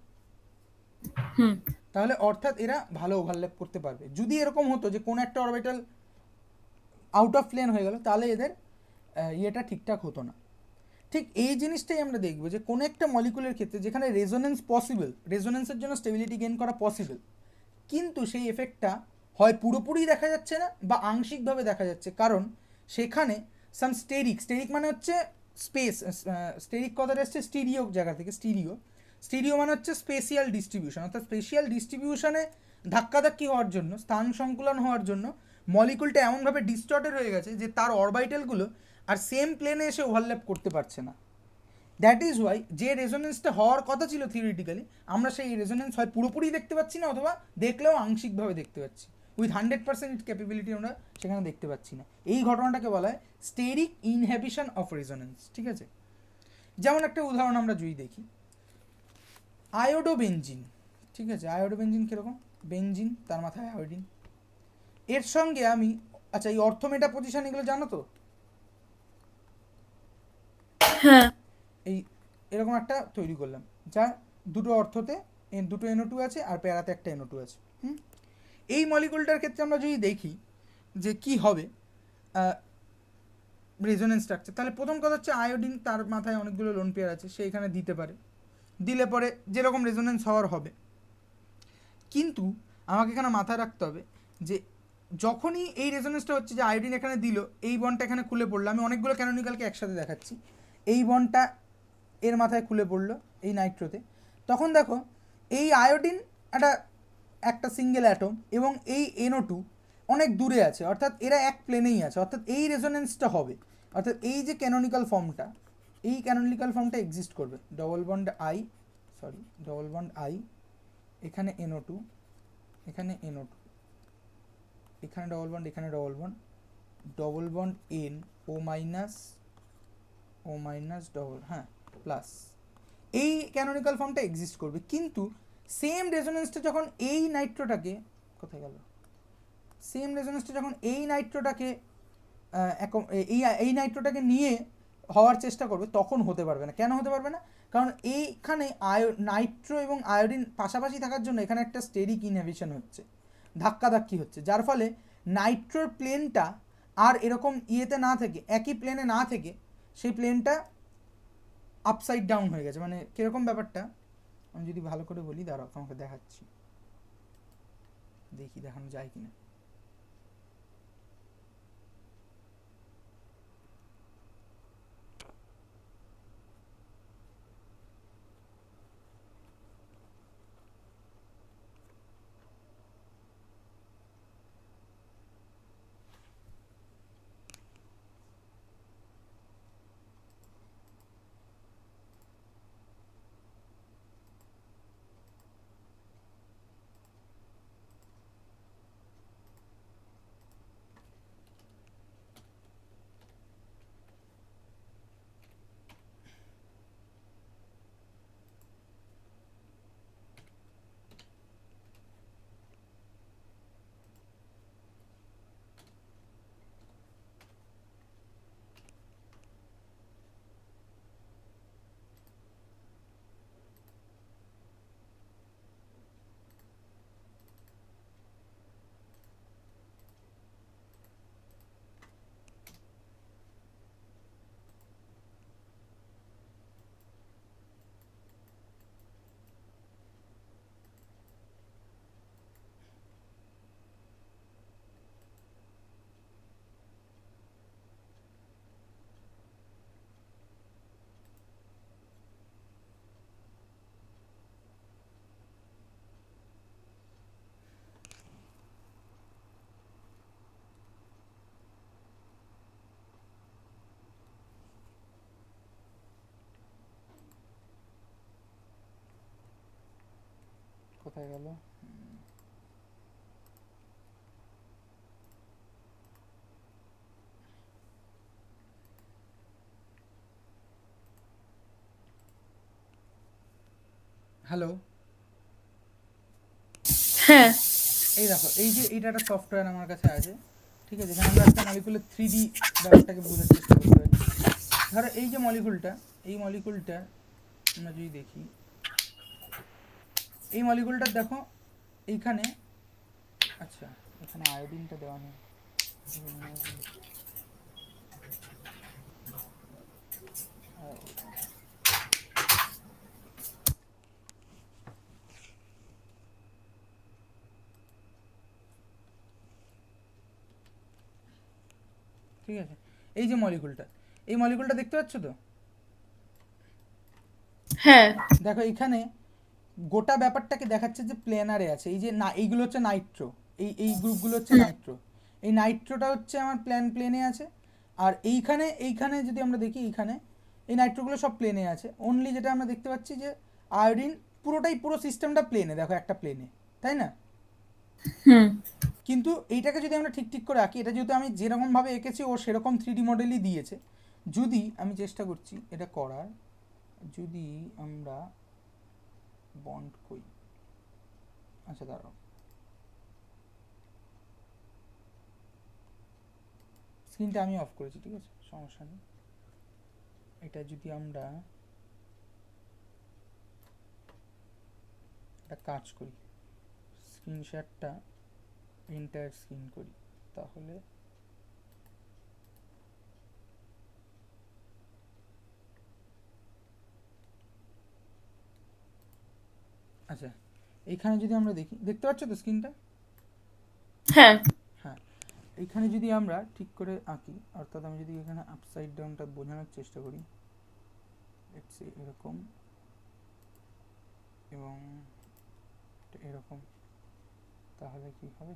[SPEAKER 1] তাহলে অর্থাৎ এরা ভালো ওভারল্যাপ করতে পারবে। যদি এরকম হতো যে কোনো একটা অরবিটাল আউট অফ প্লেন হয়ে গেল, তাহলে এদের ইয়েটা ঠিকঠাক হতো না। ঠিক এই জিনিসটাই আমরা দেখব যে কোনো একটা মলিকুলের ক্ষেত্রে যেখানে রেজোনেন্স পসিবল, রেজোনেন্সের জন্য স্টেবিলিটি গেইন করা পসিবল, কিন্তু সেই এফেক্টটা হয় পুরোপুরি দেখা যাচ্ছে না বা আংশিকভাবে দেখা যাচ্ছে, কারণ সেখানে সাম স্টেরিক মানে হচ্ছে স্পেস, স্টেরিক কথাটা এসছে স্টিরিও জায়গা থেকে, স্টিরিও মানে হচ্ছে স্পেশিয়াল ডিস্ট্রিবিউশন, অর্থাৎ স্পেশিয়াল ডিস্ট্রিবিউশনে ধাক্কাধাক্কি হওয়ার জন্য, স্থান সংকুলন হওয়ার জন্য মলিকুলটা এমনভাবে ডিস্টর্টেড হয়ে গেছে যে তার অরবিটালগুলো আর সেম প্লেনে এসে ওভারল্যাপ করতে পারছে না। দ্যাট ইজ ওয়াই যে রেজোনেন্সটা হওয়ার কথা ছিল থিওরিটিক্যালি, আমরা সেই রেজোনেন্স হয় পুরোপুরি দেখতে পাচ্ছি না, অথবা দেখলেও আংশিকভাবে দেখতে পাচ্ছি, উইথ 100% ক্যাপাবিলিটি আমরা সেখানে দেখতে পাচ্ছি না। এই ঘটনাটাকে বলা হয় স্টেরিক ইনহিবিশন অফ রেজোনেন্স, ঠিক আছে? যেমন একটা উদাহরণ আমরা যদি দেখি, আয়োডোবেনজিন ঠিক আছে, আয়োডোবেঞ্জিন কীরকম, বেঞ্জিন তার মাথায় আয়োডিন। এর সঙ্গে আমি, আচ্ছা এই অর্থমেটা পজিশন এগুলো জানো তো?
[SPEAKER 2] হ্যাঁ
[SPEAKER 1] এই এরকম একটা তৈরি করলাম, যা দুটো অর্থতে দুটো NO2 আছে আর প্যারাতে একটা NO2 আছে। এই মলিকুলটার ক্ষেত্রে আমরা যদি দেখি যে কি হবে রেজোনেন্স স্ট্রাকচার, তাহলে প্রথম কথা হচ্ছে আয়োডিন, তার মাথায় অনেকগুলো লোন পেয়ার আছে, সে এখানে দিতে পারে, দিলে পরে যেরকম রেজোনেন্স হওয়ার হবে। কিন্তু আমাকে এখানে মাথায় রাখতে হবে যে যখনই এই রেজোনেন্সটা হচ্ছে, যে আয়োডিন এখানে দিল, এই বন্ডটা এখানে খুলে পড়লো, আমি অনেকগুলো ক্যানোনিক্যালকে একসাথে দেখাচ্ছি, এই বন্ডটা এর মাথায় খুলে পড়লো এই নাইট্রোতে, তখন দেখো এই আয়োডিন একটা সিঙ্গেল অ্যাটম এবং এই NO2 অনেক দূরে আছে, অর্থাৎ এরা এক প্লেনেই আছে, অর্থাৎ এই রেজোনেন্সটা হবে, অর্থাৎ এই যে ক্যানোনিক্যাল ফর্মটা, এই ক্যানোনিক্যাল ফর্মটা এক্সিস্ট করবে। ডবল বন্ড আই, এখানে NO2, এখানে NO2, এখানে ডবল বন্ড, এখানে double bond N, O minus double, হ্যাঁ প্লাস, এই ক্যানোনিক্যাল ফর্মটা এক্সিস্ট করবে। কিন্তু সেম রেজোনেন্সটা যখন এই নাইট্রোটাকে, কোথায় গেল, সেম রেজোনেন্সটা যখন এই নাইট্রোটাকে এই নাইট্রোটাকে নিয়ে হওয়ার চেষ্টা করবে, তখন হতে পারবে না। কেন হতে পারবে না? কারণ এইখানে নাইট্রো এবং আয়োডিন পাশাপাশি থাকার জন্য এখানে একটা স্টেরিক ইনহিবিশন হচ্ছে, ধাক্কাধাক্কি হচ্ছে, যার ফলে নাইট্রোর প্লেনটা আর এরকম ইয়েতে না থেকে, একই প্লেনে না থেকে, সেই প্লেনটা আপসাইড ডাউন হয়ে গেছে। মানে কীরকম ব্যাপারটা আমি যদি ভালো করে বলি, দাঁড়াও তোমাকে দেখাচ্ছি, দেখি দেখানো যায় কিনা। কোথায় গেল, হ্যালো,
[SPEAKER 2] হ্যাঁ
[SPEAKER 1] এই দেখো, এই যে এইটা একটা সফটওয়্যার আমার কাছে আছে, ঠিক আছে, এখানে আমরা একটা মলিকুলের 3D ব্যাপারটাকে বোঝার চেষ্টা করতে পারি। ধরো এই যে মলিকুলটা, এই মলিকুলটা আমরা যদি দেখি, এই মলিকুলটা দেখো এইখানে, আচ্ছা এখানে আয়োডিনটা দেওয়া নেই, ঠিক আছে, এই যে মলিকুলটা, এই মলিকুলটা দেখতে পাচ্ছ তো?
[SPEAKER 2] হ্যাঁ
[SPEAKER 1] দেখো এখানে গোটা ব্যাপারটাকে দেখাচ্ছে যে প্লেনারে আছে, এই যে না, এইগুলো হচ্ছে নাইট্রো, এই গ্রুপগুলো হচ্ছে নাইট্রো, এই নাইট্রোটা হচ্ছে আমার প্লেনে আছে, আর এইখানে যদি আমরা দেখি, এইখানে এই নাইট্রোগুলো সব প্লেনে আছে, অনলি যেটা আমরা দেখতে পাচ্ছি যে আয়োডিন পুরো সিস্টেমটা প্লেনে, দেখো একটা প্লেনে, তাই না? কিন্তু এইটাকে যদি আমরা ঠিক করে আঁকি, এটা যেহেতু আমি যেরকমভাবে এঁকেছি ও সেরকম 3D মডেলই দিয়েছে, যদি আমি চেষ্টা করছি এটা করার, যদি আমরা বন্ড করি, আচ্ছা দাঁড়াও, স্ক্রিনটা আমি অফ করেছি, ঠিক আছে, সমস্যা নেই। এটা যদি আমরা একটা কাজ করি, স্ক্রিন শেয়ারটা এন্টায়ার স্ক্রিন করি, তাহলে আচ্ছা এইখানে যদি আমরা দেখি, দেখতে পাচ্ছ তো স্ক্রিনটা?
[SPEAKER 2] হ্যাঁ
[SPEAKER 1] হ্যাঁ, এইখানে যদি আমরা ঠিক করে আঁকি, অর্থাৎ আমি যদি এখানে আপসাইড ডাউনটা বোঝানোর চেষ্টা করি, এরকম এবং এরকম, তাহলে কি হবে?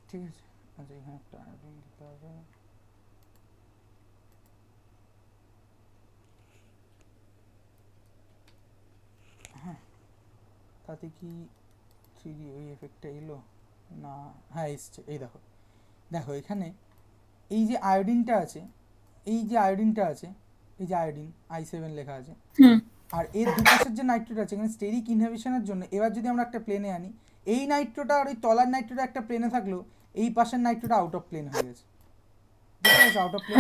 [SPEAKER 1] ঠিক আছে, আচ্ছা এখানে একটা আয়োডিন দিতে হবে। হ্যাঁ, তাতে কি 3D ওই এফেক্টটা এলো না? হ্যাঁ এসছে, এই দেখো, দেখো এখানে এই যে আয়োডিনটা আছে, এই যে আয়োডিনটা আছে, এই যে আয়োডিন I7 লেখা আছে, আর এর দুপাশের যে নাইট্রোট আছে এখানে স্টেরিক ইনহিবিশনের জন্য, এবার যদি আমরা একটা প্লেনে আনি, এই নাইট্রোটা আর ওই তলার নাইট্রোটা একটা প্লেনে থাকলেও এই পাশের নাইট্রোটা আউট অফ প্লেন হয়ে গেছে, বুঝতে পারছো? Out of plane.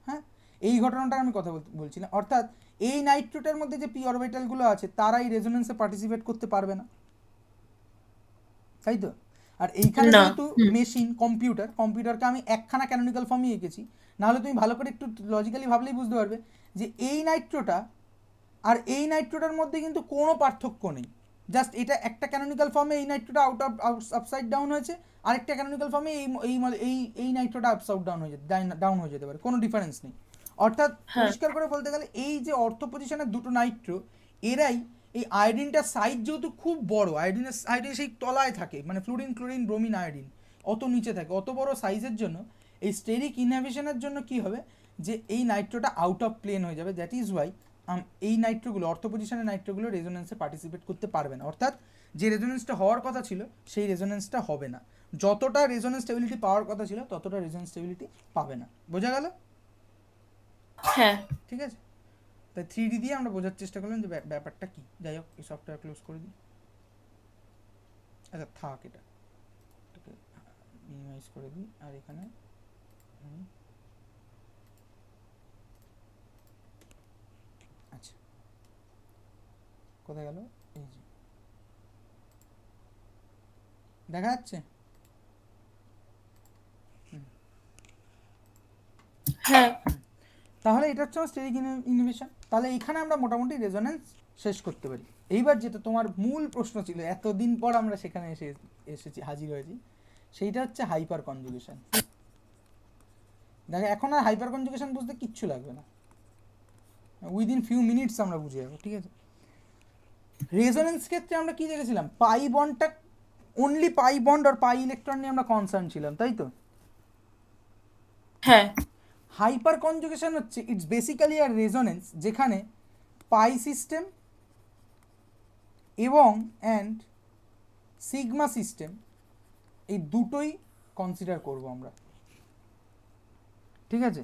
[SPEAKER 1] হ্যাঁ, এই ঘটনাটার আমি কথা বলছিলাম, অর্থাৎ এই নাইট্রোটার মধ্যে যে পি অরবিটালগুলো আছে তারা এই রেজোনেন্সে পার্টিসিপেট করতে পারবে না, তাই তো? আর এইখানে যেহেতু মেশিন কম্পিউটারকে আমি একখানা ক্যানোনিক্যাল ফর্মই এঁকেছি, নাহলে তুমি ভালো করে একটু লজিক্যালি ভাবলেই বুঝতে পারবে যে এই নাইট্রোটা আর এই নাইট্রোটার মধ্যে কিন্তু কোনো পার্থক্য নেই, জাস্ট এটা একটা ক্যানোনিক্যাল ফর্মে এই নাইট্রোটা আপসাইড ডাউন হয়েছে, আরেকটা ক্যানোনিক্যাল ফর্মে এই নাইট্রোটা আপসাইড ডাউন হয়ে যেতে পারে, কোনো ডিফারেন্স নেই। অর্থাৎ পরিষ্কার করে বলতে গেলে এই যে অর্থ পজিশনের দুটো নাইট্রো, এরাই এই আয়োডিনটার সাইজ যেহেতু খুব বড়, আয়োডিন সেই তলায় থাকে, মানে ফ্লুরিন ক্লোরিন ব্রোমিন আয়োডিন অত নিচে থাকে, অত বড় সাইজের জন্য এই স্টেরিক ইনহিবিশনের জন্য কি হবে, যে এই নাইট্রোটা আউট অফ প্লেন হয়ে যাবে। দ্যাট ইজ ওয়াই এই নাইট্রোগুলো, অর্থ পজিশনের নাইট্রোগুলো রেজোনেন্সে পার্টিসিপেট করতে পারবে না, অর্থাৎ যে রেজোনেন্সটা হওয়ার কথা ছিল সেই রেজোনেন্সটা হবে না, যতটা রেজোনেন্স স্টেবিলিটি পাওয়ার কথা ছিল ততটা রেজোনেন্স স্টেবিলিটি পাবে না। বোঝা গেল?
[SPEAKER 2] হ্যাঁ
[SPEAKER 1] ঠিক আছে, তাই 3D দিয়ে আমরা বোঝার চেষ্টা করলাম যে ব্যাপারটা কি। যাই হোক, এই সফটওয়্যার ক্লোজ করে দিই। আচ্ছা থাক, এটাকে মিনিমাইজ করে দিই, আর এখানে আচ্ছা কোথায় গেল, এই যে দেখা যাচ্ছে।
[SPEAKER 2] হ্যাঁ
[SPEAKER 1] তাহলে এটা হচ্ছে স্টেরিক ইনহিবিশন। তাহলে এখানে আমরা মোটামুটি রেজোনেন্স শেষ করতে পারি। এইবার যেটা তোমার মূল প্রশ্ন ছিল, এতদিন পর আমরা সেখানে এসেছি, হাজির হয়েছি, সেইটা হচ্ছে হাইপার কনজুগেশন। দেখো এখন আর হাইপার কনজুগেশন বুঝতে কিচ্ছু লাগবে না, উইদিন ফিউ মিনিটস আমরা বুঝে যাবো, ঠিক আছে? রেজোনেন্স ক্ষেত্রে আমরা কি দেখেছিলাম, পাই বন্ডটা অনলি পাই বন্ড আর পাই ইলেকট্রন নিয়ে আমরা কনসার্ন ছিলাম, তাই তো?
[SPEAKER 2] হ্যাঁ
[SPEAKER 1] হাইপার কনজুগেশন হচ্ছে ইটস বেসিক্যালি আর রেজোনেন্স যেখানে পাই সিস্টেম এবং অ্যান্ড সিগমা সিস্টেম এই দুটোই কনসিডার করব আমরা, ঠিক আছে?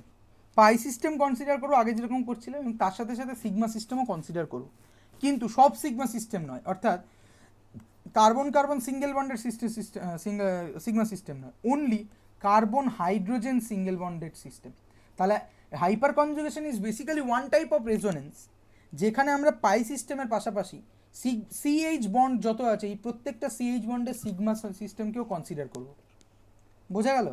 [SPEAKER 1] পাই সিস্টেম কনসিডার করবো আগে যেরকম করছিলাম, এবং তার সাথে সাথে সিগমা সিস্টেমও কনসিডার করব, কিন্তু সব সিগমা সিস্টেম নয়, অর্থাৎ কার্বন কার্বন সিঙ্গেল বন্ডের সিগমা সিস্টেম নয়, only carbon hydrogen single bonded system. তাহলে hyperconjugation is basically one type of resonance যেখানে আমরা পাই সিস্টেমের পাশাপাশি সিএইচ বন্ড যত আছে এই প্রত্যেকটা সিএইচ বন্ডের সিগমা সিস্টেমকেও কনসিডার করব। বোঝা গেল?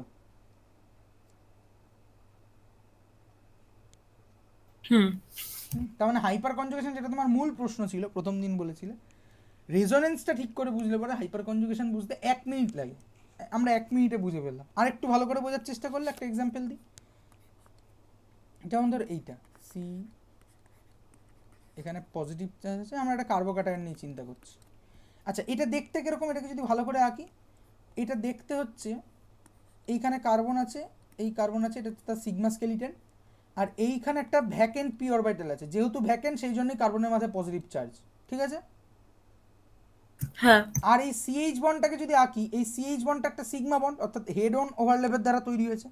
[SPEAKER 1] তার মানে হাইপার কনজুগেশন, যেটা তোমার মূল প্রশ্ন ছিল প্রথম দিন বলেছিলে, রেজোনেন্সটা ঠিক করে বুঝলে পরে হাইপার কনজুগেশন বুঝতে 1 মিনিট লাগে, আমরা 1 মিনিটে বুঝে ফেললাম। আর একটু ভালো করে বোঝার চেষ্টা করলে একটা এক্সাম্পল দিই, যেমন ধরো এইটা সি, এখানে পজিটিভ চার্জ আছে, আমরা একটা কার্বোক্যাটায়ন নিয়ে চিন্তা করছি। আচ্ছা এটা দেখতে কীরকম, এটাকে যদি ভালো করে আঁকি, এটা দেখতে হচ্ছে এইখানে কার্বন আছে, এই কার্বন আছে, এটা তার সিগমা স্কেলিটন, আর এইখানে একটা ভ্যাকেন্ট পি অরবিটাল আছে, যেহেতু ভ্যাকেন্ট সেই জন্যই কার্বনের মাথায় পজিটিভ চার্জ, ঠিক আছে?
[SPEAKER 2] হ্যাঁ
[SPEAKER 1] আর এই সিএইচ বন্ডটাকে যদি আঁকি, এই সিএইচ বন্ডটা একটা সিগমা বন্ড, অর্থাৎ হেড অন ওভারল্যাপের দ্বারা তৈরি হয়েছে,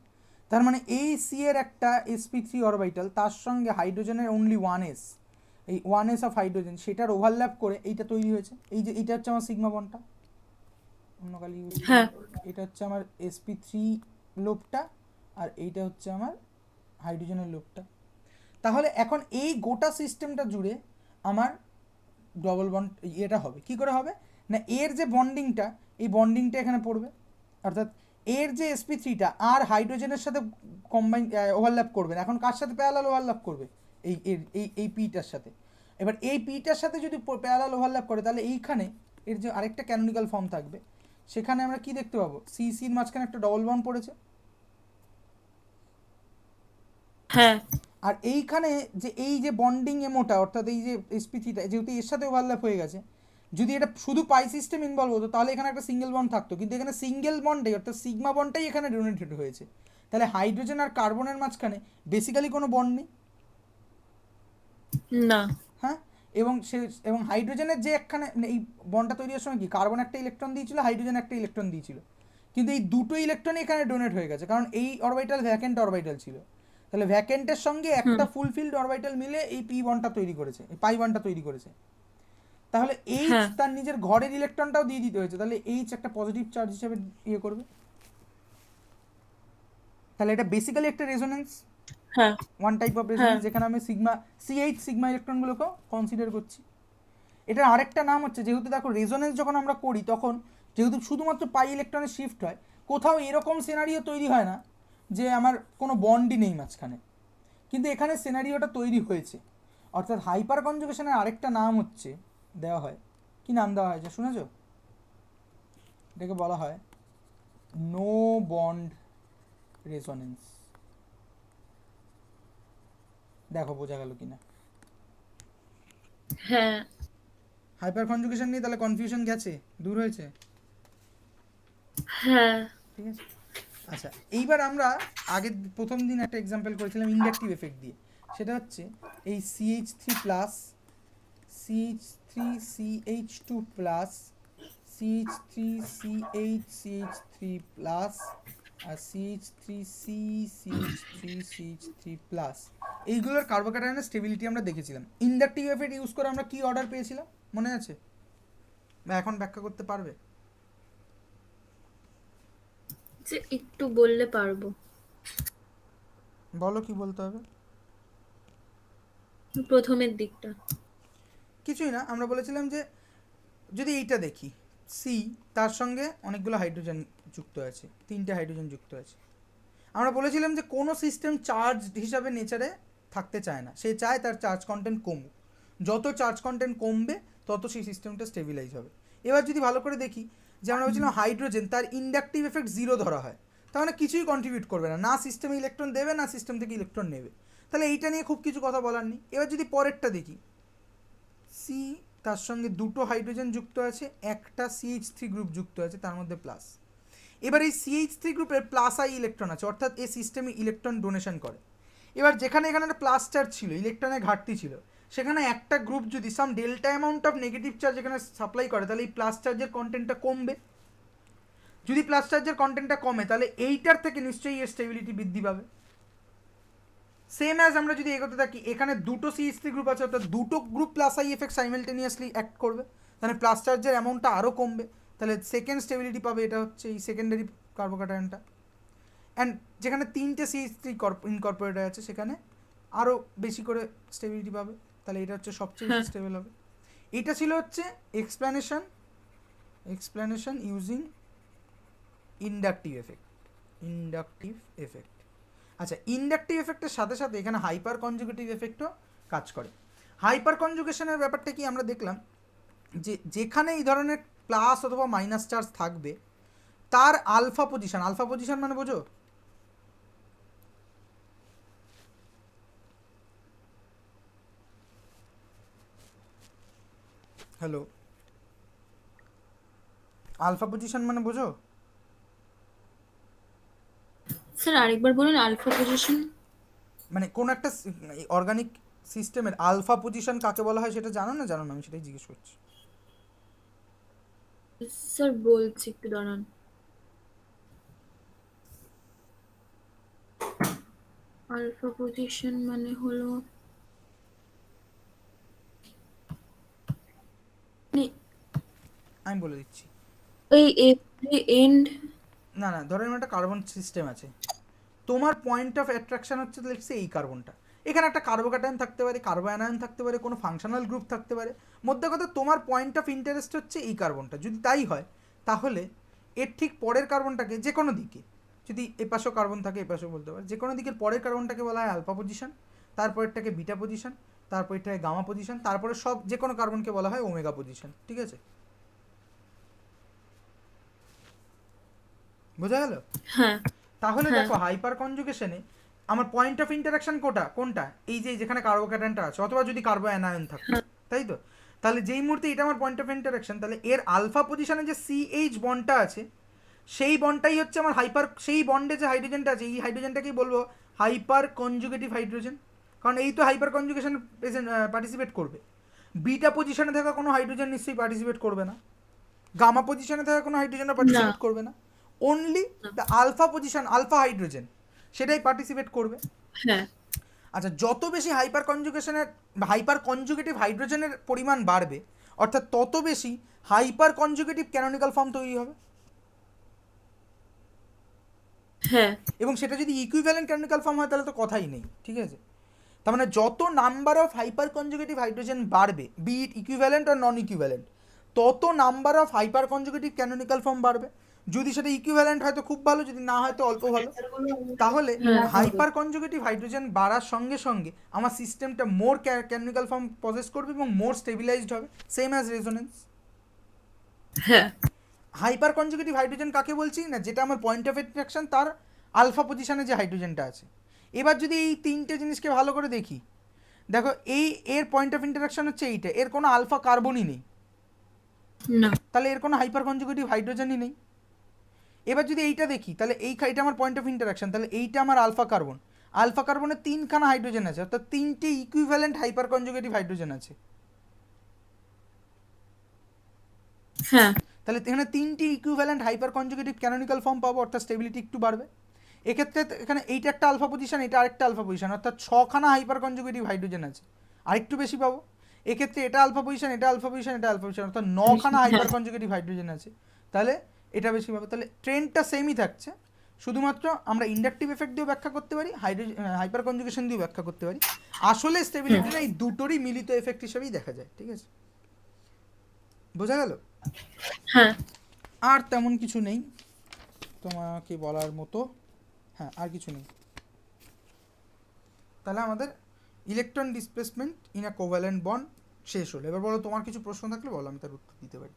[SPEAKER 1] তার মানে এই সি এর একটা sp3 অরবিটাল, তার সঙ্গে হাইড্রোজেনের অনলি 1s, এই 1s অফ হাইড্রোজেন, সেটার ওভারল্যাপ করে এইটা তৈরি হয়েছে। এই যে এইটা হচ্ছে আমার সিগমা বন্ডটা, অন্য কালি ইউজ করি,
[SPEAKER 2] হ্যাঁ
[SPEAKER 1] এটা হচ্ছে আমার sp3 লোপটা, আর এইটা হচ্ছে আমার হাইড্রোজেনের লোপটা। তাহলে এখন এই গোটা সিস্টেমটা জুড়ে আমার ডবল বন্ড এটা হবে কি করে হবে না, এর যে বন্ডিংটা, এই বন্ডিংটা এখানে পড়বে, অর্থাৎ এর যে sp3টা আর হাইড্রোজেনের সাথে কম্বাইন ওভারল্যাপ করবে না, এখন কার সাথে প্যারালাল ওভারল্যাপ করবে, এই এর এই পিটার সাথে। এবার এই পিটার সাথে যদি প্যারালাল ওভারল্যাপ করে, তাহলে এইখানে এর যে আরেকটা ক্যানোনিক্যাল ফর্ম থাকবে, সেখানে আমরা কি দেখতে পাবো, সির মাঝখানে একটা ডবল বন্ড পড়েছে।
[SPEAKER 2] হ্যাঁ
[SPEAKER 1] আর এইখানে যে এই যে বন্ডিং এমোটা, অর্থাৎ এই যে sp3টা যেহেতু এর সাথে ওভারল্যাপ হয়ে গেছে, যদি এটা শুধু পাই সিস্টেম ইনভলভ হতো তাহলে এখানে একটা সিঙ্গেল বন্ড থাকতো, কিন্তু এখানে সিঙ্গেল বন্ডে অর্থাৎ সিগমা বন্ডটাই এখানে ডোনেটেড হয়েছে। তাহলে হাইড্রোজেন আর কার্বনের মাঝখানে বেসিক্যালি কোনো বন্ড নেই।
[SPEAKER 2] না
[SPEAKER 1] হ্যাঁ, এবং হাইড্রোজেনের যে একখানে এই বন্ডটা তৈরি হওয়ার সময় কি কার্বন একটা ইলেকট্রন দিয়েছিল, হাইড্রোজেন একটা ইলেকট্রন দিয়েছিল, কিন্তু এই দুটো ইলেকট্রনই এখানে ডোনেট হয়ে গেছে, কারণ এই অরবিটাল ভ্যাকেন্ট অরবিটাল ছিল। তাহলে ভ্যাকেন্টের সঙ্গে একটা ফুলফিলড অরবিটাল মিলে এই পি বন্ডটা তৈরি করেছে, এই পাই বন্ডটা তৈরি করেছে। তাহলে এইচ
[SPEAKER 2] হ্যাঁ
[SPEAKER 1] তার নিজের ঘরের ইলেকট্রনটাও দিয়ে দিতে হয়েছে, তাহলে এইচ একটা পজিটিভ চার্জ হিসেবে ইয়ে করবে। তাহলে এটা বেসিক্যালি একটা রেজোনেন্স,
[SPEAKER 2] হ্যাঁ
[SPEAKER 1] ওয়ান টাইপ অফ
[SPEAKER 2] হ্যাঁ
[SPEAKER 1] রেজোনেন্স, যেখানে আমি সিগমা সিএইচ সিগমা ইলেকট্রনগুলোকেও কনসিডার করছি। এটার আরেকটা নাম হচ্ছে, যেহেতু দেখো রেজোনেন্স যখন আমরা করি তখন যেহেতু শুধুমাত্র পাই ইলেকট্রনের শিফট হয়, কোথাও এরকম সিনারিও তৈরি হয় না যে আমার কোনো বন্ডই নেই মাঝখানে, কিন্তু এখানে সিনারিওটা তৈরি হয়েছে। অর্থাৎ হাইপার কনজুগেশনের আরেকটা নাম হচ্ছে দেওয়া হয়, কি নাম দেওয়া হয়েছে শুনেছ, এটাকে বলা হয় নো বন্ড রেজোনেন্স। দেখো বোঝা গেল কিনা,
[SPEAKER 2] হ্যাঁ
[SPEAKER 1] হাইপার কনজুগেশন নিয়ে তাহলে কনফিউশন গেছে, দূর হয়েছে।
[SPEAKER 2] হ্যাঁ
[SPEAKER 1] ঠিক আছে, আচ্ছা এইবার আমরা আগের প্রথম দিন একটা এক্সাম্পল করেছিলাম ইন্ডাকটিভ এফেক্ট দিয়ে, সেটা হচ্ছে এই CH3 plus CH3CH2 plus CH3CH3 plus আর CH3CH3 প্লাস, এইগুলোর কার্বোক্যাটায়নের স্টেবিলিটি আমরা দেখেছিলাম। ইন্ডাকটিভ এফেক্ট ইউজ করে আমরা কি অর্ডার পেয়েছিলাম মনে আছে, বা এখন ব্যাখ্যা করতে পারবে?
[SPEAKER 2] যে একটু বললে পারবো।
[SPEAKER 1] বলো কি বলতে হবে।
[SPEAKER 2] প্রথমের দিকটা।
[SPEAKER 1] কিছুই না, আমরা বলেছিলাম যে যদি এইটা দেখি, সি তার সঙ্গে অনেকগুলো হাইড্রোজেন যুক্ত আছে, তিনটে হাইড্রোজেন যুক্ত আছে। আমরা বলেছিলাম যে কোনো সিস্টেম চার্জ হিসাবে নেচারে থাকতে চায় না, সে চায় তার চার্জ কন্টেন্ট কমুক, যত চার্জ কন্টেন্ট কমবে তত সেই সিস্টেমটা স্টেবিলাইজ হবে। এবার যদি ভালো করে দেখি যে আমরা বলছিলাম হাইড্রোজেন, তার ইন্ডাকটিভ এফেক্ট জিরো ধরা হয়, তার মানে কিছুই কন্ট্রিবিউট করবে না, না সিস্টেমে ইলেকট্রন দেবে না সিস্টেম থেকে ইলেকট্রন নেবে, তাহলে এইটা নিয়ে খুব কিছু কথা বলার নেই। এবার যদি পরেরটা দেখি, সি তার সঙ্গে দুটো হাইড্রোজেন যুক্ত আছে, একটা CH3 গ্রুপ যুক্ত আছে, তার মধ্যে প্লাস। এবার এই CH3 গ্রুপের প্লাস আই ইলেকট্রন আছে, অর্থাৎ এই সিস্টেমে ইলেকট্রন ডোনেশন করে। এবার যেখানে এখানে একটা প্লাস চার্জ ছিল, ইলেকট্রনের ঘাটতি ছিল, সেখানে একটা গ্রুপ যদি some delta amount of negative charge এখানে সাপ্লাই করে, তাহলে এই প্লাস চার্জের কন্টেন্টটা কমবে। যদি প্লাস চার্জের কন্টেন্টটা কমে, তাহলে এইটার থেকে নিশ্চয়ই এর স্টেবিলিটি বৃদ্ধি পাবে। সেম অ্যাজ আমরা যদি এগোতে থাকি, এখানে দুটো CH3 গ্রুপ আছে, অর্থাৎ দুটো group plus I effect simultaneously act করবে, তাহলে প্লাস চার্জের অ্যামাউন্টটা আরও কমবে, তাহলে সেকেন্ড স্টেবিলিটি পাবে, এটা হচ্ছে এই সেকেন্ডারি কার্বোক্যাটায়নটা। অ্যান্ড যেখানে তিনটে CH3 ইনকর্পোরেট আছে, সেখানে আরও বেশি করে স্টেবিলিটি পাবে, তাহলে এটা হচ্ছে সবচেয়ে বেশি স্টেবল হবে। এটা ছিল হচ্ছে এক্সপ্লেনেশন ইউজিং ইন্ডাকটিভ এফেক্ট। আচ্ছা, ইন্ডাকটিভ এফেক্টের সাথে সাথে এখানে হাইপার কনজুগেটিভ এফেক্টও কাজ করে। হাইপার কনজুগেশনের ব্যাপারটা কি আমরা দেখলাম, যে যেখানে এই ধরনের প্লাস অথবা মাইনাস চার্জ থাকবে, তার আলফা পজিশন মানে বোঝো, হ্যালো, আলফা পজিশন মানে বোঝো,
[SPEAKER 2] স্যার আরেকবার বলুন আলফা পজিশন।
[SPEAKER 1] মানে কোন একটা অর্গানিক সিস্টেমের আলফা পজিশন কাকে বলা হয় সেটা জানো না, আমি সেটাই জিজ্ঞেস করছি।
[SPEAKER 2] স্যার বলছি একটু দাঁড়ান। আলফা পজিশন মানে হলো মানে
[SPEAKER 1] আমি বলে দিচ্ছি।
[SPEAKER 2] ওই এভরি এন্ড।
[SPEAKER 1] না না, ধরেন একটা কার্বন সিস্টেম আছে, তোমার পয়েন্ট অফ অ্যাট্রাকশন হচ্ছে লেটস সে এই কার্বনটা, এখানে একটা কার্বোক্যাটায়ন থাকতে পারে, কার্বো অ্যানায়ন থাকতে পারে, কোনো ফাংশনাল গ্রুপ থাকতে পারে, মধ্যে কথা তোমার পয়েন্ট অফ ইন্টারেস্ট হচ্ছে এই কার্বনটা। যদি তাই হয় তাহলে এর ঠিক পরের কার্বনটাকে যে কোনো দিকে, যদি এপাশেও কার্বন থাকে এপাশেও বলতে পারে, যে কোনো দিকের পরের কার্বনটাকে বলা হয় আলফা পজিশন, তারপরেরটাকে বিটা পজিশন, তারপরেরটাকে গামা পজিশন, তারপরে সব যে কোনো কার্বনকে বলা হয় ওমেগা পজিশন। ঠিক আছে, বোঝা গেল?
[SPEAKER 2] হ্যাঁ
[SPEAKER 1] তাহলে
[SPEAKER 2] হ্যাঁ
[SPEAKER 1] দেখো হাইপার কনজুগেশনে আমার পয়েন্ট অফ ইন্টারাকশন কোনটা, এই যে যেখানে কার্বোক্যাটায়নটা আছে, অথবা যদি কার্বো অ্যানায়ন থাকে, তাই তো? তাহলে যেই মুহূর্তে এটা আমার পয়েন্ট অফ ইন্টারাকশন, তাহলে এর আলফা পজিশনে যে সিএইচ বন্ডটা আছে, সেই বন্ডটাই হচ্ছে আমার হাইপার, সেই বন্ডে যে হাইড্রোজেনটা আছে, এই হাইড্রোজেনটাকেই বলবো হাইপার কনজুগেটিভ হাইড্রোজেন, কারণ এই তো হাইপার কনজুগেশন পার্টিসিপেট করবে। বিটা পজিশনে থাকা কোনো হাইড্রোজেন নিশ্চয়ই পার্টিসিপেট করবে না, গামা পজিশনে থাকা কোনো হাইড্রোজেনও
[SPEAKER 2] না
[SPEAKER 1] পার্টিসিপেট করবে না, only the alpha position, alpha hydrogen সেটাই পার্টিসিপেট করবে।
[SPEAKER 2] হ্যাঁ
[SPEAKER 1] আচ্ছা, যত বেশি হাইপার কনজুগেশনের, হাইপার কনজুগেটিভ হাইড্রোজেনের পরিমাণ বাড়বে, অর্থাৎ তত বেশি হাইপার কনজুগেটিভ ক্যানোনিক্যাল ফর্ম তৈরি হবে।
[SPEAKER 2] হ্যাঁ
[SPEAKER 1] এবং সেটা যদি ইকুইভ্যালেন্ট ক্যানোনিক্যাল ফর্ম হয় তাহলে তো কথাই নেই। ঠিক আছে, তার মানে যত number of hyper conjugative hydrogen বাড়বে, বি ইট ইকুইভ্যালেন্ট আর নন ইকুইভ্যালেন্ট, তত number of hyper conjugative canonical form বাড়বে। যদি সেটা ইকুইভ্যালেন্ট হয় তো খুব ভালো, যদি না হয় তো অল্প ভালো। তাহলে
[SPEAKER 2] হ্যাঁ
[SPEAKER 1] হাইপার কনজুগেটিভ হাইড্রোজেন বাড়ার সঙ্গে সঙ্গে আমার সিস্টেমটা মোর ক্যানোনিক্যাল ফর্ম পজেস করবে এবং মোর স্টেবিলাইজড হবে, সেম অ্যাজ রেজোনেন্স।
[SPEAKER 2] হ্যাঁ
[SPEAKER 1] হাইপার কনজুগেটিভ হাইড্রোজেন কাকে বলছি না, যেটা আমার পয়েন্ট অফ অ্যাট্রাকশন তার আলফা পজিশনে যে হাইড্রোজেনটা আছে। এবার যদি এই তিনটে জিনিসকে ভালো করে দেখি, দেখো এই এর পয়েন্ট অফ ইন্টারাকশন হচ্ছে এইটা, এর কোনো আলফা কার্বনই নেই,
[SPEAKER 2] না
[SPEAKER 1] তাহলে এর কোনো হাইপার কনজুগেটিভ হাইড্রোজেনই নেই। এবার যদি এইটা দেখি, তাহলে এইটা আমার পয়েন্ট অফ ইন্টারাকশন, তাহলে এইটা আমার আলফা কার্বন, আলফা কার্বনের তিনখানা হাইড্রোজেন আছে, অর্থাৎ তিনটে ইকুইভ্যালেন্ট হাইপার কনজুগেটিভ হাইড্রোজেন আছে।
[SPEAKER 2] হ্যাঁ
[SPEAKER 1] তাহলে এখানে তিনটি equivalent hyper conjugative canonical form পাবো, অর্থাৎ স্টেবিলিটি একটু বাড়বে। এক্ষেত্রে এখানে এইটা একটা আলফা পজিশন, এটা আরেকটা আলফা পজিশন, অর্থাৎ ছখানা হাইপার কনজুগেটিভ হাইড্রোজেন আছে, আরেকটু বেশি পাবো। এক্ষেত্রে এটা আলফা পজিশন, এটা আলফা পজিশন, এটা আলফা পজিশন, অর্থাৎ নখানা হাইপার কনজুগেটিভ হাইড্রোজেন আছে, তাহলে এটা বেশি পাবো। তাহলে ট্রেন্ডটা সেমই থাকছে, শুধুমাত্র আমরা ইন্ডাকটিভ এফেক্ট দিয়েও ব্যাখ্যা করতে পারি, হাইপার কনজুগেশন দিয়েও ব্যাখ্যা করতে পারি। আসলে স্টেবিলিটিটা এই দুটোরই মিলিত এফেক্ট হিসেবেই দেখা যায়। ঠিক আছে, বোঝা গেল?
[SPEAKER 2] হ্যাঁ
[SPEAKER 1] আর তেমন কিছু নেই তোমাকে বলার মতো, হ্যাঁ আর কিছু নেই। তাহলে আমাদের electron displacement in a covalent bond শেষ হলো। এবার বলো, তোমার কিছু প্রশ্ন থাকলে বলো, আমি তার উত্তর দিতে পারি।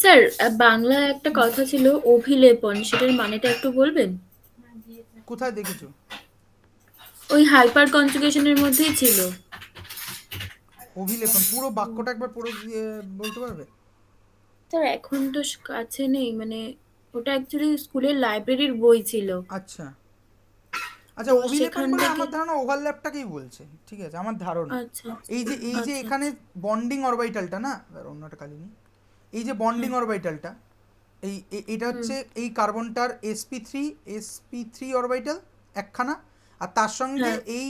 [SPEAKER 2] স্যার, বাংলায় একটা কথা ছিল অভিলেপন, সেটার মানেটা একটু বলবেন?
[SPEAKER 1] কোথায় দেখেছো?
[SPEAKER 2] ওই হাইপার কনজুগেশনের মধ্যেই ছিল।
[SPEAKER 1] অভিলেখন পুরো বাক্যটা একবার পড়ে দিয়ে বলতে পারবে?
[SPEAKER 2] স্যার এখন তো কাছে নেই, মানে ওটা অ্যাকচুয়ালি স্কুলের লাইব্রেরির বই ছিল।
[SPEAKER 1] আচ্ছা আচ্ছা,
[SPEAKER 2] তো
[SPEAKER 1] অভিলেখন
[SPEAKER 2] সেখান
[SPEAKER 1] বলে
[SPEAKER 2] থেকে।
[SPEAKER 1] আমার ধারণা ওভারল্যাপটাকেই বলছে। ঠিক আছে, আমার ধারণা
[SPEAKER 2] আচ্ছা
[SPEAKER 1] এই যে
[SPEAKER 2] আচ্ছা
[SPEAKER 1] এখানে বন্ডিং অরবিটালটা না, অন্যটা কালিনি, এই যে বন্ডিং অরবিটালটা, এটা হচ্ছে এই কার্বনটার sp3 অরবিটাল একখানা, আর তার সঙ্গে
[SPEAKER 2] হ্যাঁ
[SPEAKER 1] এই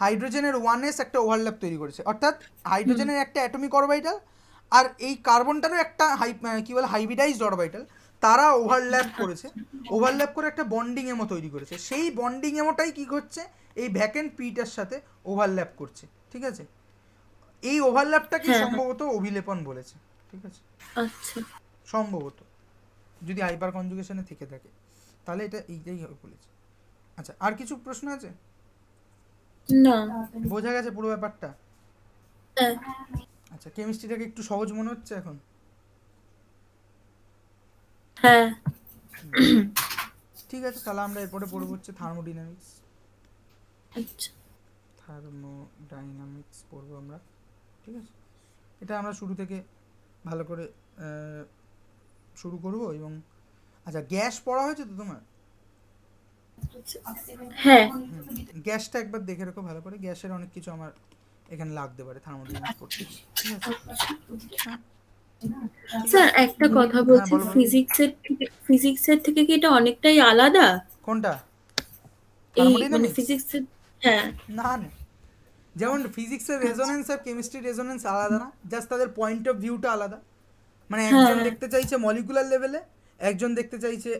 [SPEAKER 1] হাইড্রোজেনের 1s একটা ওভারল্যাপ তৈরি করেছে, অর্থাৎ হাইড্রোজেনের একটা অ্যাটমিক অরবিটাল আর এই কার্বনটারও একটা কি বলে হাইব্রিডাইজড অরবিটাল, তারা ওভারল্যাপ করেছে, ওভারল্যাপ করে একটা বন্ডিং এমো তৈরি করেছে। সেই বন্ডিং এমোটাই কি করছে, এই ভ্যাকেন্ট পিটার সাথে ওভারল্যাপ করছে। ঠিক আছে, এই ওভারল্যাপটাকে
[SPEAKER 2] হ্যাঁ
[SPEAKER 1] সম্ভবত অভিলেপন বলেছে। ঠিক আছে,
[SPEAKER 2] আচ্ছা
[SPEAKER 1] সম্ভবত যদি হাইপার কনজুগেশনে থেকে থাকে তাহলে এটা এইটাই বলেছে। আচ্ছা, আর কিছু প্রশ্ন আছে?
[SPEAKER 2] না
[SPEAKER 1] বোঝা গেছে পুরো ব্যাপারটা?
[SPEAKER 2] হ্যাঁ
[SPEAKER 1] আচ্ছা, কেমিস্ট্রিটাকে একটু সহজ মনে হচ্ছে এখন?
[SPEAKER 2] হ্যাঁ
[SPEAKER 1] ঠিক আছে, তাহলে আমরা এরপরে পড়বো হচ্ছে থার্মোডাইনামিক্স।
[SPEAKER 2] আচ্ছা
[SPEAKER 1] থার্মোডাইনামিক্স পড়বো আমরা। ঠিক আছে, এটা আমরা শুরু থেকে ভালো করে শুরু করব। এবং আচ্ছা, গ্যাস পড়া হয়েছে তো তোমার?
[SPEAKER 2] হ্যাঁ
[SPEAKER 1] গ্যাসটা একবার দেখে রাখো ভালো করে, গ্যাসের অনেক কিছু আমার এখানে লাগতে পারে থার্মোডাইনামিক্স পড়তে। ঠিক আছে, হ্যাঁ ঠিক
[SPEAKER 2] স্যার,
[SPEAKER 1] আছে।
[SPEAKER 2] একটা কথা
[SPEAKER 1] হ্যাঁ
[SPEAKER 2] বলছি,
[SPEAKER 1] বলো বলো।
[SPEAKER 2] ফিজিক্সের থেকে কি এটা অনেকটাই আলাদা?
[SPEAKER 1] কোনটা?
[SPEAKER 2] এই মানে
[SPEAKER 1] থার্মোডাইনামিক্স
[SPEAKER 2] ফিজিক্সের? হ্যাঁ
[SPEAKER 1] না না, যেমন ফিজিক্সের রেজোনেন্স আর কেমিস্ট্রি রেজোনেন্স আলাদা না, জাস্ট তাদের পয়েন্ট অফ ভিউটা আলাদা। মানে একজন
[SPEAKER 2] হ্যাঁ
[SPEAKER 1] দেখতে চাইছে মলিকুলার লেভেলে, একজন দেখতে চাইছে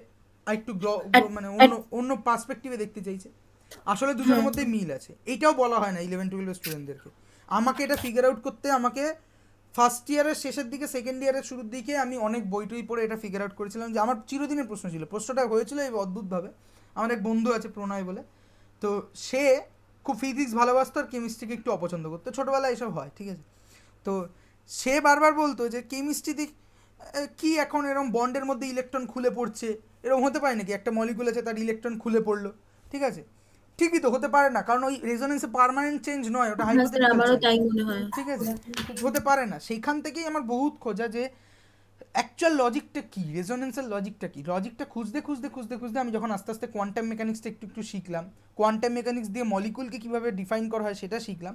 [SPEAKER 1] একটু
[SPEAKER 2] at-
[SPEAKER 1] মানে অন্য
[SPEAKER 2] at-
[SPEAKER 1] অন্য পার্সপেক্টিভে দেখতে চাইছে। আসলে দুজনের
[SPEAKER 2] হ্যাঁ
[SPEAKER 1] মধ্যে মিল আছে, এইটাও বলা হয় না 11-12 স্টুডেন্টদেরকে। আমাকে এটা ফিগার আউট করতে আমাকে ফার্স্ট ইয়ারের শেষের দিকে, সেকেন্ড ইয়ারের শুরুর দিকে আমি অনেক বই টই পড়ে এটা ফিগার আউট করেছিলাম। যে আমার চিরদিনের প্রশ্ন ছিল, প্রশ্নটা হয়েছিল এই অদ্ভুতভাবে। আমার এক বন্ধু আছে প্রণয় বলে, তো সে খুব ফিজিক্স ভালোবাসতো আর কেমিস্ট্রিকে একটু অপছন্দ করতো, ছোটোবেলায় এসব হয় ঠিক আছে। তো সে বারবার বলতো যে কেমিস্ট্রিতে কি এখন এরকম বন্ডের মধ্যে ইলেকট্রন খুলে পড়ছে, এরকম হতে পারে নাকি একটা মলিকুল আছে তার ইলেকট্রন খুলে পড়লো, ঠিক আছে। ঠিকই তো, হতে পারে না, কারণ ওই রেজোনেন্সে পার্মানেন্ট চেঞ্জ নয়, ওটা
[SPEAKER 2] হ্যাঁ স্যার,
[SPEAKER 1] হাইপোথেটিক্যাল
[SPEAKER 2] আমারও
[SPEAKER 1] চেঞ্জ,
[SPEAKER 2] তাই মনে হয়।
[SPEAKER 1] ঠিক আছে। হতে পারে না, সেইখান থেকেই আমার বহুত খোঁজা যে অ্যাকচুয়াল লজিকটা কী, রেজোনেন্সের লজিকটা কী। লজিকটা খুঁজতে খুঁজতে খুঁজতে খুঁজতে আমি যখন আস্তে আস্তে কোয়ান্টাম মেকানিক্সটা একটু একটু শিখলাম, কোয়ান্টাম মেকানিক্স দিয়ে মলিকুলকে কীভাবে ডিফাইন করা হয় সেটা শিখলাম,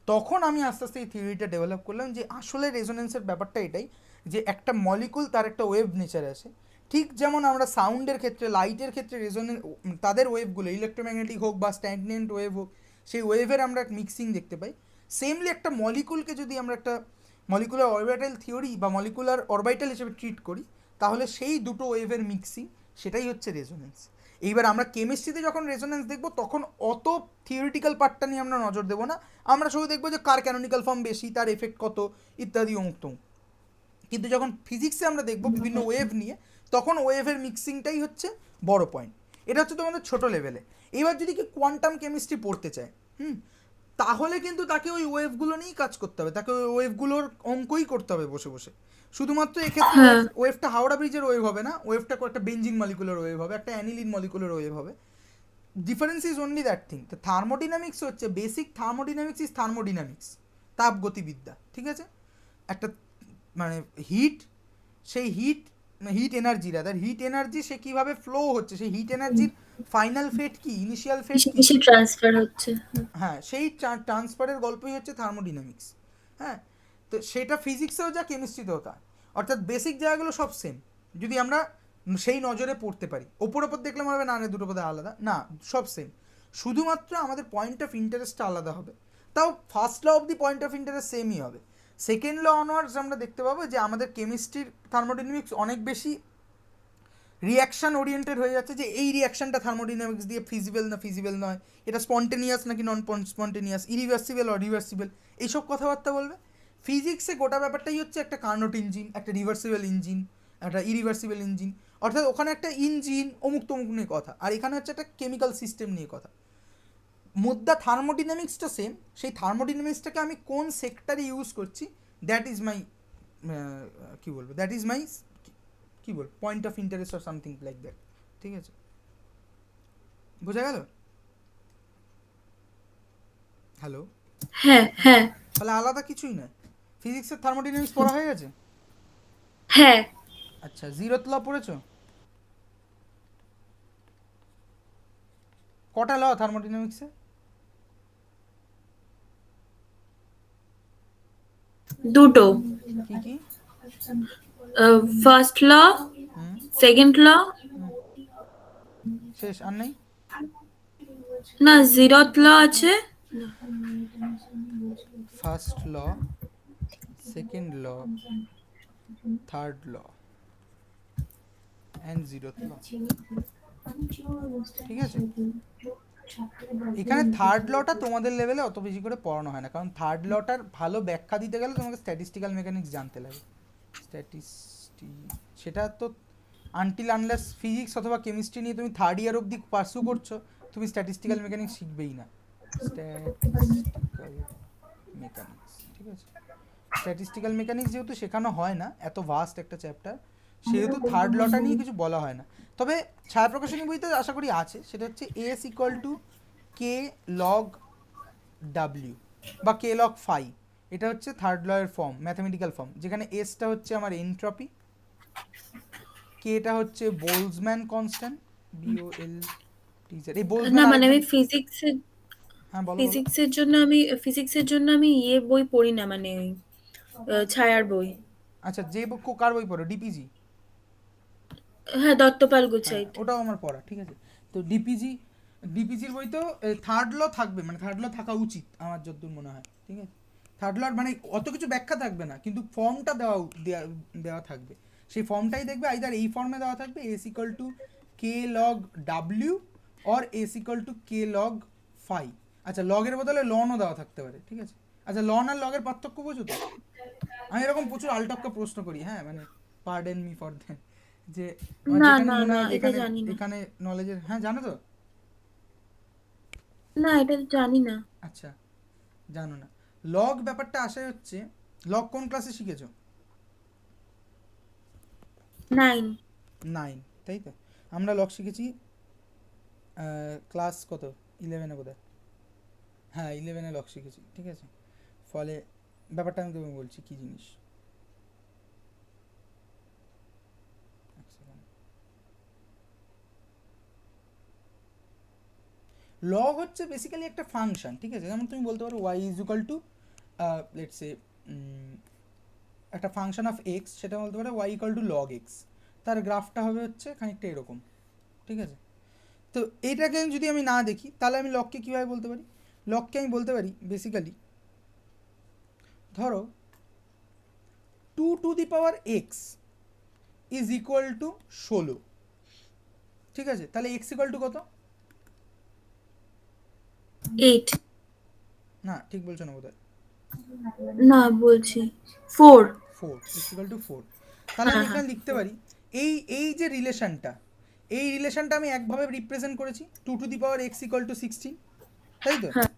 [SPEAKER 1] তখন আমি আস্তে আস্তে এই থিওরিটা ডেভেলপ করলাম যে আসলে রেজোনেন্সের ব্যাপারটা এটাই, যে একটা মলিকুল তার একটা ওয়েভ নেচার আছে। ঠিক যেমন আমরা সাউন্ডের ক্ষেত্রে, লাইটের ক্ষেত্রে রেজোনেন্স, তাদের ওয়েভগুলো ইলেকট্রোম্যাগনেটিক হোক বা স্ট্যাগনেন্ট ওয়েভ হোক, সেই ওয়েভের আমরা মিক্সিং দেখতে পাই। সেমলি একটা মলিকুলকে যদি আমরা একটা মলিকুলার অরবিটাল থিওরি বা মলিকুলার অরবিটাল হিসেবে ট্রিট করি, তাহলে সেই দুটো ওয়েভের মিক্সিং, সেটাই হচ্ছে রেজোনেন্স। এইবার আমরা কেমিস্ট্রিতে যখন রেজোনেন্স দেখবো তখন অত থিওরিটিক্যাল পার্টটা নিয়ে আমরা নজর দেবো না, আমরা শুধু দেখবো যে কার ক্যানোনিক্যাল ফর্ম বেশি, তার এফেক্ট কত ইত্যাদি অমুক তমুক। কিন্তু যখন ফিজিক্সে আমরা দেখবো বিভিন্ন ওয়েভ নিয়ে, তখন ওয়েভের মিক্সিংটাই হচ্ছে বড় পয়েন্ট। এটা হচ্ছে তোমাদের ছোটো লেভেলে। এবার যদি কি কোয়ান্টাম কেমিস্ট্রি পড়তে চায়, তাহলে কিন্তু তাকে ওই ওয়েভগুলো নিয়েই কাজ করতে হবে, তাকে ওই ওয়েভগুলোর অঙ্কই করতে হবে বসে বসে। শুধুমাত্র এক্ষেত্রে
[SPEAKER 2] হ্যাঁ
[SPEAKER 1] ওয়েভটা হাওড়া ব্রিজের ওয়েভ হবে না, ওয়েভটা একটা বেঞ্জিন মলিকুলার ওয়েভ হবে, একটা অ্যানিলিন মলিকুলার ওয়েভ হবে। Difference is only that thing. তো থার্মোডিনামিক্স হচ্ছে বেসিক, থার্মোডিনামিক্স ইজ থার্মোডিনামিক্স, তাপগতিবিদ্যা, ঠিক আছে। একটা মানে হিট, সেই heat, heat energy rather, heat energy সে কীভাবে ফ্লো হচ্ছে, সেই হিট এনার্জির ফাইনাল ফেট কি, ইনিশিয়াল ফেট
[SPEAKER 2] কিসে
[SPEAKER 1] কি,
[SPEAKER 2] কিসে ট্রান্সফার হচ্ছে।
[SPEAKER 1] হ্যাঁ সেই ট্রান্সফারের গল্পই হচ্ছে থার্মোডিনামিক্স। হ্যাঁ, তো সেটা ফিজিক্সেও যা কেমিস্ট্রিতেও তা, অর্থাৎ বেসিক জায়গাগুলো সব সেম, যদি আমরা সেই নজরে পড়তে পারি। ওপর ওপর দেখলে মনে হবে না না দুটো বোধ আলাদা, না সব সেম, শুধুমাত্র আমাদের পয়েন্ট অফ ইন্টারেস্টটা আলাদা হবে। তাও first law of the point of interest সেমই হবে। সেকেন্ড ল অনওয়ার্ডস আমরা দেখতে পাবো যে আমাদের কেমিস্ট্রির থার্মোডিনামিক্স অনেক বেশি রিয়াকশান ওরিয়েন্টেড হয়ে যাচ্ছে, যে এই রিয়াকশানটা থার্মোডিনামিক্স দিয়ে ফিজিবল না ফিজিবল নয়, এটা স্পন্টেনিয়াস নাকি নন স্পন্টেনিয়াস, ইরিভার্সিবল অর রিভার্সিবল, এইসব কথাবার্তা বলবে। ফিজিক্সে গোটা ব্যাপারটাই হচ্ছে একটা কার্নোট ইঞ্জিন, একটা রিভার্সিবল ইঞ্জিন, একটা ইরিভার্সিবল ইঞ্জিন, অর্থাৎ ওখানে একটা ইঞ্জিন অমুক তমুক নিয়ে কথা, আর এখানে হচ্ছে একটা কেমিক্যাল সিস্টেম নিয়ে কথা। মুদ্রা থার্মোডিনামিক্সটা সেম, সেই থার্মোডিনামিক্সটাকে আমি কোন সেক্টরে ইউজ করছি, দ্যাট ইজ মাই কী বলবো, দ্যাট ইজ মাই কী বল point of interest or something like that, ঠিক আছে। বোঝা গেল? হ্যালো,
[SPEAKER 2] হ্যাঁ হ্যাঁ
[SPEAKER 1] তাহলে আলাদা কিছুই নয়, ফিজিক্সের থার্মোডিনামিক্স পড়া হয়ে গেছে।
[SPEAKER 2] হ্যাঁ।
[SPEAKER 1] আচ্ছা, জিরোথ ল পড়েছো? কটা ল থার্মোডিনামিক্সে?
[SPEAKER 2] দুটো।
[SPEAKER 1] কি কি?
[SPEAKER 2] ফার্স্ট ল,
[SPEAKER 1] হুম
[SPEAKER 2] সেকেন্ড ল।
[SPEAKER 1] হুম, শেষ আর নেই?
[SPEAKER 2] না, জিরোথ ল আছে।
[SPEAKER 1] First law, second law, third law and zeroth law, ঠিক আছে। এখানে থার্ড লটা তোমাদের লেভেলে অত বেশি করে পড়ানো হয় না, কারণ থার্ড লটার ভালো ব্যাখ্যা দিতে গেলে তোমাকে স্ট্যাটিস্টিক্যাল মেকানিক্স জানতে লাগে। সেটা তো আনটিল আনলেস ফিজিক্স অথবা কেমিস্ট্রি নিয়ে তুমি থার্ড ইয়ার অবধি পার্সু করছো, তুমি স্ট্যাটিস্টিক্যাল মেকানিক্স শিখবেই না। স্ট্যাটিস্টিক্যাল মেকানিক্স, ঠিক আছে। স্ট্যাটিস্টিক্যাল মেকানিক্স যেহেতু শেখানো হয় না, এত ভাস্ট একটা চ্যাপ্টার, সেহেতু থার্ড লটা নিয়ে কিছু বলা হয় না। তবে ছায়া প্রকাশনী বইতে আশা করি আছে, সেটা হচ্ছে S equal to K log W বা কে লগ ফাই, এটা হচ্ছে থার্ড ল এর ফর্ম, ম্যাথামেটিক্যাল ফর্ম, যেখানে এসটা হচ্ছে আমার এনট্রপি, কেটা হচ্ছে বোলজম্যান কনস্ট্যান্ট, বিওএল টিজার, এই
[SPEAKER 2] না
[SPEAKER 1] বোলজম্যান
[SPEAKER 2] মানে
[SPEAKER 1] আরেকজন।
[SPEAKER 2] আমি ফিজিক্সের
[SPEAKER 1] হ্যাঁ বলো বলো।
[SPEAKER 2] ফিজিক্সের জন্য আমি ইয়ে বই পড়ি না, মানে ওই, ছায়ার বই।
[SPEAKER 1] আচ্ছা, যে কার বই পড়ো, ডিপিজি?
[SPEAKER 2] হ্যাঁ, দত্তপাল
[SPEAKER 1] হ্যাঁ
[SPEAKER 2] গুছাইত।
[SPEAKER 1] ওটাও আমার পড়া, ঠিক আছে। তো ডিপিজি ডিপিসির বইতেও থার্ড ল থাকবে, মানে থার্ড ল থাকা উচিত আমার যতদূর মনে হয়, ঠিক আছে। থার্ড লর মানে অত কিছু ব্যাখ্যা থাকবে না, কিন্তু ফর্মটা দেওয়া থাকবে। সেই ফর্মটাই দেখবে আইদার এই ফর্মে দেওয়া থাকবে S equal to K log W or S equal to K log phi. আচ্ছা, লগের বদলে লনও দেওয়া থাকতে পারে, ঠিক আছে। আচ্ছা, লন আর লগের পার্থক্য বোঝো তো? আমি এরকম প্রচুর আলটপকা প্রশ্ন করি, হ্যাঁ, মানে পার্ডেন মি ফর দ্যাট, যে আমার
[SPEAKER 2] না
[SPEAKER 1] যেখানে
[SPEAKER 2] না
[SPEAKER 1] মনে
[SPEAKER 2] না,
[SPEAKER 1] হয়
[SPEAKER 2] এটা
[SPEAKER 1] যেখানে
[SPEAKER 2] জানি না।
[SPEAKER 1] এখানে নলেজের, হ্যাঁ জানো তো?
[SPEAKER 2] না, এটা জানি না।
[SPEAKER 1] আচ্ছা, জানো না। লগ ব্যাপারটা আসে হচ্ছে, লগ কোন ক্লাসে শিখেছো?
[SPEAKER 2] 9।
[SPEAKER 1] 9, তাই তো। আমরা লগ শিখেছি ক্লাস কত, 11-এ বোধহয়। হ্যাঁ, 11-এ লগ শিখেছি, ঠিক আছে। ফলে ব্যাপারটা আমি তোমাকে বলছি কী জিনিস। এক second। লগ হচ্ছে বেসিক্যালি একটা ফাংশন, ঠিক আছে। যেমন তুমি বলতে পারো Y is equal to let's say একটা ফাংশন অফ এক্স, সেটা বলতে পারো Y equal to log X. তার গ্রাফটা হবে হচ্ছে খানিকটা এরকম, ঠিক আছে। তো এইটাকে যদি আমি না দেখি, তাহলে আমি লগকে কীভাবে বলতে পারি? লগকে আমি বলতে পারি বেসিক্যালি, ধরো 2x ইজ ইকুয়াল টু 16, ঠিক আছে। তাহলে এক্স ইকুয়াল টু কত?
[SPEAKER 2] 8।
[SPEAKER 1] না, ঠিক বলছো না বোধহয়।
[SPEAKER 2] না, বলছি 4।
[SPEAKER 1] 4, এক্স ইকুয়াল টু 4। তাহলে আমি
[SPEAKER 2] হ্যাঁ হ্যাঁ।
[SPEAKER 1] এখানে লিখতে পারি এই এই যে রিলেশনটা, এই রিলেশনটা আমি একভাবে রিপ্রেজেন্ট করেছি 2x ইকুয়াল টু 16, তাই তো।
[SPEAKER 2] হ্যাঁ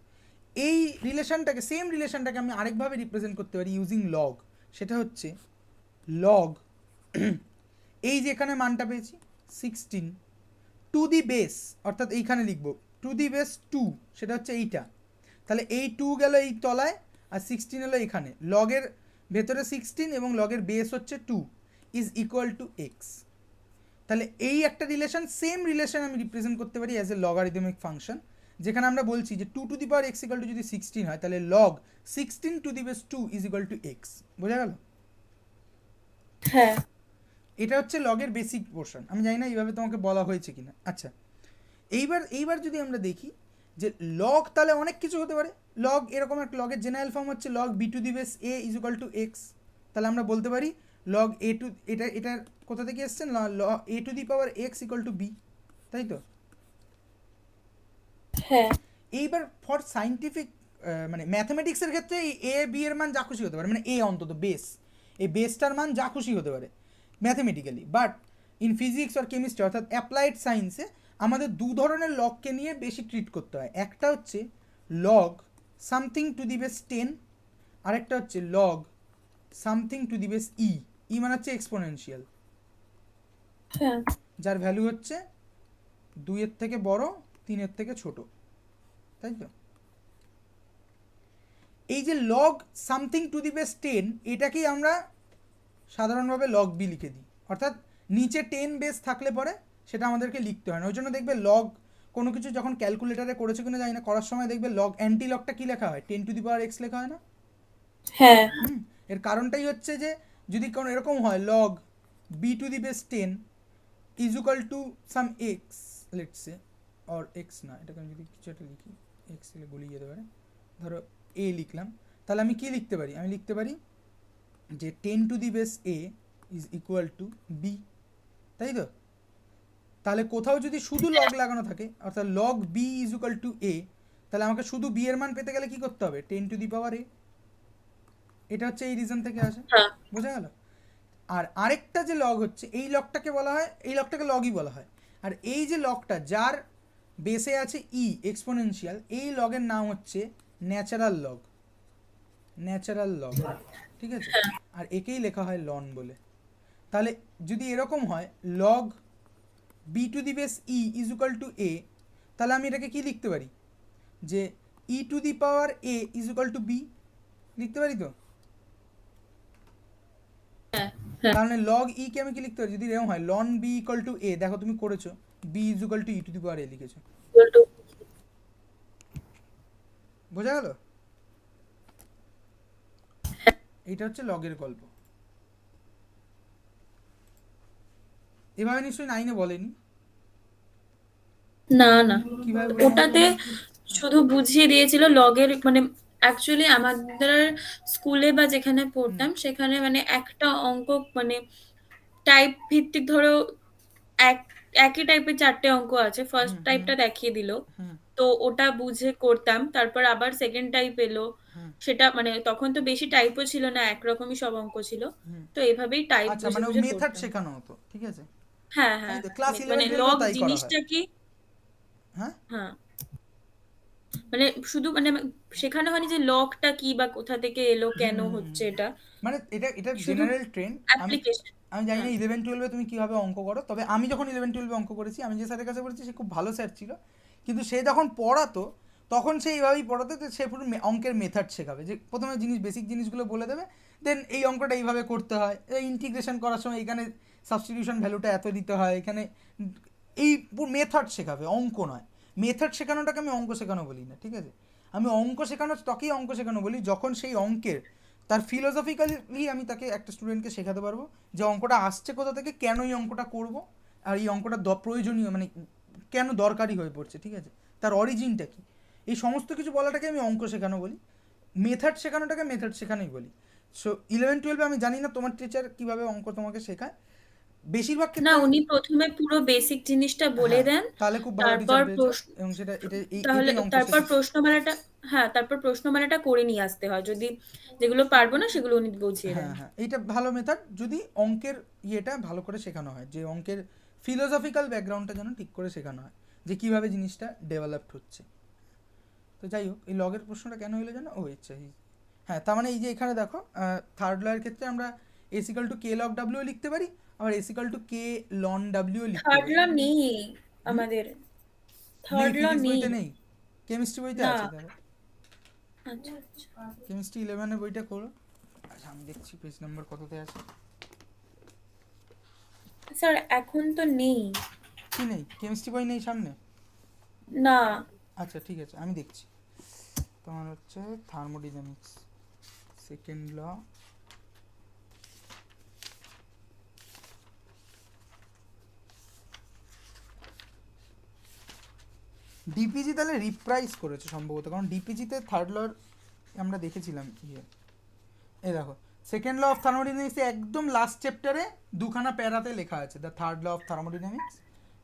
[SPEAKER 1] এই রিলেশনটাকে, সেম রিলেশনটাকে আমি আরেকভাবে রিপ্রেজেন্ট করতে পারি ইউজিং লগ। সেটা হচ্ছে লগ এই যে এখানে মানটা পেয়েছি 16 টু দি বেস, অর্থাৎ এইখানে লিখবো টু দি বেস 2, সেটা হচ্ছে এইটা। তাহলে এই 2 গেল এই তলায়, আর 16 হলো এখানে। লগের ভেতরে 16 এবং লগের বেস হচ্ছে 2 ইজ ইকুয়াল টু এক্স। তাহলে এই একটা রিলেশন, সেম রিলেশন আমি রিপ্রেজেন্ট করতে পারি অ্যাজ এ লগারিদমিক ফাংশন, যেখানে আমরা বলছি যে 2x ইকুয়াল টু যদি 16 হয়, তাহলে log 16 two the base 2 is equal to x. বোঝা গেল?
[SPEAKER 2] হ্যাঁ।
[SPEAKER 1] এটা হচ্ছে লগের বেসিক পোর্শন। আমি জানি না এইভাবে তোমাকে বলা হয়েছে কিনা। আচ্ছা, এইবার যদি আমরা দেখি যে লগ তাহলে অনেক কিছু হতে পারে। লগ এরকম একটা লগের জেনারেল ফর্ম হচ্ছে log B to the base A is equal to X. তাহলে আমরা বলতে পারি লগ এ টু, এটার কোথা থেকে এসছে, A to the power X equal to B, তাই তো।
[SPEAKER 2] হ্যাঁ
[SPEAKER 1] এইবার ফর সাইন্টিফিক মানে ম্যাথামেটিক্সের ক্ষেত্রে এই এ বি এর মান যা খুশি হতে পারে, মানে এ অন্তত বেস, এই বেসটার মান যা খুশি হতে পারে ম্যাথামেটিক্যালি। বাট ইন ফিজিক্স আর কেমিস্ট্রি অর্থাৎ অ্যাপ্লাইড সায়েন্সে আমাদের দু ধরনের লগকে নিয়ে বেশি ট্রিট করতে হয়। একটা হচ্ছে log something to the base 10, আরেকটা হচ্ছে log something to the base E. E মানে হচ্ছে এক্সপোনেনশিয়াল,
[SPEAKER 2] হ্যাঁ
[SPEAKER 1] যার ভ্যালু হচ্ছে 2-এর থেকে বড়, 3-এর থেকে ছোট, তাই তো। এই যে log something to the base 10, এটাকেই আমরা সাধারণভাবে লগ বি লিখে দিই। অর্থাৎ নিচে 10 বেস থাকলে পরে সেটা আমাদেরকে লিখতে হয় না। ওই জন্য দেখবে লগ কোনো কিছু যখন ক্যালকুলেটারে করেছে কিনা জানি না, করার সময় দেখবে লগ অ্যান্টি লগটা কী লেখা হয়, 10 টু দি পাওয়ার এক্স লেখা হয় না।
[SPEAKER 2] হ্যাঁ
[SPEAKER 1] এর কারণটাই হচ্ছে যে যদি কোনো এরকম হয় log B to the base 10 is equal to some X, let's say, or X না, এটাকে আমি যদি কিছু একটা লিখি, এক্স এলে গলিয়ে যেতে পারে, ধরো এ লিখলাম, তাহলে আমি কি লিখতে পারি? আমি লিখতে পারি যে 10 to the base A is equal to B, তাই তো। তাহলে কোথাও যদি শুধু লগ লাগানো থাকে, অর্থাৎ log B is equal to A, তাহলে আমাকে শুধু বি এর মান পেতে গেলে কি করতে হবে? 10 টু দি পাওয়ার এ। এটা হচ্ছে এই রিজন থেকে আসে,
[SPEAKER 2] হ্যাঁ
[SPEAKER 1] বোঝা গেল? আর আরেকটা যে লগ হচ্ছে, এই লগটাকে বলা হয়, এই লগটাকে লগই বলা হয়। আর এই যে লগটা যার বেসে আছে ই এক্সপোনেনশিয়াল, এই লগের নাম হচ্ছে ন্যাচারাল লগ, ন্যাচারাল লগ, ঠিক আছে। আর একেই লেখা হয় লন বলে। তাহলে যদি এরকম হয় log B to the base E is equal to A, তাহলে আমি এটাকে কি লিখতে পারি? যে E to the power A is equal to B লিখতে পারি তো।
[SPEAKER 2] হ্যাঁ
[SPEAKER 1] তাহলে লগ ই কে আমি কি লিখতে পারি যদি এরকম হয়? Ln B equal to A, দেখো তুমি করেছো, B is equal to E to the power A লিখেছো। বোঝা গেল? এইটা হচ্ছে লগের গল্প। এভাবে নিশ্চয়ই 9-এ বলেনি।
[SPEAKER 2] না না,
[SPEAKER 1] কিভাবে বোঝানো হতো
[SPEAKER 2] ওটাতে
[SPEAKER 1] বলো?
[SPEAKER 2] শুধু বুঝিয়ে দিয়েছিল লগের মানে অ্যাকচুয়ালি আমাদের স্কুলে বা যেখানে
[SPEAKER 1] হুম
[SPEAKER 2] পড়তাম সেখানে মানে একটা অঙ্ক মানে টাইপ ভিত্তিক ধরো এক একই টাইপের 4টে অঙ্ক আছে, ফার্স্ট
[SPEAKER 1] হুম হুম
[SPEAKER 2] টাইপটা দেখিয়ে দিল,
[SPEAKER 1] হুম
[SPEAKER 2] তো ওটা বুঝে করতাম, তারপর আবার সেকেন্ড টাইপ এলো,
[SPEAKER 1] হুম
[SPEAKER 2] সেটা মানে তখন তো বেশি টাইপও ছিল না, একরকমই সব অঙ্ক ছিল,
[SPEAKER 1] হুম।
[SPEAKER 2] তো এভাবেই টাইপ
[SPEAKER 1] আচ্ছা,
[SPEAKER 2] বুঝে
[SPEAKER 1] মানে
[SPEAKER 2] বুঝে
[SPEAKER 1] মেথড
[SPEAKER 2] করতাম।
[SPEAKER 1] শেখানো হতো, ঠিক আছে।
[SPEAKER 2] হ্যাঁ
[SPEAKER 1] ওই
[SPEAKER 2] হ্যাঁ,
[SPEAKER 1] তো ক্লাস
[SPEAKER 2] মানে
[SPEAKER 1] ইলেভেন টুয়েলভেও
[SPEAKER 2] লগ
[SPEAKER 1] তাই করা হয়।
[SPEAKER 2] জিনিসটা কি,
[SPEAKER 1] হ্যাঁ,
[SPEAKER 2] হ্যাঁ মানে শুধু মানে শেখানো হয়নি যে লগটা কি বা কোথা থেকে এলো
[SPEAKER 1] হুম
[SPEAKER 2] কেন
[SPEAKER 1] হুম হুম
[SPEAKER 2] হচ্ছে
[SPEAKER 1] হুম।
[SPEAKER 2] এটা,
[SPEAKER 1] মানে এটা এটা
[SPEAKER 2] শুধু
[SPEAKER 1] জেনারেল ট্রেন্ড। আমি
[SPEAKER 2] অ্যাপ্লিকেশন।
[SPEAKER 1] আমি জানি না
[SPEAKER 2] হ্যাঁ
[SPEAKER 1] ইলেভেন টুয়েলভে তুমি কীভাবে অঙ্ক করো, তবে আমি যখন ইলেভেন টুয়েলভে অঙ্ক করেছি, আমি যে স্যারের কাছে পড়েছি সে খুব ভালো স্যার ছিল। কিন্তু সে যখন পড়াতো তখন সে এইভাবেই পড়াতো যে সে পুরো অঙ্কের মেথড শেখাবে, যে প্রথমে বেসিক জিনিসগুলো বলে দেবে, দেন এই অঙ্কটা এইভাবে করতে হয়, ইন্টিগ্রেশন করার সময় এখানে সাবস্টিটিউশন ভ্যালুটা এত দিতে হয়, এখানে এই পুরো মেথড শেখাবে, অঙ্ক নয়। মেথড শেখানোটাকে আমি অঙ্ক শেখানো বলি না, ঠিক আছে। আমি অঙ্ক শেখানো তাকেই অঙ্ক শেখানো বলি যখন সেই অঙ্কের তার ফিলোসফিক্যালি আমি তাকে একটা স্টুডেন্টকে শেখাতে পারবো যে অঙ্কটা আসছে কোথা থেকে, কেন এই অঙ্কটা করব, আর এই অঙ্কটা প্রয়োজনীয় মানে কেন দরকারি হয়ে পড়ছে, ঠিক আছে, তার অরিজিনটা কি, এই সমস্ত কিছু বলাটাকে আমি অঙ্ক শেখানো বলি। মেথড শেখানোটাকে মেথড শেখানোই বলি। সো ইলেভেন টুয়েলভে আমি জানি না তোমার টিচার কীভাবে অঙ্ক তোমাকে শেখায়, বেশিরভাগ
[SPEAKER 2] না,
[SPEAKER 1] ক্ষেত্রে আমি।
[SPEAKER 2] উনি প্রথমে পুরো বেসিক জিনিসটা বলে
[SPEAKER 1] হ্যাঁ,
[SPEAKER 2] দেন,
[SPEAKER 1] তাহলে খুব ভালো
[SPEAKER 2] তারপর
[SPEAKER 1] টিচার পেয়েছো, এবং সেটা এটা
[SPEAKER 2] তাহলে
[SPEAKER 1] এটাই অঙ্ক
[SPEAKER 2] তারপর
[SPEAKER 1] শেখা।
[SPEAKER 2] প্রশ্নমালাটা, হ্যাঁ তারপর প্রশ্নমালাটা করে নিয়ে আসতে হয়, যদি যেগুলো পারবো না সেগুলো উনি বুঝিয়ে দেন।
[SPEAKER 1] হ্যাঁ হ্যাঁ, এইটা ভালো মেথড যদি অঙ্কের ইয়েটা ভালো করে শেখানো হয়, যে অঙ্কের ফিলোসফিক্যাল ব্যাকগ্রাউন্ডটা যেন ঠিক করে শেখানো হয়, যে কীভাবে জিনিসটা ডেভেলপড হচ্ছে। তো যাই হোক, এই লগের প্রশ্নটা কেন হলো জানো, ও ইচ্ছা। হ্যাঁ, তার মানে এই যে এখানে দেখো, থার্ড লয়ের ক্ষেত্রে আমরা এসিক্যাল টু কে লগ ডাব্লিউ লিখতে পারি, আবার এসিক্যাল টু কে লন ডাব্লিউ লিখতে
[SPEAKER 2] থার্ড
[SPEAKER 1] পারি।
[SPEAKER 2] ল নেই
[SPEAKER 1] হুম,
[SPEAKER 2] আমাদের,
[SPEAKER 1] নেই,
[SPEAKER 2] থার্ড ল
[SPEAKER 1] ফিজিক্স
[SPEAKER 2] নেই।
[SPEAKER 1] বইতে নেই, কেমিস্ট্রি বইতে
[SPEAKER 2] না,
[SPEAKER 1] আছে, দেখো।
[SPEAKER 2] আচ্ছা আচ্ছা।
[SPEAKER 1] কেমিস্ট্রি ইলেভেনের বইটা করো। আচ্ছা, আমি দেখছি পেজ নাম্বার কততে আছে।
[SPEAKER 2] স্যার এখন তো নেই।
[SPEAKER 1] কি নেই, কেমিস্ট্রি বই নেই সামনে?
[SPEAKER 2] না,
[SPEAKER 1] আচ্ছা ঠিক আছে, আমি দেখছি। তোমার হচ্ছে থার্মোডিনামিক্স সেকেন্ড ল। ডিপিজি তাহলে রিপ্রাইজ করেছে সম্ভবত, কারণ ডিপিজিতে থার্ড লর আমরা দেখেছিলাম ইয়ে। এই দেখো, সেকেন্ড ল অফ থার্মোডিনামিক্সে একদম লাস্ট চ্যাপ্টারে দুখানা প্যারাতে লেখা আছে the third law of thermodynamics,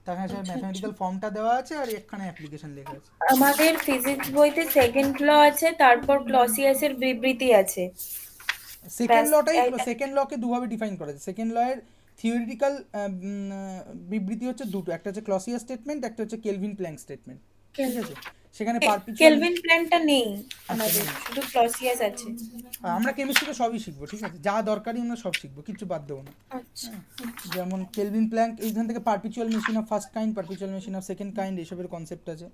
[SPEAKER 1] তাখানে সে
[SPEAKER 2] আচ্ছা আচ্ছা।
[SPEAKER 1] ম্যাথমেটিক্যাল ফর্মটা দেওয়া আছে আর এখানে অ্যাপ্লিকেশন লেখা আছে।
[SPEAKER 2] আমাদের ফিজিক্স বইতে সেকেন্ড ল আছে, তারপর ক্লসিয়াসের বিবৃতি আছে।
[SPEAKER 1] সেকেন্ড
[SPEAKER 2] ব্যাস
[SPEAKER 1] লটাই, সেকেন্ড লকে দুভাবে ডিফাইন করা যায়। সেকেন্ড লয়ের থিওরিটিক্যাল বিবৃতি হচ্ছে দুটো, একটা হচ্ছে ক্লসিয়াস স্টেটমেন্ট, একটা হচ্ছে কেলভিন প্ল্যাঙ্ক স্টেটমেন্ট, ঠিক আছে। সেখানে পারপিচুয়াল।
[SPEAKER 2] কেলভিন প্ল্যানটা নেই
[SPEAKER 1] আচ্ছা,
[SPEAKER 2] আমাদের,
[SPEAKER 1] নেই।
[SPEAKER 2] শুধু ক্লসিয়াস আছে।
[SPEAKER 1] আমরা কেমিস্ট্রিতে সবই শিখবো, ঠিক আছে, যা দরকারি আমরা সব শিখবো, কিচ্ছু বাদ দেবো না।
[SPEAKER 2] আচ্ছা
[SPEAKER 1] হ্যাঁ,
[SPEAKER 2] আচ্ছা।
[SPEAKER 1] যেমন কেলভিন প্ল্যাঙ্ক, এইখান থেকে perpetual machine of first kind, perpetual machine of second kind, এইসবের কনসেপ্ট আছে,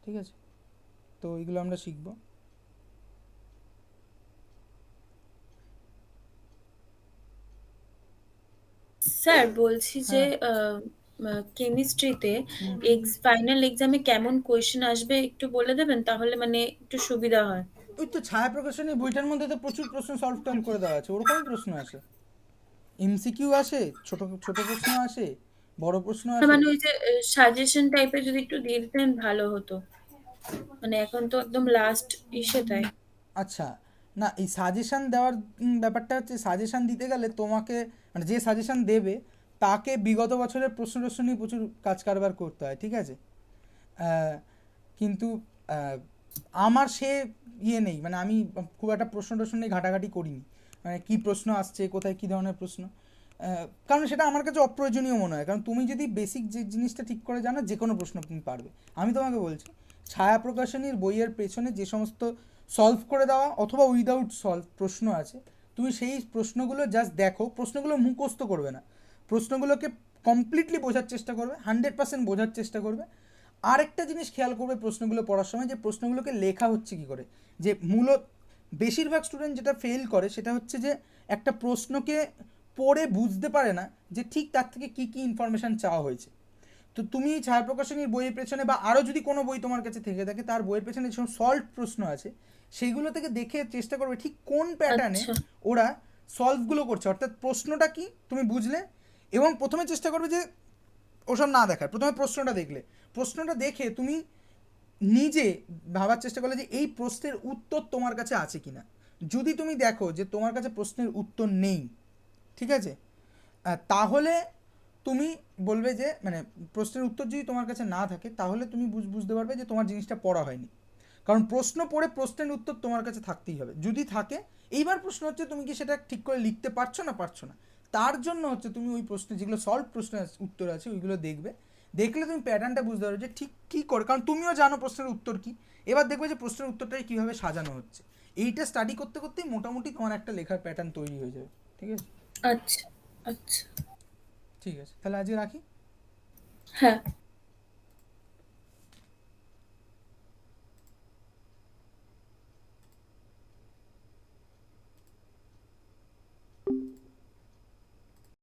[SPEAKER 1] ঠিক আছে। তো এইগুলো আমরা শিখবো।
[SPEAKER 2] স্যার বলছি যে
[SPEAKER 1] হ্যাঁ।
[SPEAKER 2] কেমিস্ট্রিতে
[SPEAKER 1] হুম।
[SPEAKER 2] ফাইনাল এক্সামে কেমন কোয়েশ্চেন আসবে একটু বলে দেবেন, তাহলে মানে একটু সুবিধা হয়।
[SPEAKER 1] ওই তো ছায়া প্রকাশনী বইটার মধ্যে তো প্রচুর প্রশ্ন সলভ টলভ করে দেওয়া আছে, ওরকমই প্রশ্ন আসে, এমসিকিউ আসে, ছোট ছোট প্রশ্ন আসে, বড় প্রশ্ন
[SPEAKER 2] না
[SPEAKER 1] আসে।
[SPEAKER 2] মানে ওই যে সাজেশন টাইপের যদি একটু দিয়ে দিতেন ভালো হতো, মানে এখন তো একদম লাস্ট ইসে তাই।
[SPEAKER 1] আচ্ছা, না এই সাজেশান দেওয়ার ব্যাপারটা হচ্ছে, সাজেশান দিতে গেলে তোমাকে মানে যে সাজেশান দেবে তাকে বিগত বছরের প্রশ্ন টশ্ন নিয়ে প্রচুর কাজ কারবার করতে হয়, ঠিক আছে। কিন্তু আহ, আমার সে ইয়ে নেই, মানে আমি খুব একটা প্রশ্ন টশ্ন নিয়ে ঘাটাঘাটি করিনি, মানে কী প্রশ্ন আসছে, কোথায় কী ধরনের প্রশ্ন, কারণ সেটা আমার কাছে অপ্রয়োজনীয় মনে হয়, কারণ তুমি যদি বেসিক যে জিনিসটা ঠিক করে জানো, যে কোনো প্রশ্ন তুমি পারবে। আমি তোমাকে বলছি, ছায়া প্রকাশনীর বইয়ের পেছনে যে সমস্ত সলভ করে দেওয়া অথবা উইদাউট সলভ প্রশ্ন আছে, তুমি সেই প্রশ্নগুলো জাস্ট দেখো, প্রশ্নগুলো মুখস্থ করবে না, প্রশ্নগুলোকে কমপ্লিটলি বোঝার চেষ্টা করবে, 100% বোঝার চেষ্টা করবে। আরেকটা জিনিস খেয়াল করবে প্রশ্নগুলো পড়ার সময়, যে প্রশ্নগুলোকে লেখা হচ্ছে কী করে, যে মূলত বেশিরভাগ স্টুডেন্ট যেটা ফেল করে সেটা হচ্ছে যে একটা প্রশ্নকে পড়ে বুঝতে পারে না যে ঠিক তার থেকে কী কী ইনফরমেশান চাওয়া হয়েছে। তো তুমি ছায়া প্রকাশনীর বইয়ের পেছনে বা আরও যদি কোনো বই তোমার কাছে থেকে থাকে তার বইয়ের পেছনে যেসব সলভ প্রশ্ন আছে সেইগুলো থেকে দেখে চেষ্টা করবে ঠিক কোন প্যাটার্নে
[SPEAKER 2] আচ্ছা
[SPEAKER 1] ওরা সলভগুলো করছে, অর্থাৎ প্রশ্নটা কি তুমি বুঝলে, এবং প্রথমে চেষ্টা করবে যে ওসব না দেখার, প্রথমে প্রশ্নটা দেখলে, প্রশ্নটা দেখে তুমি নিজে ভাবার চেষ্টা করলে যে এই প্রশ্নের উত্তর তোমার কাছে আছে কিনা। যদি তুমি দেখো যে তোমার কাছে প্রশ্নের উত্তর নেই, ঠিক আছে, তাহলে তুমি বলবে যে মানে প্রশ্নের উত্তর যদি তোমার কাছে না থাকে তাহলে তুমি বুঝতে পারবে যে তোমার জিনিসটা পড়া হয়নি। কারণ প্রশ্ন পড়ে প্রশ্নের উত্তর তোমার কাছে থাকতেই হবে, যদি থাকে। এইবার প্রশ্ন হচ্ছে তুমি কি সেটা ঠিক করে লিখতে পারছো না পারছো না, তার জন্য হচ্ছে তুমি ওই প্রশ্নে যেগুলো সলভ প্রশ্নের উত্তর আছে ওইগুলো দেখবে, দেখলে তুমি প্যাটার্নটা বুঝতে পারবে যে ঠিক কী করে, কারণ তুমিও জানো প্রশ্নের উত্তর কী। এবার দেখবে যে প্রশ্নের উত্তরটাই কীভাবে সাজানো হচ্ছে, এইটা স্টাডি করতে করতেই মোটামুটি তোমার একটা লেখার প্যাটার্ন তৈরি হয়ে যাবে। ঠিক আছে,
[SPEAKER 2] আচ্ছা আচ্ছা।
[SPEAKER 1] ঠিক আছে, তাহলে আজকে রাখি।
[SPEAKER 2] হ্যাঁ।